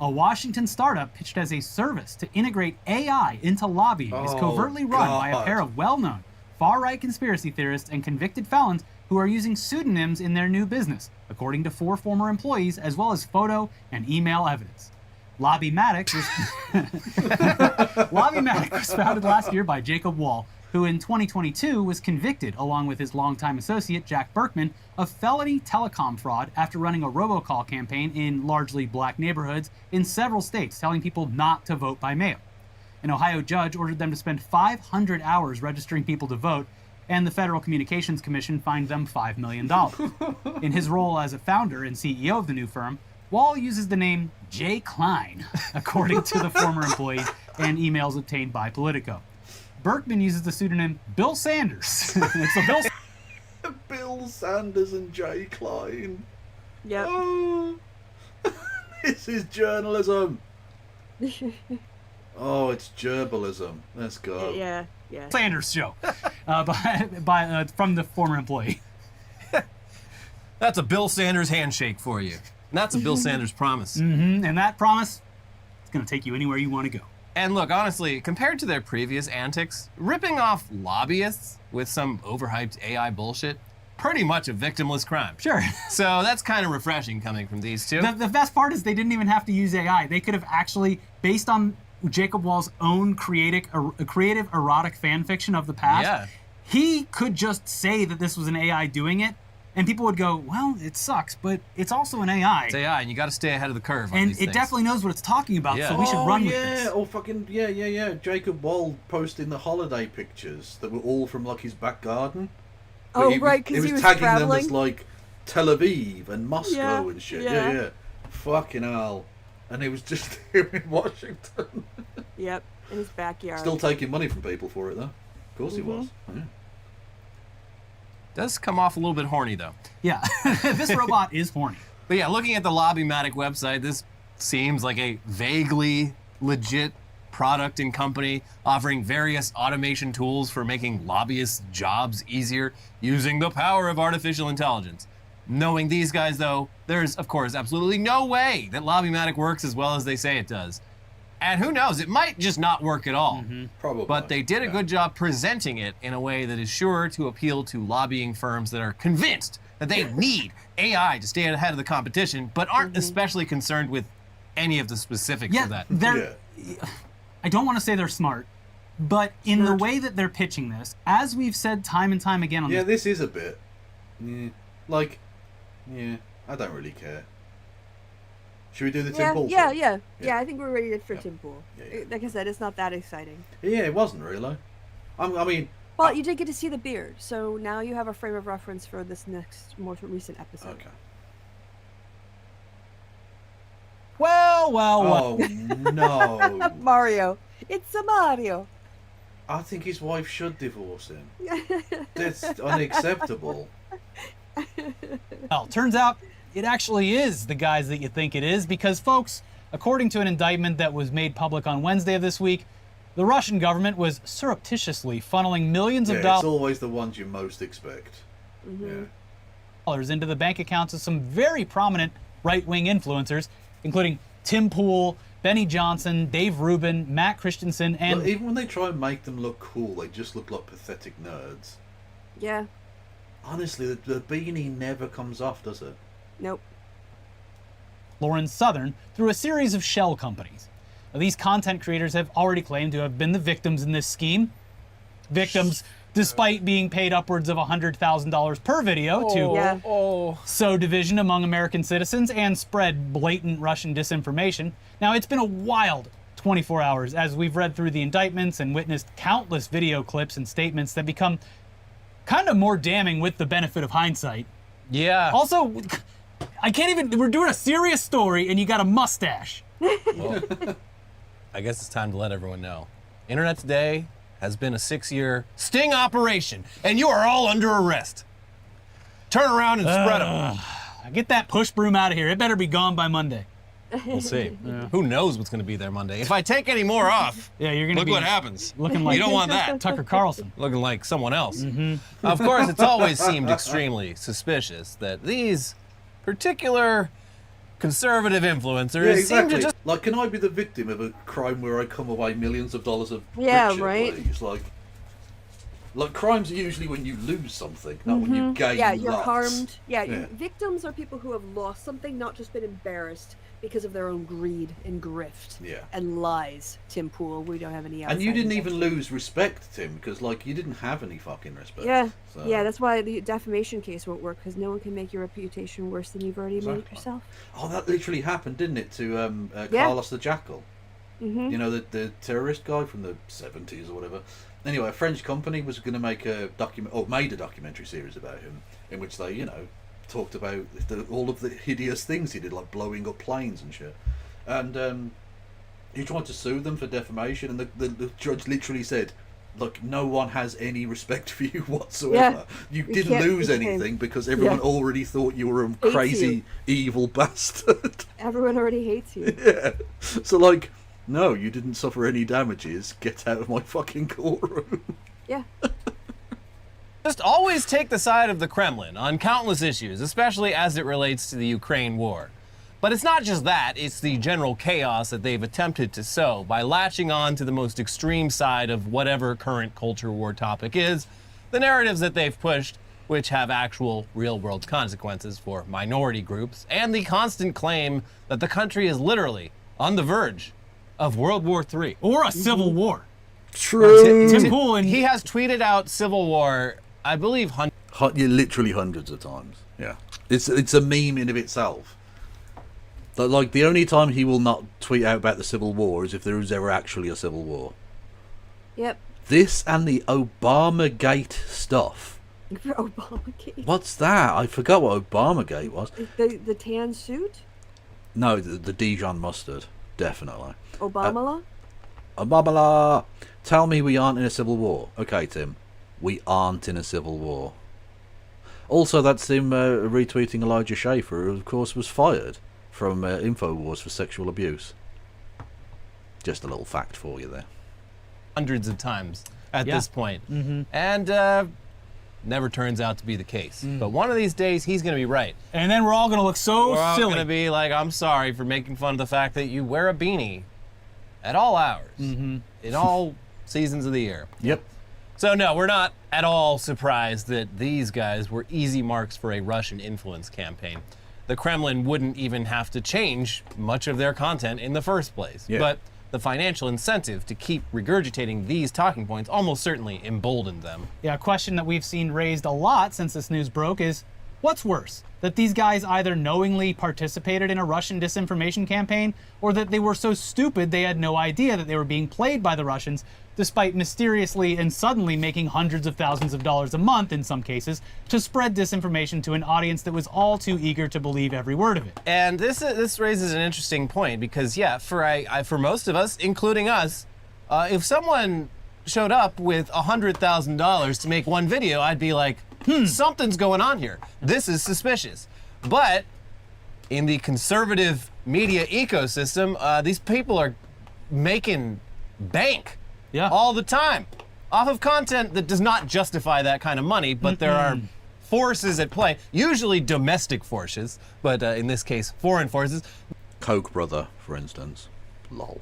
A Washington startup pitched as a service to integrate AI into lobbying is covertly run by a pair of well-known far-right conspiracy theorists and convicted felons who are using pseudonyms in their new business, according to 4 former employees, as well as photo and email evidence. Lobbymatic was founded last year by Jacob Wall, who in 2022 was convicted, along with his longtime associate Jack Burkman, of felony telecom fraud after running a robocall campaign in largely black neighborhoods in several states, telling people not to vote by mail. An Ohio judge ordered them to spend 500 hours registering people to vote, and the Federal Communications Commission fined them $5 million. In his role as a founder and CEO of the new firm, Wall uses the name Jay Klein, according to the former employee and emails obtained by Politico. Burkman uses the pseudonym Bill Sanders. So Bill Sanders and Jay Klein. Yep. Oh, this is journalism. Oh, it's gerbalism. Let's go. Yeah. Sanders show from the former employee. That's a Bill Sanders handshake for you. And that's a Bill Sanders promise. Mm-hmm. And that promise is going to take you anywhere you want to go. And look, honestly, compared to their previous antics, ripping off lobbyists with some overhyped AI bullshit, pretty much a victimless crime. Sure. So that's kind of refreshing coming from these two. The best part is they didn't even have to use AI. They could have actually, based on Jacob Wall's own creative erotic fan fiction of the past, he could just say that this was an AI doing it, and people would go, well, it sucks, but it's also an AI. It's AI, and you got to stay ahead of the curve on And these it things. definitely knows what it's talking about, so we should run with this. Oh, fucking, yeah. Jacob Wall posting the holiday pictures that were all from, like, his back garden. Oh, But right, because he was tagging traveling. them as, like, Tel Aviv and Moscow Yeah, and shit. yeah. Yeah. Fucking hell. And he was just here in Washington. Yep, in his backyard. Still taking money from people for it, though. Of course he was. Yeah. Does come off a little bit horny, though. Yeah, this robot is horny. But yeah, looking at the Lobbymatic website, this seems like a vaguely legit product and company offering various automation tools for making lobbyists' jobs easier using the power of artificial intelligence. Knowing these guys, though, there's, of course, absolutely no way that Lobbymatic works as well as they say it does. And who knows, it might just not work at all. Probably. But they did a good job presenting it in a way that is sure to appeal to lobbying firms that are convinced that they need AI to stay ahead of the competition, but aren't especially concerned with any of the specifics of that. I don't want to say they're smart, but in the way that they're pitching this, as we've said time and time again on this is a bit. I don't really care. Should we do the Tim Pool thing? Yeah, I think we're ready for Tim Pool. Like I said, it's not that exciting. Yeah, it wasn't really. I mean... Well, you did get to see the beard, so now you have a frame of reference for this next, more recent episode. Okay. Well, Well, well, well. Oh, no. Mario. It's a Mario. I think his wife should divorce him. That's unacceptable. Well, turns out it actually is the guys that you think it is because, folks, according to an indictment that was made public on Wednesday of this week, the Russian government was surreptitiously funneling millions of dollars. It's always the ones you most expect. Into the bank accounts of some very prominent right-wing influencers, including Tim Pool, Benny Johnson, Dave Rubin, Matt Christensen, and... Look, even when they try and make them look cool, they just look like pathetic nerds. Yeah. Honestly, the beanie never comes off, does it? Nope. Lawrence Southern through a series of shell companies. Now, these content creators have already claimed to have been the victims in this scheme. Victims, despite being paid upwards of $100,000 per video to sow division among American citizens and spread blatant Russian disinformation. Now, it's been a wild 24 hours as we've read through the indictments and witnessed countless video clips and statements that become kind of more damning with the benefit of hindsight. Yeah. Also, I can't even, we're doing a serious story and you got a mustache. Well, I guess it's time to let everyone know. Internet Today has been a 6-year sting operation, and you are all under arrest. Turn around and spread them. Get that push broom out of here. It better be gone by Monday. We'll see. Who knows what's going to be there Monday? If I take any more off, you're gonna look be what happens. looking like you don't want that. Tucker Carlson. Looking like someone else. Of course, it's always seemed extremely suspicious that these particular conservative influencers seem to just... Like, can I be the victim of a crime where I come away millions of dollars of Yeah, richer, right. please? Like crimes are usually when you lose something, not when you gain Yeah, you're lots. harmed. Yeah, Yeah. victims are people who have lost something, not just been embarrassed because of their own greed and grift and lies. Tim Pool, we don't have any outside And you didn't even investigation. lose respect, Tim, because like you didn't have any fucking respect. Yeah, So. yeah, that's why the defamation case won't work, because no one can make your reputation worse than you've already made it yourself. Oh, that literally happened, didn't it, to Yeah. Carlos the Jackal? Mhm. You know, the terrorist guy from the 70s or whatever. Anyway, a French company was going to make a made a documentary series about him, in which they, talked about all of the hideous things he did, like blowing up planes and shit. And he tried to sue them for defamation, and the judge literally said, "Look, no one has any respect for you whatsoever. You didn't can't lose defame. anything because everyone already thought you were a Hates crazy, evil bastard." Everyone already hates you. Yeah. So, like, no, you didn't suffer any damages. Get out of my fucking courtroom. Yeah. Just always take the side of the Kremlin on countless issues, especially as it relates to the Ukraine war. But it's not just that, it's the general chaos that they've attempted to sow by latching on to the most extreme side of whatever current culture war topic is, the narratives that they've pushed, which have actual real-world consequences for minority groups, and the constant claim that the country is literally on the verge of World War III. Or a civil war. True. Tim Pool, and he has tweeted out civil war, I believe, literally hundreds of times. Yeah. It's a meme in of itself. But, like, the only time he will not tweet out about the Civil War is if there is ever actually a Civil War. Yep. This and the Obamagate stuff. Obamagate. What's that? I forgot what Obamagate was. The tan suit? No, the Dijon mustard. Definitely. Obama? Obama! Tell me we aren't in a civil war. Okay, Tim. We aren't in a civil war. Also, that's him retweeting Elijah Schaefer, who, of course, was fired from InfoWars for sexual abuse. Just a little fact for you there. Hundreds of times at this point. And never turns out to be the case. But one of these days, he's going to be right. And then we're all going to look so We're all silly. going to be like, I'm sorry for making fun of the fact that you wear a beanie at all hours, in all seasons of the year. Yep. So no, we're not at all surprised that these guys were easy marks for a Russian influence campaign. The Kremlin wouldn't even have to change much of their content in the first place. Yeah. But the financial incentive to keep regurgitating these talking points almost certainly emboldened them. Yeah, a question that we've seen raised a lot since this news broke is, What's worse, that these guys either knowingly participated in a Russian disinformation campaign, or that they were so stupid they had no idea that they were being played by the Russians, despite mysteriously and suddenly making hundreds of thousands of dollars a month, in some cases, to spread disinformation to an audience that was all too eager to believe every word of it. And this raises an interesting point, because yeah, for most of us, including us, if someone showed up with $100,000 to make one video, I'd be like, something's going on here. This is suspicious. But in the conservative media ecosystem, these people are making bank all the time off of content that does not justify that kind of money, but there are forces at play, usually domestic forces, but in this case, foreign forces. Koch brother, for instance. Lol.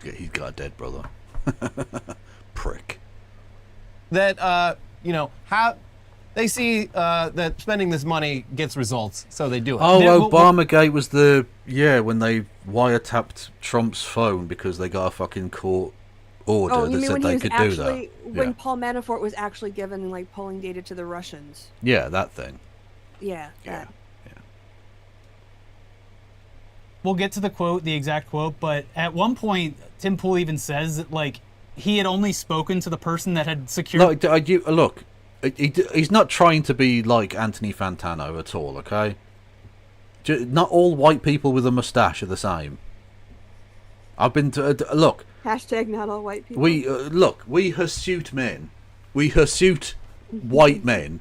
He's got a dead brother. Prick. That, you know, how they see that spending this money gets results, so they do it. Oh, Obamagate was when they wiretapped Trump's phone because they got a fucking court order that said they could do that. When Paul Manafort was actually given like polling data to the Russians. Yeah, that thing. Yeah. That. We'll get to the quote, the exact quote, but at one point, Tim Pool even says that, like, he had only spoken to the person that had secured... Look, he's not trying to be like Anthony Fantano at all, okay? Not all white people with a moustache are the same. I've been to... look... Hashtag not all white people. We hirsute men. We hirsute white men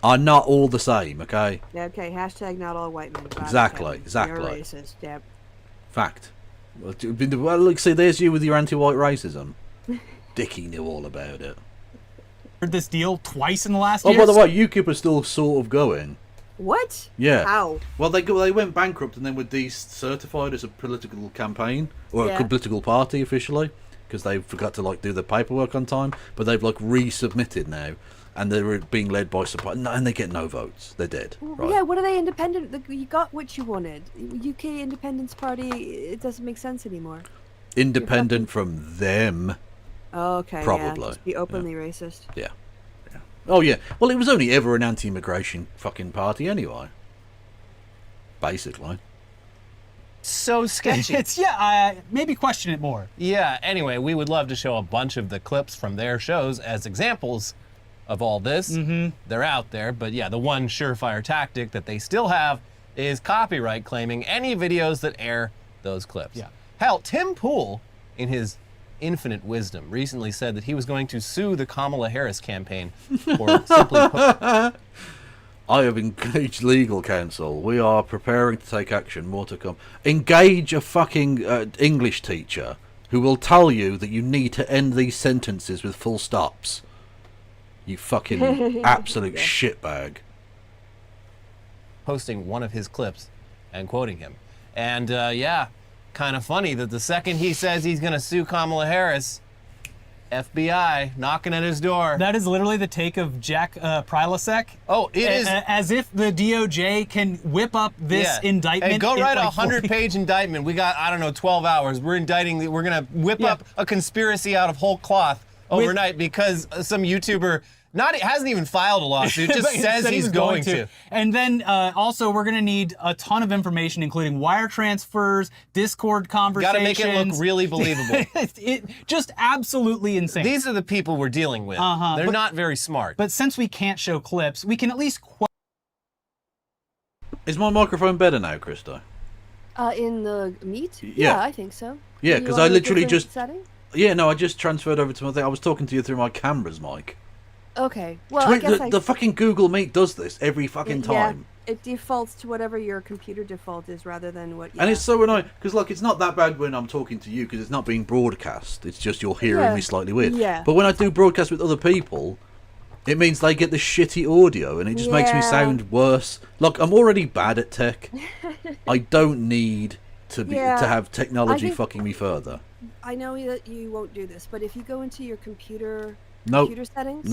are not all the same, okay? Yeah, okay, hashtag not all white men. Exactly. You're racist, yep. Fact. Well, look, see, there's you with your anti-white racism. Dickie knew all about it. Heard this deal twice in the last year. Oh, by the way, UKIP are still sort of going. What? Yeah. How? Well, they went bankrupt and then were decertified as a political campaign or a political party officially because they forgot to like do the paperwork on time. But they've like resubmitted now, and they're being led by support, and they get no votes. They're dead. Right? Yeah. What are they independent? You got what you wanted. UK Independence Party. It doesn't make sense anymore. Independent from them. Oh, okay. Probably. Yeah, just be openly racist. Yeah. Oh, yeah. Well, it was only ever an anti-immigration fucking party anyway. Basically. So sketchy. Maybe question it more. Yeah, anyway, we would love to show a bunch of the clips from their shows as examples of all this. They're out there, but yeah, the one surefire tactic that they still have is copyright claiming any videos that air those clips. Yeah. Hell, Tim Pool, in his infinite wisdom, recently said that he was going to sue the Kamala Harris campaign for simply I have engaged legal counsel. We are preparing to take action. More to come. Engage a fucking English teacher who will tell you that you need to end these sentences with full stops. You fucking absolute shitbag. Posting one of his clips and quoting him. And yeah, kind of funny that the second he says he's going to sue Kamala Harris, FBI knocking at his door. That is literally the take of Jack Prilosek. Oh, it is. As if the DOJ can whip up this indictment. Hey, go write a 100-page indictment. We got, I don't know, 12 hours. We're indicting, we're going to whip up a conspiracy out of whole cloth overnight because some YouTuber hasn't even filed a lawsuit, just says he's going to. And then also we're going to need a ton of information, including wire transfers, Discord conversations. Got to make it look really believable. It just absolutely insane. These are the people we're dealing with. They're not very smart. But since we can't show clips, we can at least quote. Is my microphone better now, Krista? In the Meet? Yeah, I think so. Yeah, because I literally just... Setting? Yeah, no, I just transferred over to my thing. I was talking to you through my camera's mic. Okay, well, I guess the fucking Google Meet does this every fucking time. It defaults to whatever your computer default is rather than what. And it's so annoying because, like, it's not that bad when I'm talking to you because it's not being broadcast. It's just you're hearing me slightly weird. Yeah. But when I do broadcast with other people, it means they get the shitty audio and it just makes me sound worse. Look, I'm already bad at tech. I don't need to be to have technology fucking me further. I know that you won't do this, but if you go into your computer settings,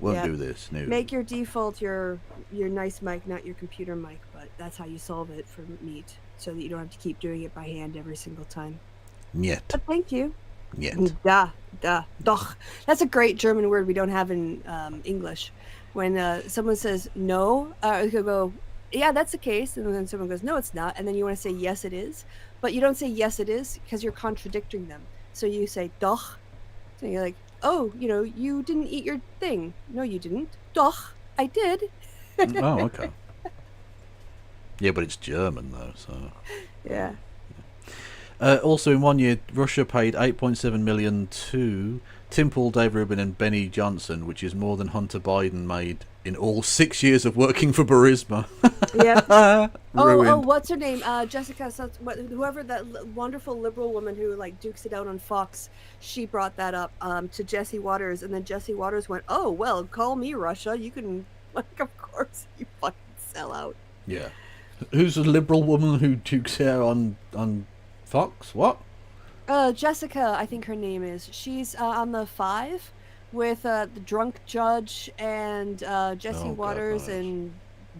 won't do this. No. Make your default your nice mic, not your computer mic, but that's how you solve it for Meet, so that you don't have to keep doing it by hand every single time. Niet. But thank you. Niet. Doch. That's a great German word we don't have in English. when someone says no, you go, yeah, that's the case, and then someone goes, no, it's not, and then you want to say yes, it is, but you don't say yes, it is because you're contradicting them. So you say doch. So you're like, oh, you didn't eat your thing. No, you didn't. Doch, I did. Oh, okay. Yeah, but it's German though, so. Yeah. Also, in 1 year, Russia paid $8.7 million to Tim Pool, Dave Rubin, and Benny Johnson, which is more than Hunter Biden made in all 6 years of working for Burisma. Yeah. Ruined. What's her name? Jessica. Whoever that wonderful liberal woman who dukes it out on Fox. She brought that up to Jesse Waters, and then Jesse Waters went, "Oh well, call me Russia. You can." Like, of course, you fucking sell out. Yeah. Who's a liberal woman who dukes hair on Fox? What? Jessica, I think her name is. She's on the 5 with the drunk judge and Jesse Waters and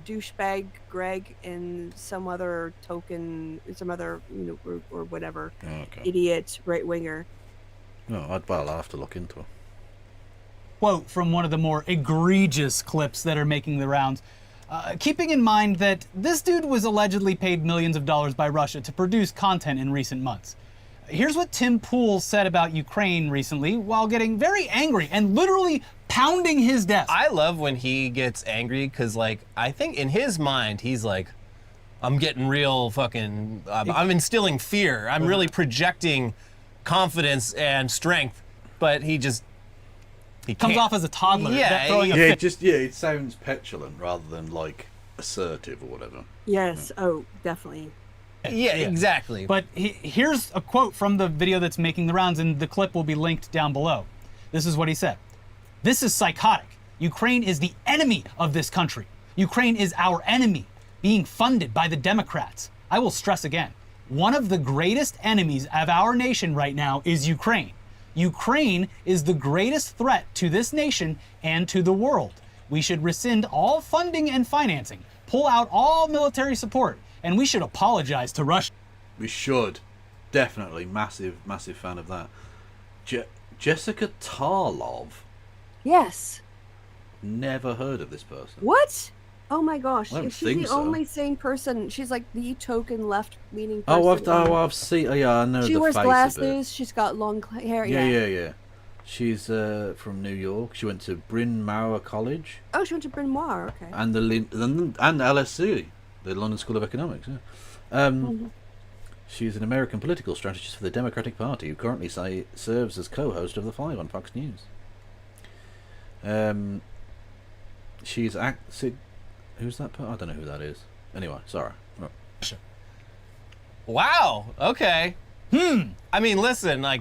douchebag Greg and some other or whatever idiot right winger. No, I'll have to look into it. Quote from one of the more egregious clips that are making the rounds. Keeping in mind that this dude was allegedly paid millions of dollars by Russia to produce content in recent months. Here's what Tim Pool said about Ukraine recently while getting very angry and literally pounding his desk. I love when he gets angry because, I think in his mind, he's like, I'm getting real fucking, I'm instilling fear. I'm really projecting confidence and strength, but he comes off as a toddler. It sounds petulant rather than assertive or whatever. Yes. Oh, definitely. Yeah, exactly. But here's a quote from the video that's making the rounds, and the clip will be linked down below. This is what he said. This is psychotic. Ukraine is the enemy of this country. Ukraine is our enemy, being funded by the Democrats. I will stress again, one of the greatest enemies of our nation right now is Ukraine. Ukraine is the greatest threat to this nation and to the world. We should rescind all funding and financing, pull out all military support, and we should apologize to Russia. We should. Definitely. Massive fan of that. Jessica Tarlov? Yes. Never heard of this person. What? Oh my gosh. I don't She's think the so. only sane person. She's like the token left-leaning person. I've seen. Yeah, I know the face. She wears a bit. glasses. She's got long hair. Yeah. She's from New York. She went to Bryn Mawr College. Oh, she went to Bryn Mawr. Okay. And and LSE, the London School of Economics. Yeah. She's an American political strategist for the Democratic Party who currently serves as co-host of The Five on Fox News. She's who's that? I don't know who that is. Anyway, sorry. Right. Wow. Okay. I mean, listen. I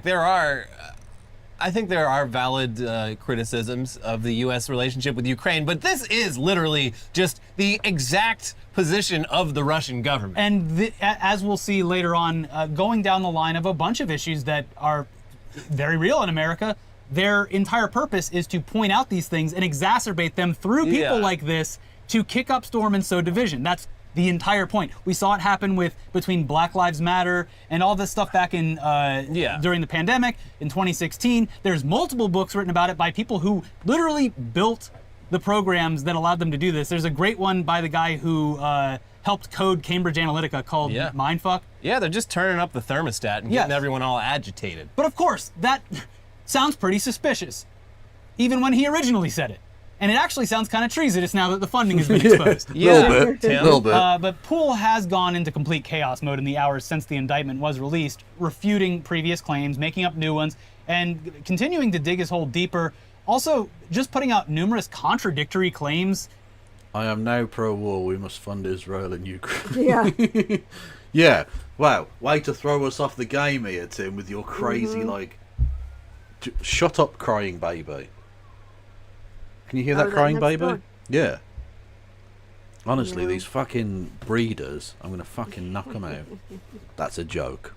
think there are valid criticisms of the U.S. relationship with Ukraine, but this is literally just the exact position of the Russian government. And as we'll see later on, going down the line of a bunch of issues that are very real in America, their entire purpose is to point out these things and exacerbate them through people like this to kick up storm and sow division. That's the entire point. We saw it happen between Black Lives Matter and all this stuff back in during the pandemic in 2016. There's multiple books written about it by people who literally built the programs that allowed them to do this. There's a great one by the guy who helped code Cambridge Analytica called Mindfuck. Yeah, they're just turning up the thermostat and getting everyone all agitated. But of course, that sounds pretty suspicious, even when he originally said it. And it actually sounds kind of treasonous now that the funding has been exposed. A little bit. But Pool has gone into complete chaos mode in the hours since the indictment was released, refuting previous claims, making up new ones, and continuing to dig his hole deeper. Also, just putting out numerous contradictory claims. I am now pro-war. We must fund Israel and Ukraine. Yeah. Yeah. Wow. Way to throw us off the game here, Tim, with your crazy, shut up, crying baby. Can you hear that crying baby? Door. Yeah. Honestly, these fucking breeders, I'm going to fucking knock them out. That's a joke.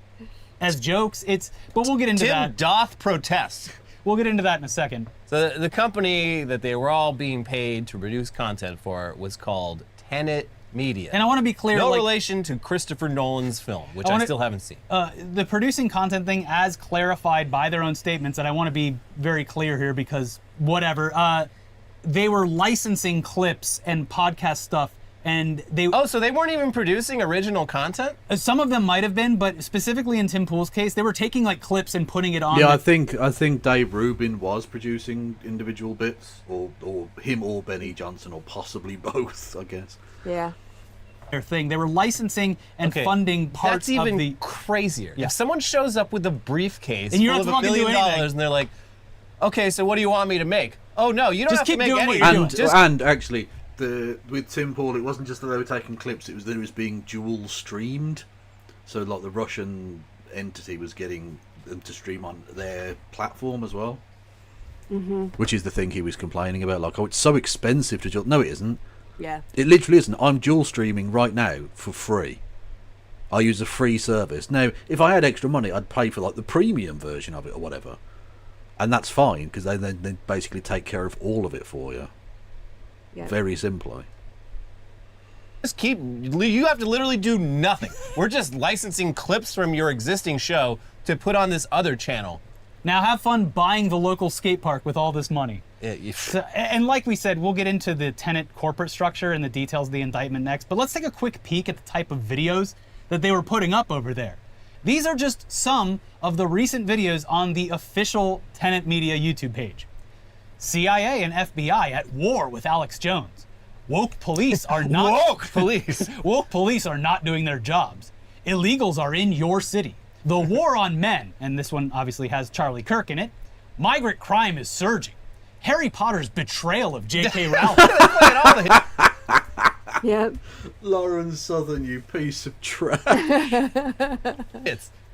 As jokes, but we'll get into that. Tim doth protest. We'll get into that in a second. So the company that they were all being paid to produce content for was called Tenet Media. And I want to be clear. No relation to Christopher Nolan's film, which I still haven't seen. The producing content thing, as clarified by their own statements, and I want to be very clear here because whatever. they were licensing clips and podcast stuff, and they... Oh, so they weren't even producing original content? Some of them might have been, but specifically in Tim Pool's case, they were taking like clips and putting it on. Yeah, I think Dave Rubin was producing individual bits, or him or Benny Johnson, or possibly both, I guess. Yeah. Their thing. They were licensing and funding parts That's even of the... crazier. Yeah. If someone shows up with a briefcase And you full don't of have to $1 fucking do billion anything. and they're like, okay, so what do you want me to make? Oh no, you don't Just have to keep make doing what anything. you're doing. And actually, with Tim Pool, it wasn't just that they were taking clips; it was that it was being dual streamed. So, like, the Russian entity was getting them to stream on their platform as well, which is the thing he was complaining about. Like, oh, it's so expensive to dual. No, it isn't. Yeah. It literally isn't. I'm dual streaming right now for free. I use a free service. Now, if I had extra money, I'd pay for like the premium version of it or whatever. And that's fine, because they basically take care of all of it for you. Yeah. Very simply. You have to literally do nothing. We're just licensing clips from your existing show to put on this other channel. Now have fun buying the local skate park with all this money. And like we said, we'll get into the Tenet corporate structure and the details of the indictment next, but let's take a quick peek at the type of videos that they were putting up over there. These are just some of the recent videos on the official Tenet Media YouTube page. CIA and FBI at war with Alex Jones. Woke police are not woke police are not doing their jobs. Illegals are in your city. The war on men, and this one obviously has Charlie Kirk in it. Migrant crime is surging. Harry Potter's betrayal of J.K. Rowling. Yep. Lauren Southern, you piece of trash.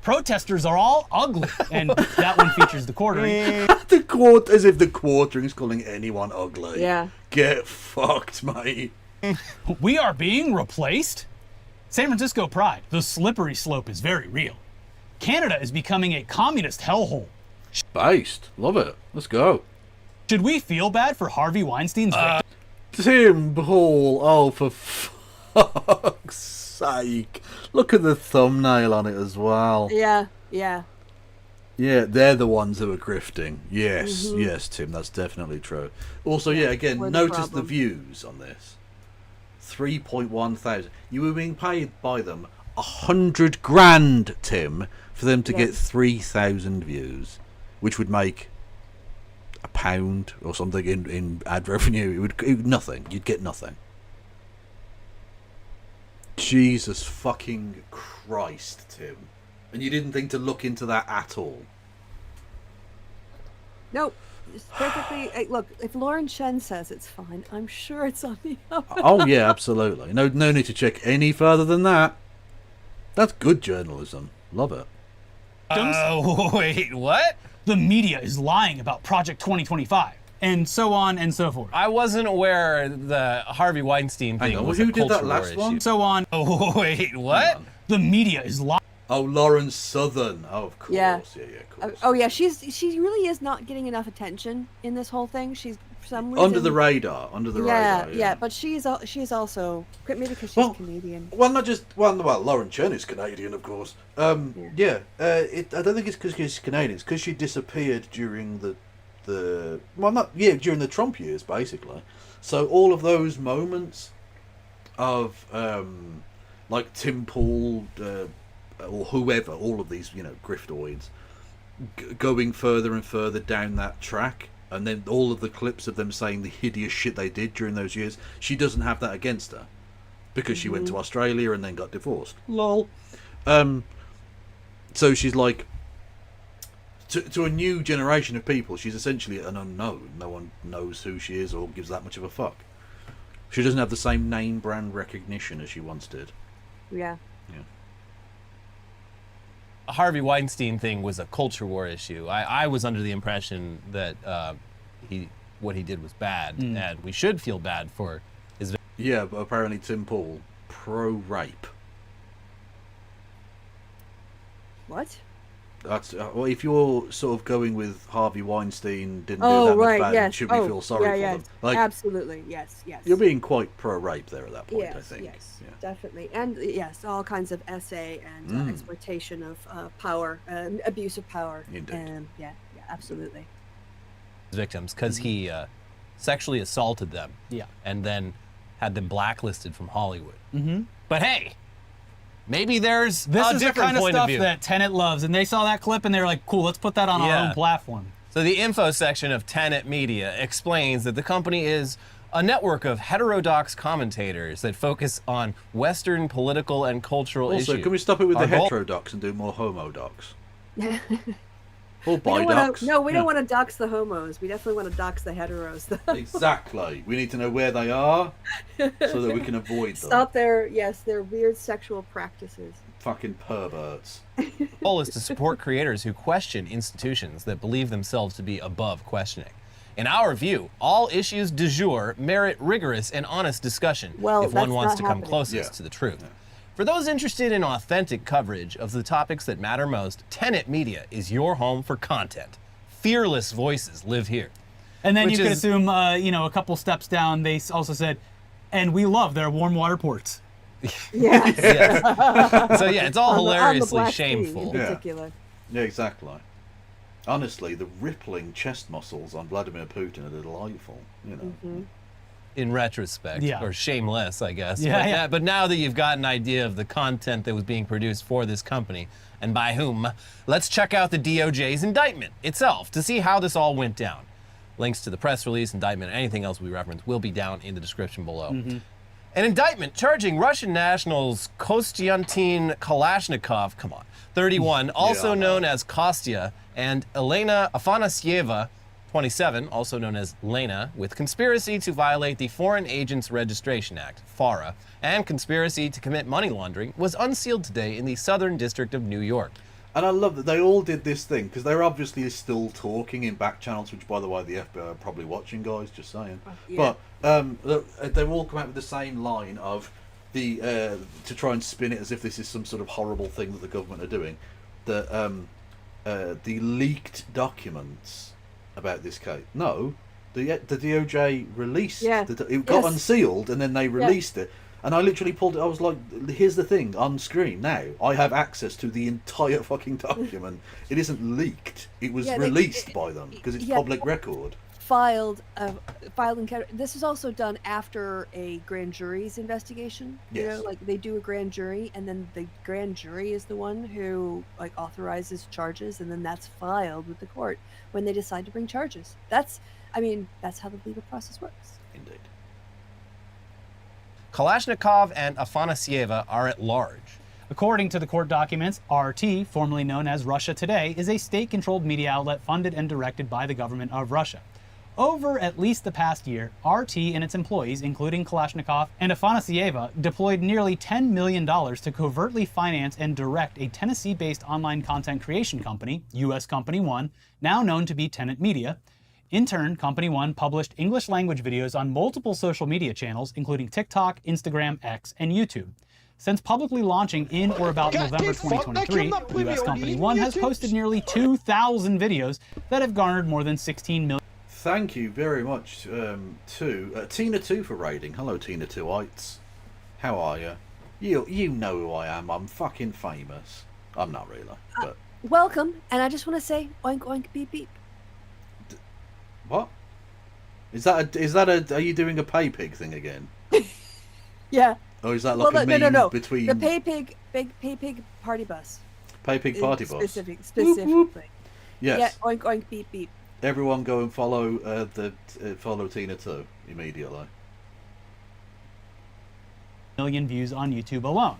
Protesters are all ugly, and that one features the quartering. As if the quartering is calling anyone ugly. Yeah. Get fucked, mate. We are being replaced? San Francisco Pride, the slippery slope is very real. Canada is becoming a communist hellhole. Based. Love it. Let's go. Should we feel bad for Harvey Weinstein's victim? Tim Paul, oh, for fuck's sake. Look at the thumbnail on it as well. Yeah, yeah. Yeah, they're the ones who are grifting. Yes, yes, Tim, that's definitely true. Also, yeah, again, notice the views on this. 3.1 thousand. You were being paid by them 100 grand, Tim, for them to get 3,000 views, which would make £1 or something in ad revenue. It would nothing. You'd get nothing. Jesus fucking Christ, Tim. And you didn't think to look into that at all? Nope. It's perfectly. Look, if Lauren Chen says it's fine, I'm sure it's on the up. Oh yeah, absolutely. No need to check any further than that. That's good journalism. Love it. Wait, what? The media is lying about Project 2025, and so on and so forth. I wasn't aware the Harvey Weinstein thing was who a did that cultural last one? issue. So on. Oh, wait, what? The media is lying. Oh, Lauren Southern. Oh, of course. Yeah. Yeah, of course. Oh yeah, she really is not getting enough attention in this whole thing. She's for some reason Under the radar. Yeah, but she's also maybe because she's Canadian. Well, not just Lauren Chen is Canadian, of course. I don't think it's because she's Canadian. It's because she disappeared during during the Trump years, basically. So all of those moments of like Tim Pool or whoever, all of these griftoids going further and further down that track. And then all of the clips of them saying the hideous shit they did during those years, she doesn't have that against her. Because she went to Australia and then got divorced. Lol. So she's like, to a new generation of people, she's essentially an unknown. No one knows who she is or gives that much of a fuck. She doesn't have the same name brand recognition as she once did. Yeah. Harvey Weinstein thing was a culture war issue. I was under the impression that what he did was bad, and we should feel bad for his. Yeah, but apparently Tim Pool pro-rape. What? That's well, if you're sort of going with Harvey Weinstein didn't do that much bad, should we feel sorry for them? Like, absolutely, yes. You're being quite pro-rape there at that point, yes, I think. Yes, definitely, and yes, all kinds of essay and exploitation of power, abuse of power. Indeed. Yeah, absolutely. Victims, because he sexually assaulted them, and then had them blacklisted from Hollywood. Mm-hmm. But hey, maybe there's This a is the different kind of point stuff of view. that Tenet loves, and they saw that clip and they were like, "Cool, let's put that on our own platform." So the info section of Tenet Media explains that the company is a network of heterodox commentators that focus on Western political and cultural issues. Also, can we stop it with Our the goal- heterodox and do more homodox? We Or don't wanna, bidox? no, we don't want to dox the homos. We definitely want to dox the heteros. Exactly. We need to know where they are so that we can avoid them. Stop their weird sexual practices. Fucking perverts. The goal is to support creators who question institutions that believe themselves to be above questioning. In our view, all issues du jour merit rigorous and honest discussion Well, if one that's wants not to come happening. closest to the truth. For those interested in authentic coverage of the topics that matter most, Tenet Media is your home for content. Fearless voices live here. And then Which you could is- assume, a couple steps down, they also said, "And we love their warm water ports." Yes. Yes. So yeah, it's all On the hilariously Black Sea shameful. in particular. Yeah, exactly. Honestly, the rippling chest muscles on Vladimir Putin are delightful, you know. Mm-hmm. In retrospect, Yeah. or shameless, I guess. Yeah, but, yeah. But now that you've got an idea of the content that was being produced for this company and by whom, let's check out the DOJ's indictment itself to see how this all went down. Links to the press release, indictment, and anything else we reference will be down in the description below. Mm-hmm. An indictment charging Russian nationals Konstantin Kalashnikov, 31, also known as Kostya, and Elena Afanasieva, 27, also known as Lena, with conspiracy to violate the Foreign Agents Registration Act, FARA, and conspiracy to commit money laundering, was unsealed today in the Southern District of New York. And I love that they all did this thing, because they're obviously still talking in back channels, which, by the way, the FBI are probably watching, guys, just saying. Yeah. But they've all come out with the same line of to try and spin it as if this is some sort of horrible thing that the government are doing. The leaked documents about this case. No, the DOJ released. Yeah. It got Yes. unsealed, and then they released it. And I literally pulled it. I was like, "Here's the thing on screen now. I have access to the entire fucking document. It isn't leaked. It was released by them because it's public record." Filed in counter. This is also done after a grand jury's investigation. You Yes. know, like they do a grand jury, and then the grand jury is the one who like authorizes charges, and then that's filed with the court when they decide to bring charges. That's how the legal process works. Indeed. Kalashnikov and Afanasieva are at large. According to the court documents, RT, formerly known as Russia Today, is a state-controlled media outlet funded and directed by the government of Russia. Over at least the past year, RT and its employees, including Kalashnikov and Afanasieva, deployed nearly $10 million to covertly finance and direct a Tennessee-based online content creation company, U.S. Company One, now known to be Tenet Media. In turn, Company One published English-language videos on multiple social media channels, including TikTok, Instagram, X, and YouTube. Since publicly launching in or about November 2023, U.S. Company One has posted nearly 2,000 videos that have garnered more than 16 million. Thank you very much to Tina2 for raiding. Hello, Tina2ites. How are you? You know who I am. I'm fucking famous. I'm not really, but Welcome, and I just want to say, oink oink beep beep. what? Is that a? Are you doing a pay pig thing again? Yeah. Or is that like a meme no. between The pay pig party bus. pay pig party boss? Specifically. Yes. Yeah, oink oink beep beep. Everyone go and follow follow Tina2 immediately. Million views on YouTube alone.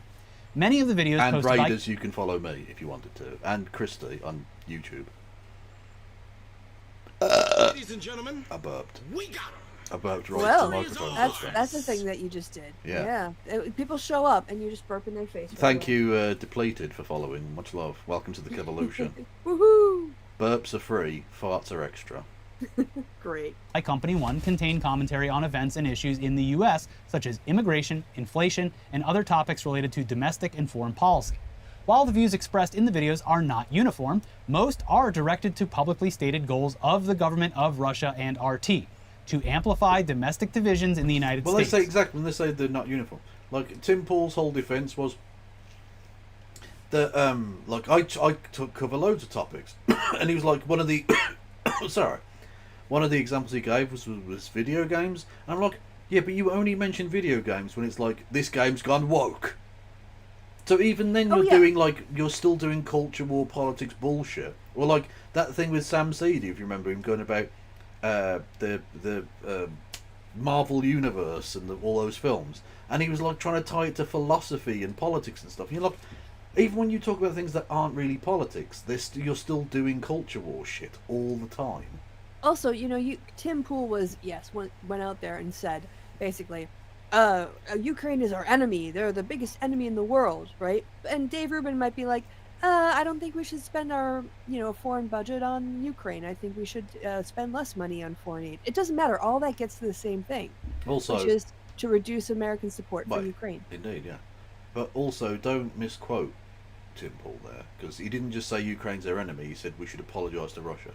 Many of the videos And posted by Raiders, you can follow me if you wanted to, and Christy on YouTube. Ladies and gentlemen, I burped. we got him. I burped right Well, to the microphone. that's the thing that you just did. Yeah. People show up and you just burp in their face. Thank you, Depleted, for following. Much love. Welcome to the Kevolution. Woohoo! Burps are free, farts are extra. Great. by Company One contain commentary on events and issues in the U.S., such as immigration, inflation, and other topics related to domestic and foreign policy. While the views expressed in the videos are not uniform, most are directed to publicly stated goals of the government of Russia and RT, to amplify domestic divisions in the United Well, States. they say exactly when they say they're not uniform. Like Tim Pool's whole defense was that, like I cover loads of topics, and he was like one of the, sorry, one of the examples he gave was video games. And I'm like, yeah, but you only mention video games when it's like, this game's gone woke. So even then you're still doing culture war politics bullshit. Or like that thing with Sam Seedy, if you remember him going about the Marvel Universe and all those films. And he was like trying to tie it to philosophy and politics and stuff. And you're like, even when you talk about things that aren't really politics, you're still doing culture war shit all the time. Also, Tim Pool went out there and said, basically, Ukraine is our enemy. They're the biggest enemy in the world, right? And Dave Rubin might be like, I don't think we should spend our, foreign budget on Ukraine. I think we should spend less money on foreign aid. It doesn't matter. All that gets to the same thing, also, which is to reduce American support for Ukraine. Indeed, yeah. But also, don't misquote Tim Pool there, because he didn't just say Ukraine's their enemy. He said we should apologise to Russia.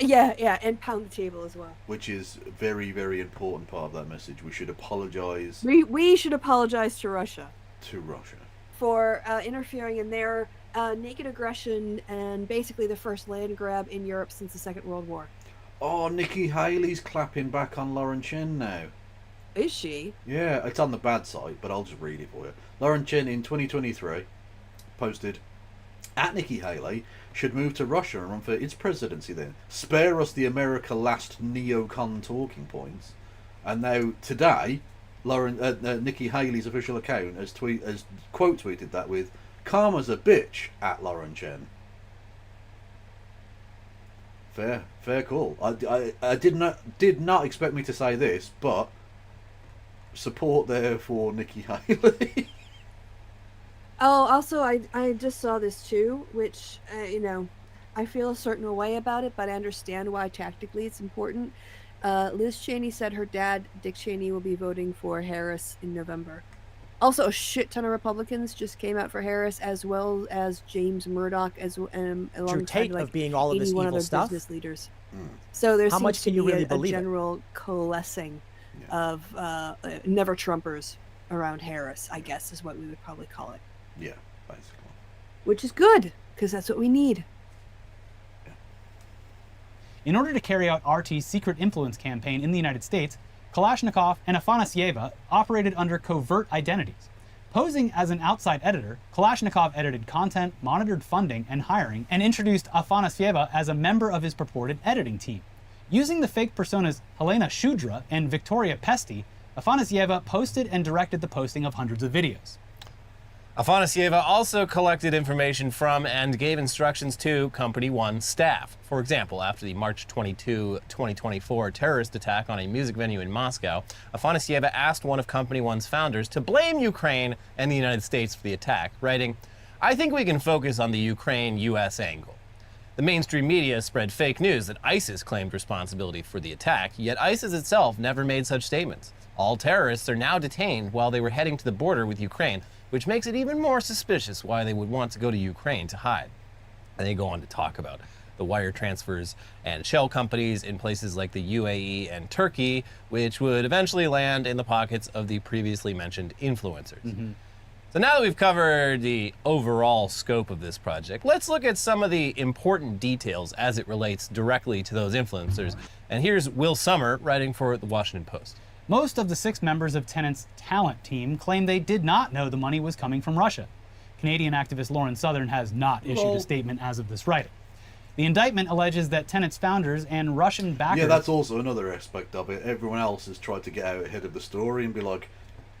Yeah, and pound the table as well. Which is a very, very important part of that message. We should apologise. We should apologise to Russia. To Russia. For interfering in their naked aggression and basically the first land grab in Europe since the Second World War. Oh, Nikki Haley's clapping back on Lauren Chen now. Is she? Yeah, it's on the bad side, but I'll just read it for you. Lauren Chen in 2023 posted, "At Nikki Haley should move to Russia and run for its presidency then. Spare us the America last neocon talking points." And now today, Nikki Haley's official account has quote tweeted that with, "Karma's a bitch," at Lauren Chen. Fair call. I did not expect me to say this, but support there for Nikki Haley. Oh, also, I just saw this too, which, I feel a certain way about it, but I understand why tactically it's important. Liz Cheney said her dad, Dick Cheney, will be voting for Harris in November. Also, a shit ton of Republicans just came out for Harris, as well as James Murdoch, alongside of being all of this evil stuff. Business leaders. So there How seems much to can you be really a believe it? general coalescing of never Trumpers around Harris, I guess is what we would probably call it. Yeah, basically. Which is good, because that's what we need. In order to carry out RT's secret influence campaign in the United States, Kalashnikov and Afanasieva operated under covert identities. Posing as an outside editor, Kalashnikov edited content, monitored funding and hiring, and introduced Afanasieva as a member of his purported editing team. Using the fake personas Helena Shudra and Victoria Pesti, Afanasieva posted and directed the posting of hundreds of videos. Afanasieva also collected information from and gave instructions to Company One staff. For example, after the March 22, 2024 terrorist attack on a music venue in Moscow, Afanasieva asked one of Company One's founders to blame Ukraine and the United States for the attack, writing, "I think we can focus on the Ukraine-US angle." The mainstream media spread fake news that ISIS claimed responsibility for the attack, yet ISIS itself never made such statements. All terrorists are now detained while they were heading to the border with Ukraine, which makes it even more suspicious why they would want to go to Ukraine to hide. And they go on to talk about the wire transfers and shell companies in places like the UAE and Turkey, which would eventually land in the pockets of the previously mentioned influencers. Mm-hmm. So now that we've covered the overall scope of this project, let's look at some of the important details as it relates directly to those influencers. And here's Will Sommer writing for the Washington Post. Most of the 6 members of Tenet's talent team claim they did not know the money was coming from Russia. Canadian activist Lauren Southern has not issued a statement as of this writing. The indictment alleges that Tenet's founders and Russian backers... Yeah, that's also another aspect of it. Everyone else has tried to get out ahead of the story and be like,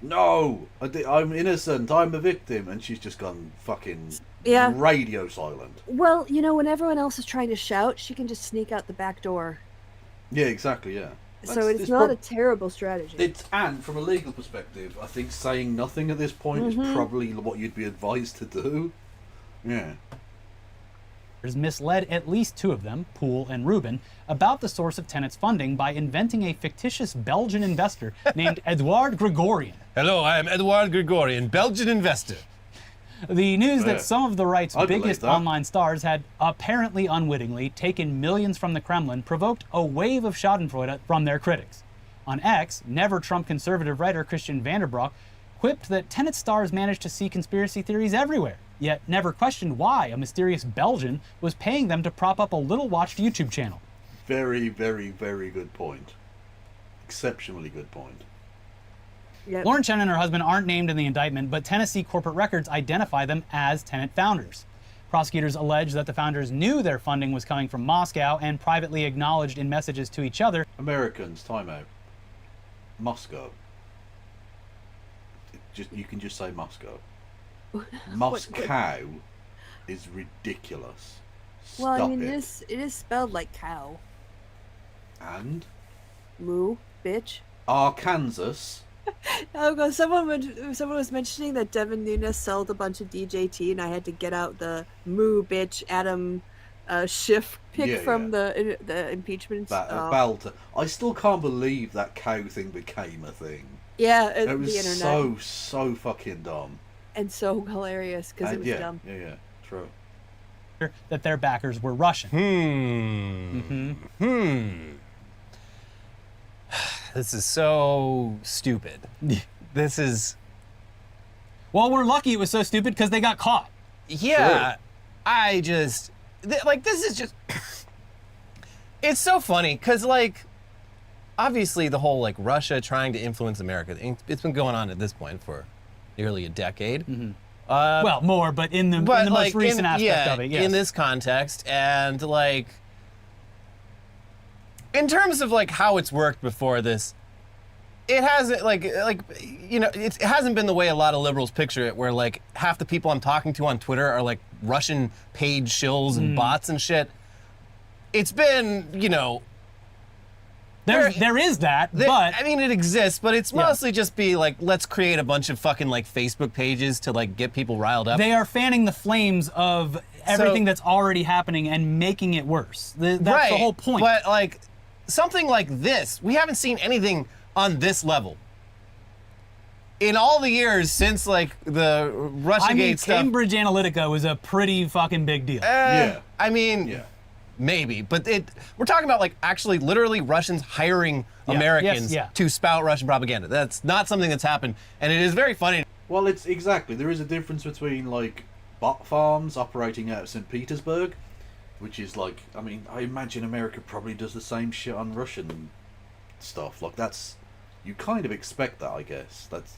"No, I'm innocent, I'm the victim," and she's just gone fucking radio silent. Well, when everyone else is trying to shout, she can just sneak out the back door. Yeah, exactly, yeah. So it's not a terrible strategy. And from a legal perspective, I think saying nothing at this point is probably what you'd be advised to do. Yeah. Misled at least 2 of them, Poole and Rubin, about the source of Tenet's funding by inventing a fictitious Belgian investor named Edouard Grigorian. Hello, I am Edouard Grigorian, Belgian investor. The news that some of the right's biggest online stars had apparently unwittingly taken millions from the Kremlin provoked a wave of schadenfreude from their critics. On X, never-Trump conservative writer Christian Vanderbroek quipped that Tenet stars managed to see conspiracy theories everywhere, yet never questioned why a mysterious Belgian was paying them to prop up a little-watched YouTube channel. very, very, very good point. Exceptionally good point. Yep. Lauren Chen and her husband aren't named in the indictment, but Tennessee corporate records identify them as Tenet founders. Prosecutors allege that the founders knew their funding was coming from Moscow and privately acknowledged in messages to each other. Americans, time out. Moscow. You can just say Moscow. Moscow is ridiculous. Well, Stop I mean, it. it is spelled like cow. And Moo, bitch. Arkansas. Oh god, someone was mentioning that Devin Nunes sold a bunch of DJT, and I had to get out the moo bitch Adam Schiff pick from the impeachment. Banter. I still can't believe that cow thing became a thing. Yeah, it was the internet. so fucking dumb. And so hilarious because it was dumb. Yeah, true. That their backers were Russian. This is so stupid. This is... Well, we're lucky it was so stupid because they got caught. Yeah. True. I just... this is just... It's so funny because, obviously the whole, Russia trying to influence America, it's been going on at this point for nearly a decade. Well, more, but in the most recent aspect of it, yes. In this context, and, in terms of how it's worked before this, it hasn't it hasn't been the way a lot of liberals picture it, where half the people I'm talking to on Twitter are Russian paid shills and bots and shit. It's been, there is that, but I mean it exists, but it's mostly just be let's create a bunch of fucking Facebook pages to get people riled up. They are fanning the flames of everything that's already happening and making it worse. That's the whole point. But something like this, we haven't seen anything on this level in all the years since the Russiagate stuff. Cambridge Analytica was a pretty fucking big deal. I mean, maybe, but we're talking about actually literally Russians hiring Americans to spout Russian propaganda. That's not something that's happened, and it is very funny. Well, it's exactly, there is a difference between bot farms operating out of St. Petersburg, which is I mean, I imagine America probably does the same shit on Russian stuff. That's, you kind of expect that, I guess. That's,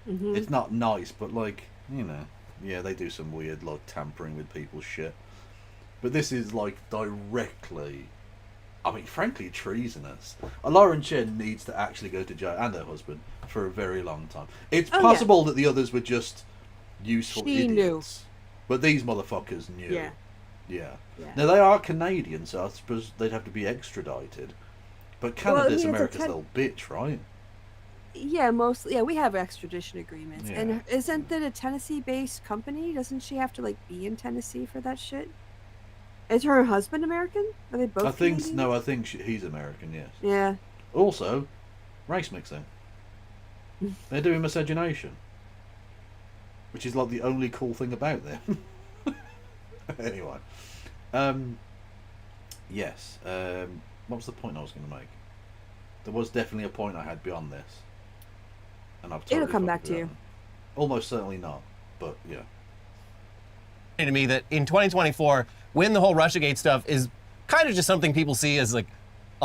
it's not nice, but yeah, they do some weird tampering with people's shit. But this is directly, I mean, frankly, treasonous. Lauren Chen needs to actually go to jail, and her husband, for a very long time. It's possible that the others were just useful idiots. But these motherfuckers knew. Yeah. Now, they are Canadian, so I suppose they'd have to be extradited. But Canada's America's little bitch, right? Yeah, mostly. Yeah, we have extradition agreements. Yeah. And isn't it a Tennessee-based company? Doesn't she have to, be in Tennessee for that shit? Is her husband American? Are they both Canadian? No, I think he's American, yes. Yeah. Also, race mixing. They're doing miscegenation. Which is, the only cool thing about them. Anyway. Yes. What was the point I was going to make? There was definitely a point I had beyond this. And I've totally It'll come back to you. Almost certainly not, but yeah. To me that in 2024, when the whole Russiagate stuff is kind of just something people see as a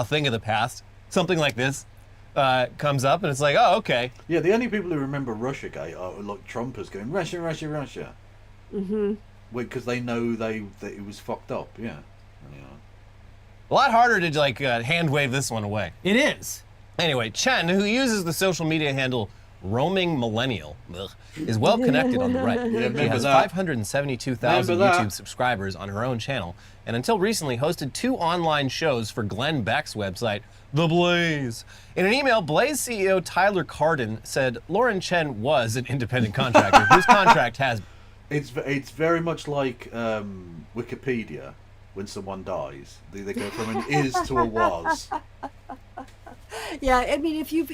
thing of the past, something like this comes up and it's oh, okay. Yeah, the only people who remember Russiagate are Trumpers going, Russia, Russia, Russia. Mm-hmm. Because they know that it was fucked up, yeah. A lot harder to hand wave this one away. It is. Anyway, Chen, who uses the social media handle Roaming Millennial, is well connected on the right. Yeah, she has 572,000 YouTube subscribers on her own channel, and until recently hosted 2 online shows for Glenn Beck's website, The Blaze. In an email, Blaze CEO Tyler Carden said Lauren Chen was an independent contractor whose contract has... It's very much like Wikipedia. When someone dies, they go from an is to a was. Yeah, I mean, if you've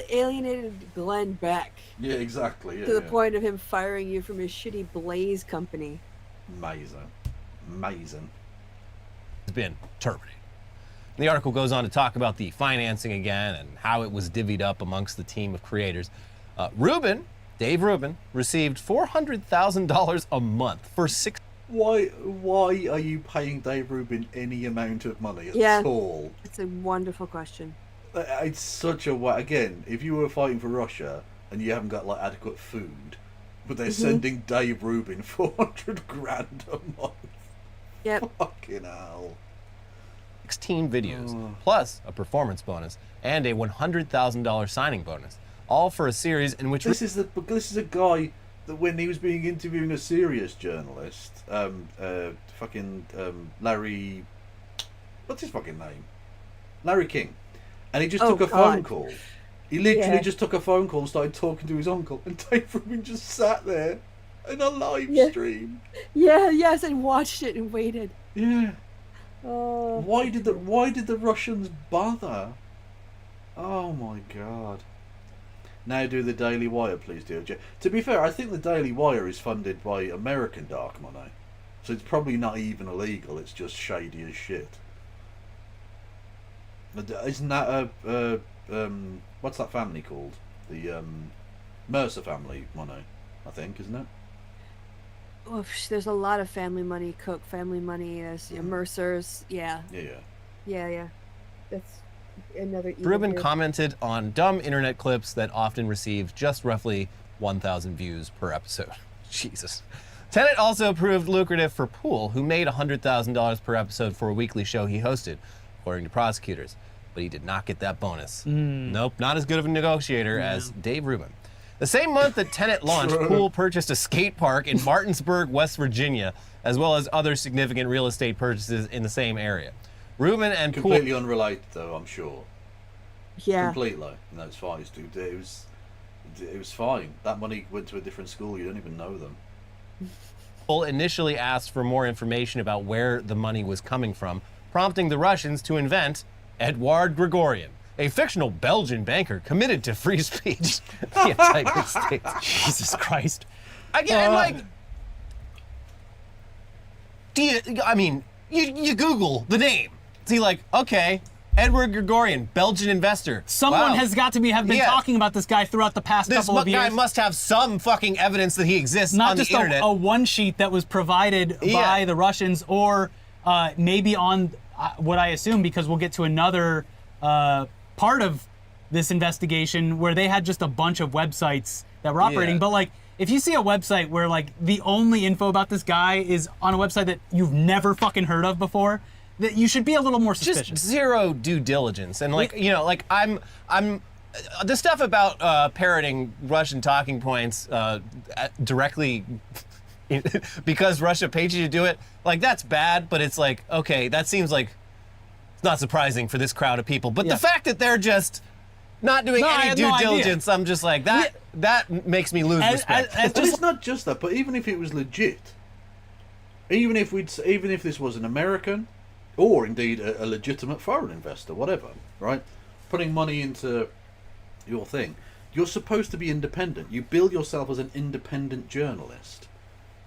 alienated Glenn Beck, yeah, exactly, to the point of him firing you from his shitty Blaze company. Amazing. It's been terminated. The article goes on to talk about the financing again and how it was divvied up amongst the team of creators. Dave Rubin, received $400,000 a month for 6. Why are you paying Dave Rubin any amount of money at all? It's a wonderful question. It's such a way. Again, if you were fighting for Russia and you haven't got like adequate food, but they're sending Dave Rubin 400 grand a month. Yep. Fucking hell. 16 videos, plus a performance bonus and a $100,000 signing bonus, all for a series in which this is a guy that when he was being interviewing a serious journalist, Larry, what's his fucking name? Larry King, and he just took a phone call. He literally just took a phone call and started talking to his uncle, and Dave Rubin just sat there in a live stream. Yes, and watched it and waited. Yeah. Oh. Why did the Russians bother? Oh my god. Now do the Daily Wire, please, DOJ. To be fair, I think the Daily Wire is funded by American dark money, so it's probably not even illegal. It's just shady as shit. Isn't that what's that family called? The Mercer family money, I think, isn't it? Oof, there's a lot of family money, Koch family money. There's Mercer's, Yeah. That's another. Rubin commented on dumb internet clips that often receive just roughly 1,000 views per episode. Jesus. Tenet also proved lucrative for Poole, who made $100,000 per episode for a weekly show he hosted, according to prosecutors. But he did not get that bonus. Nope, not as good of a negotiator as Dave Rubin. The same month that Tenet launched, Poole purchased a skate park in Martinsburg, West Virginia, as well as other significant real estate purchases in the same area. Rubin and Poole... Completely unrelated, though, I'm sure. Yeah. Completely. No, it's fine. It was fine. That money went to a different school. You don't even know them. Poole initially asked for more information about where the money was coming from, prompting the Russians to invent Eduard Grigorian, a fictional Belgian banker committed to free speech in the United States. Jesus Christ. Again, you Google the name. See, okay, Eduard Grigorian, Belgian investor. Someone has got to have been talking about this guy throughout the past couple of years. This guy must have some fucking evidence that he exists Not on the internet. Not just a one sheet that was provided by the Russians, or maybe on what I assume, because we'll get to another part of this investigation where they had just a bunch of websites that were operating. But if you see a website where the only info about this guy is on a website that you've never fucking heard of before, that you should be a little more suspicious. Just zero due diligence. And I'm the stuff about parroting Russian talking points directly because Russia paid you to do it, that's bad, but it's okay, that seems it's not surprising for this crowd of people. But the fact that they're just not doing any due diligence, I'm just that makes me lose respect. But it's not just that, but even if it was legit, even if this was an American, or indeed a legitimate foreign investor, whatever, right, putting money into your thing, you're supposed to be independent. You bill yourself as an independent journalist,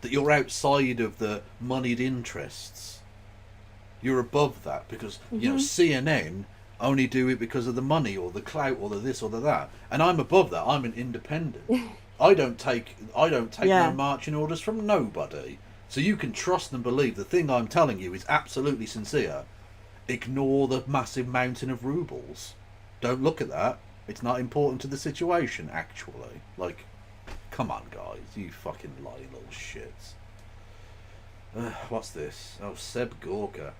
that you're outside of the moneyed interests. You're above that because CNN only do it because of the money or the clout or the this or the that, and I'm above that. I'm an independent. I don't take no marching orders from nobody. So you can trust and believe the thing I'm telling you is absolutely sincere. Ignore the massive mountain of rubles. Don't look at that. It's not important to the situation, actually. Come on, guys. You fucking lying little shits. What's this? Oh, Seb Gorka.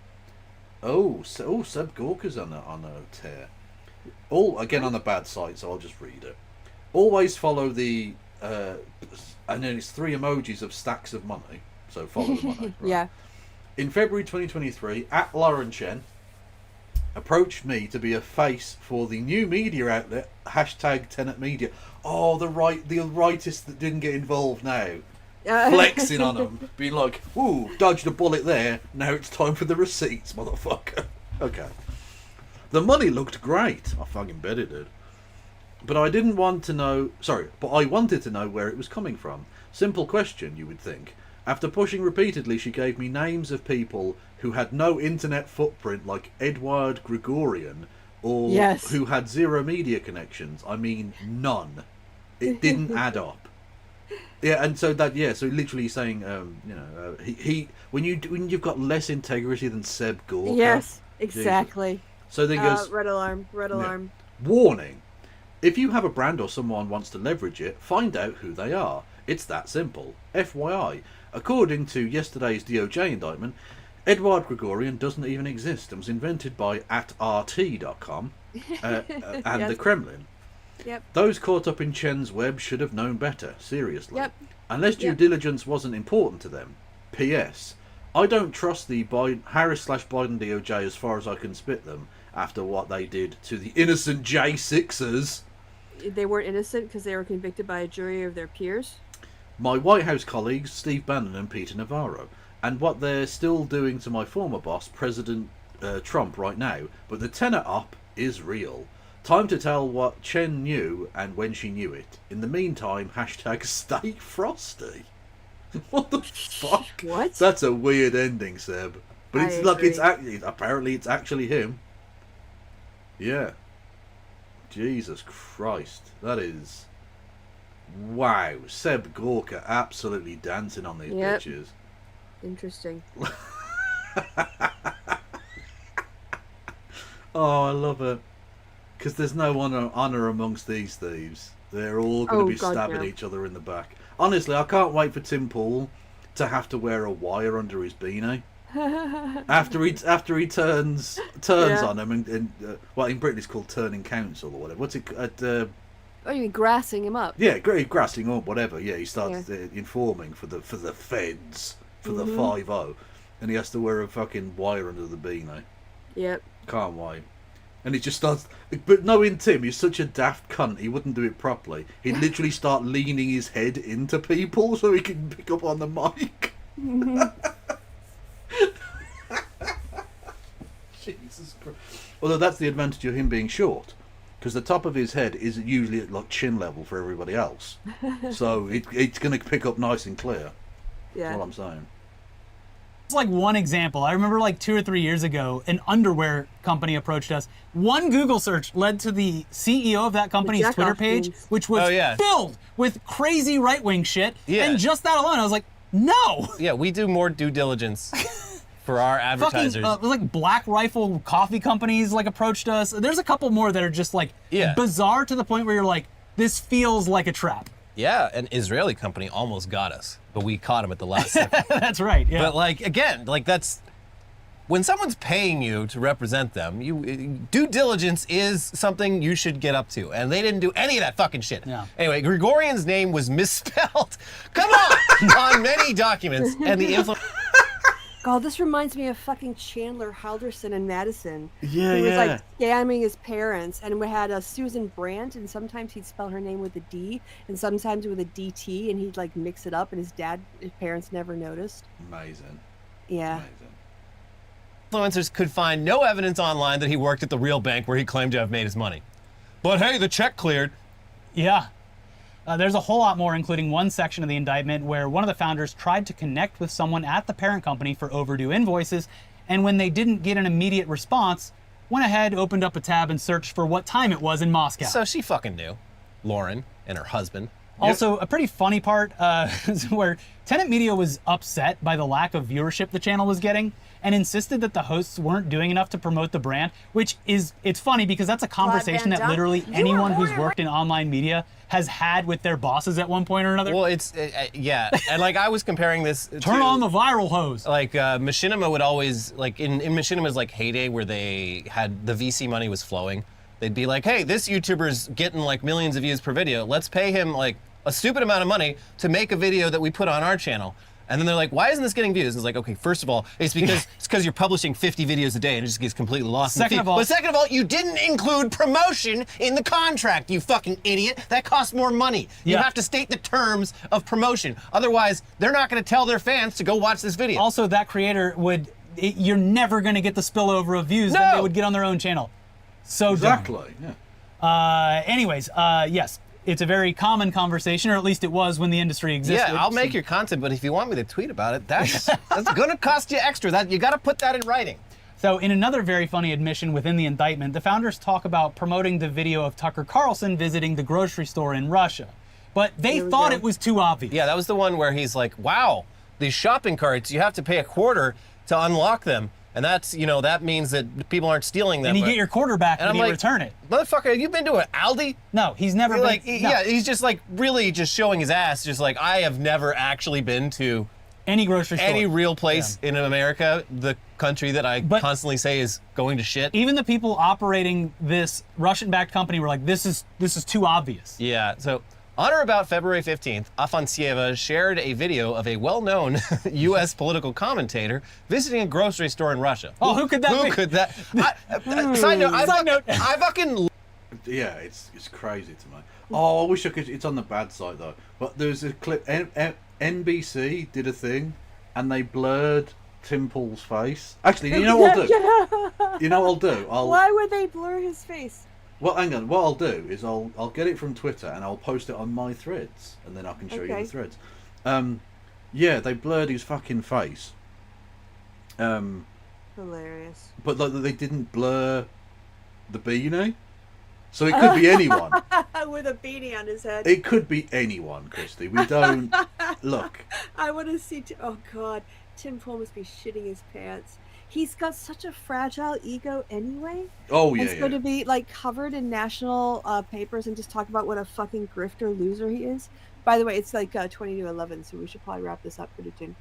Seb Gorka's on a tear. All again on the bad side, so I'll just read it. Always follow the and then it's 3 emojis of stacks of money. So follow the money. Right? Yeah. In February 2023, @Lauren approached me to be a face for the new media outlet #Tenet Media. Oh, the rightists that didn't get involved now. Flexing on them, being like, ooh, dodged a bullet there, now it's time for the receipts, motherfucker. Okay. The money looked great. I fucking bet it did. But I wanted to know where it was coming from. Simple question, you would think. After pushing repeatedly, she gave me names of people who had no internet footprint, like Eduard Grigorian, or who had zero media connections. I mean, none. It didn't add up. Yeah, and so so literally saying, he when you've got less integrity than Seb Gorka. Yes, exactly. Jesus. So then goes red alarm. Warning: if you have a brand or someone wants to leverage it, find out who they are. It's that simple. FYI, according to yesterday's DOJ indictment, Edward Gregorian doesn't even exist and was invented by @RT.com and the Kremlin. Yep. Those caught up in Chen's web should have known better, seriously. Yep. Unless due diligence wasn't important to them. P.S. I don't trust the Harris/Biden DOJ as far as I can spit them after what they did to the innocent J6ers. They weren't innocent because they were convicted by a jury of their peers? My White House colleagues, Steve Bannon and Peter Navarro. And what they're still doing to my former boss, President Trump, right now. But the tenet op is real. Time to tell what Chen knew and when she knew it. In the meantime, #stay frosty. What the fuck? What? That's a weird ending, Seb. But apparently it's actually him. Yeah. Jesus Christ. That is... Wow. Seb Gorka absolutely dancing on these bitches. Interesting. Oh, I love it. Because there's no honour amongst these thieves. They're all going to be stabbing each other in the back. Honestly, I can't wait for Tim Pool to have to wear a wire under his beanie. after he turns on him and well, in Britain it's called turning counsel or whatever. What's it? Oh, you mean grassing him up? Yeah, grassing or whatever. Yeah, he starts informing for the feds for the 5-0, and he has to wear a fucking wire under the beanie. Yep. Can't wait. And he just starts... But knowing Tim, he's such a daft cunt, he wouldn't do it properly. He'd literally start leaning his head into people so he can pick up on the mic. Jesus Christ. Although that's the advantage of him being short. Because the top of his head is usually at like chin level for everybody else. So it's going to pick up nice and clear. Yeah. That's what I'm saying. It's like one example. I remember like 2 or 3 years ago, an underwear company approached us. One Google search led to the CEO of that company's Twitter page, which was filled with crazy right-wing shit. Yeah. And just that alone, I was like, no. Yeah, we do more due diligence for our advertisers. Fucking, like Black Rifle coffee companies like approached us. There's a couple more that are just like bizarre to the point where you're like, this feels like a trap. Yeah, an Israeli company almost got us, but we caught him at the last second. That's right, yeah. But like, again, like that's, when someone's paying you to represent them, due diligence is something you should get up to. And they didn't do any of that fucking shit. Yeah. Anyway, Gregorian's name was misspelled, come on many documents, and the God, this reminds me of fucking Chandler Halderson in Madison. Yeah, He was like scamming his parents, and we had a Susan Brandt, and sometimes he'd spell her name with a D, and sometimes with a DT, and he'd like mix it up, and his parents never noticed. Amazing. Yeah. Amazing. Influencers could find no evidence online that he worked at the real bank where he claimed to have made his money. But hey, the check cleared. Yeah. There's a whole lot more, including one section of the indictment where one of the founders tried to connect with someone at the parent company for overdue invoices, and when they didn't get an immediate response, went ahead, opened up a tab, and searched for what time it was in Moscow. So she fucking knew. Lauren and her husband. Also, a pretty funny part where Tenet Media was upset by the lack of viewership the channel was getting and insisted that the hosts weren't doing enough to promote the brand, which is, it's funny because that's a conversation that literally anyone who's worked in online media has had with their bosses at one point or another. Well, it's, yeah. And like I was comparing this Turn on the viral hose. Like Machinima would always, like in Machinima's like heyday where they had, the VC money was flowing, they'd be like, hey, this YouTuber's getting like millions of views per video. Let's pay him like a stupid amount of money to make a video that we put on our channel. And then they're like, why isn't this getting views? And it's like, okay, first of all, it's because you're publishing 50 videos a day and it just gets completely lost in the feed. But second of all, you didn't include promotion in the contract, you fucking idiot. That costs more money. You have to state the terms of promotion. Otherwise, they're not going to tell their fans to go watch this video. Also, that creator would, you're never going to get the spillover of views that they would get on their own channel. So exactly, yeah. Anyways, yes. It's a very common conversation, or at least it was when the industry existed. Yeah, I'll make your content, but if you want me to tweet about it, that's going to cost you extra. That you got to put that in writing. So in another very funny admission within the indictment, the founders talk about promoting the video of Tucker Carlson visiting the grocery store in Russia. but they thought it was too obvious. Yeah, that was the one where he's like, wow, these shopping carts, you have to pay $0.25 to unlock them. And that's, that means that people aren't stealing them. And you get your quarter back when you return it. Motherfucker, have you been to an Aldi? No, he's never been. Yeah, he's just like really just showing his ass. Just like, I have never actually been to any grocery store, any real place in America, the country that I constantly say is going to shit. Even the people operating this Russian-backed company were like, this is too obvious. Yeah, so on or about February 15th, Afansieva shared a video of a well-known U.S. political commentator visiting a grocery store in Russia. Oh, who could that be? Who could that? Side note, I fucking... Yeah, it's crazy to me. Oh, I wish I could... It's on the bad side, though. But there's a clip... NBC did a thing, and they blurred Tim Pool's face. Actually, you know what I'll do? You know what I'll do? Why would they blur his face? Well, hang on. What I'll do is I'll get it from Twitter and I'll post it on my threads, and then I can show you the threads. Yeah, they blurred his fucking face. Hilarious. But they didn't blur the beanie, so it could be anyone. With a beanie on his head. It could be anyone, Christy. We don't look. I want to see. Oh God, Tim Pool must be shitting his pants. He's got such a fragile ego anyway. Oh, yeah. It's going to be like covered in national papers and just talk about what a fucking grifter loser he is. By the way, it's like 20 to 11, so we should probably wrap this up pretty soon.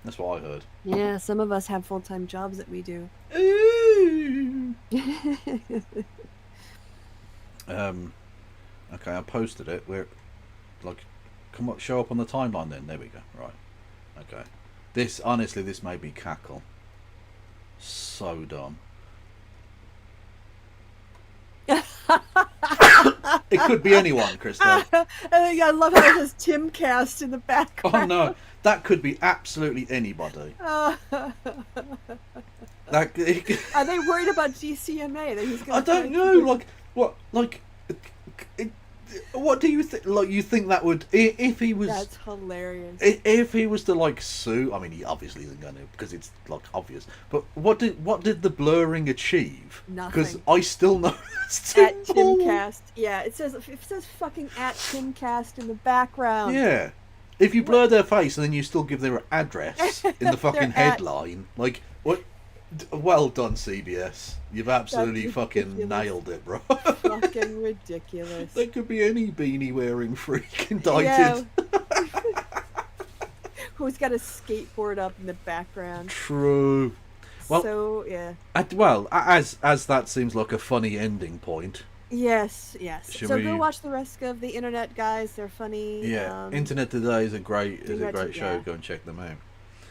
That's what I heard. Yeah, some of us have full-time jobs that we do. Okay, I posted it. We're like, come up, show up on the timeline then. There we go. Right. Okay. This, honestly, this made me cackle. So dumb. It could be anyone, Krista. I love how it says Timcast in the background. Oh no, that could be absolutely anybody. Are they worried about GCMA? That he's gonna I don't know. What do you think? Like, you think that would, if he was? That's hilarious. If he was to like sue, I mean, he obviously isn't going to because it's like obvious. But what did the blurring achieve? Nothing. Because I still know that's at Timcast. Yeah, it says fucking at Timcast in the background. Yeah, if you blur their face and then you still give their address in the fucking headline, like what? Well done, CBS. You've absolutely fucking nailed it, bro. Fucking ridiculous. There could be any beanie wearing freak indicted. Yeah. Who's got a skateboard up in the background? True. Well, so yeah. As that seems like a funny ending point. Yes. So we... go watch the rest of the Internet guys. They're funny. Yeah, Internet Today is a great show. Go and check them out.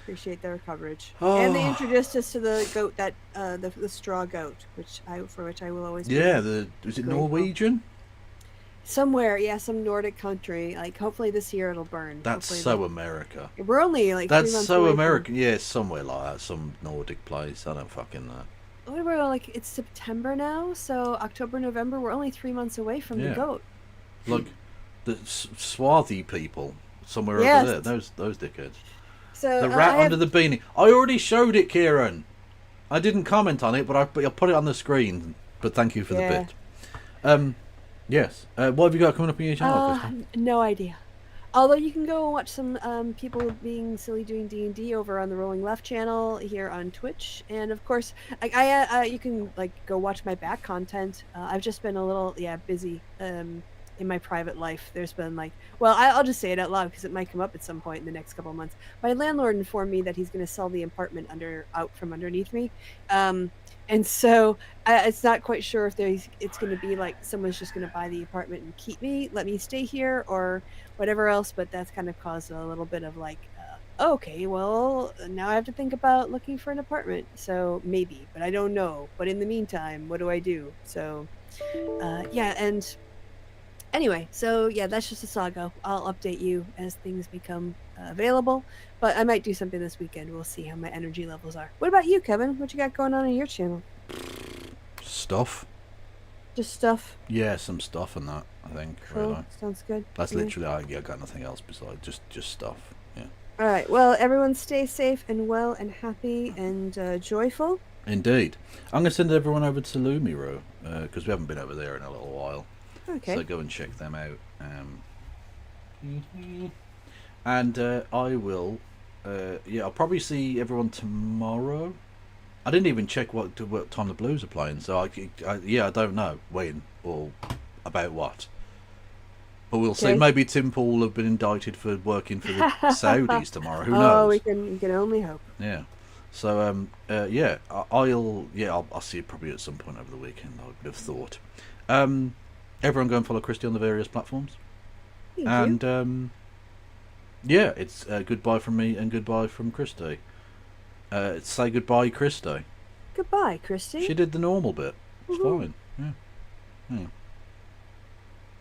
Appreciate their coverage. Oh. And they introduced us to the goat that the straw goat, which I will always. Yeah, was it Norwegian? Somewhere, yeah, some Nordic country. Like, hopefully this year it'll burn. That's so America. We're only like. That's 3 months so away American. Yeah, somewhere like that, some Nordic place. I don't fucking know. We're like, it's September now, so October, November. We're only 3 months away from the goat. Like the Swarthy people somewhere over there. Those dickheads. So, the rat under the beanie. I already showed it, Kieran. I didn't comment on it, but I put it on the screen. But thank you for the bit. Yes. What have you got coming up on your channel, Kristen? No idea. Although you can go and watch some people being silly doing D&D over on the Rolling Left channel here on Twitch, and of course, you can like go watch my back content. I've just been a little busy in my private life. There's been I'll just say it out loud because it might come up at some point in the next couple of months. My landlord informed me that he's going to sell the apartment out from underneath me, and so it's not quite sure if it's going to be like someone's just going to buy the apartment and let me stay here, or whatever else. But that's kind of caused a little bit of okay, well, now I have to think about looking for an apartment. So maybe, but I don't know. But in the meantime, what do I do? So and anyway, so yeah, that's just a saga. I'll update you as things become available, but I might do something this weekend. We'll see how my energy levels are. What about you, Kevin? What you got going on your channel? Stuff. Just stuff? Yeah, some stuff and that, I think. Cool. Really. Sounds good. That's literally, I got nothing else besides just stuff. Yeah. All right. Well, everyone stay safe and well and happy and joyful. Indeed. I'm going to send everyone over to Loomer, because we haven't been over there in a little while. Okay. So go and check them out. And I will. I'll probably see everyone tomorrow. I didn't even check what time the Blues are playing, so I don't know when or about what. But we'll see. Okay. Maybe Tim Pool will have been indicted for working for the Saudis tomorrow. Who knows? Oh, we can only hope. Yeah. So I'll see it probably at some point over the weekend. I would have thought. Everyone go and follow Christy on the various platforms. Thank you. And it's goodbye from me and goodbye from Christy. Say goodbye, Christy. Goodbye, Christy. She did the normal bit. It's Woohoo. fine. Yeah.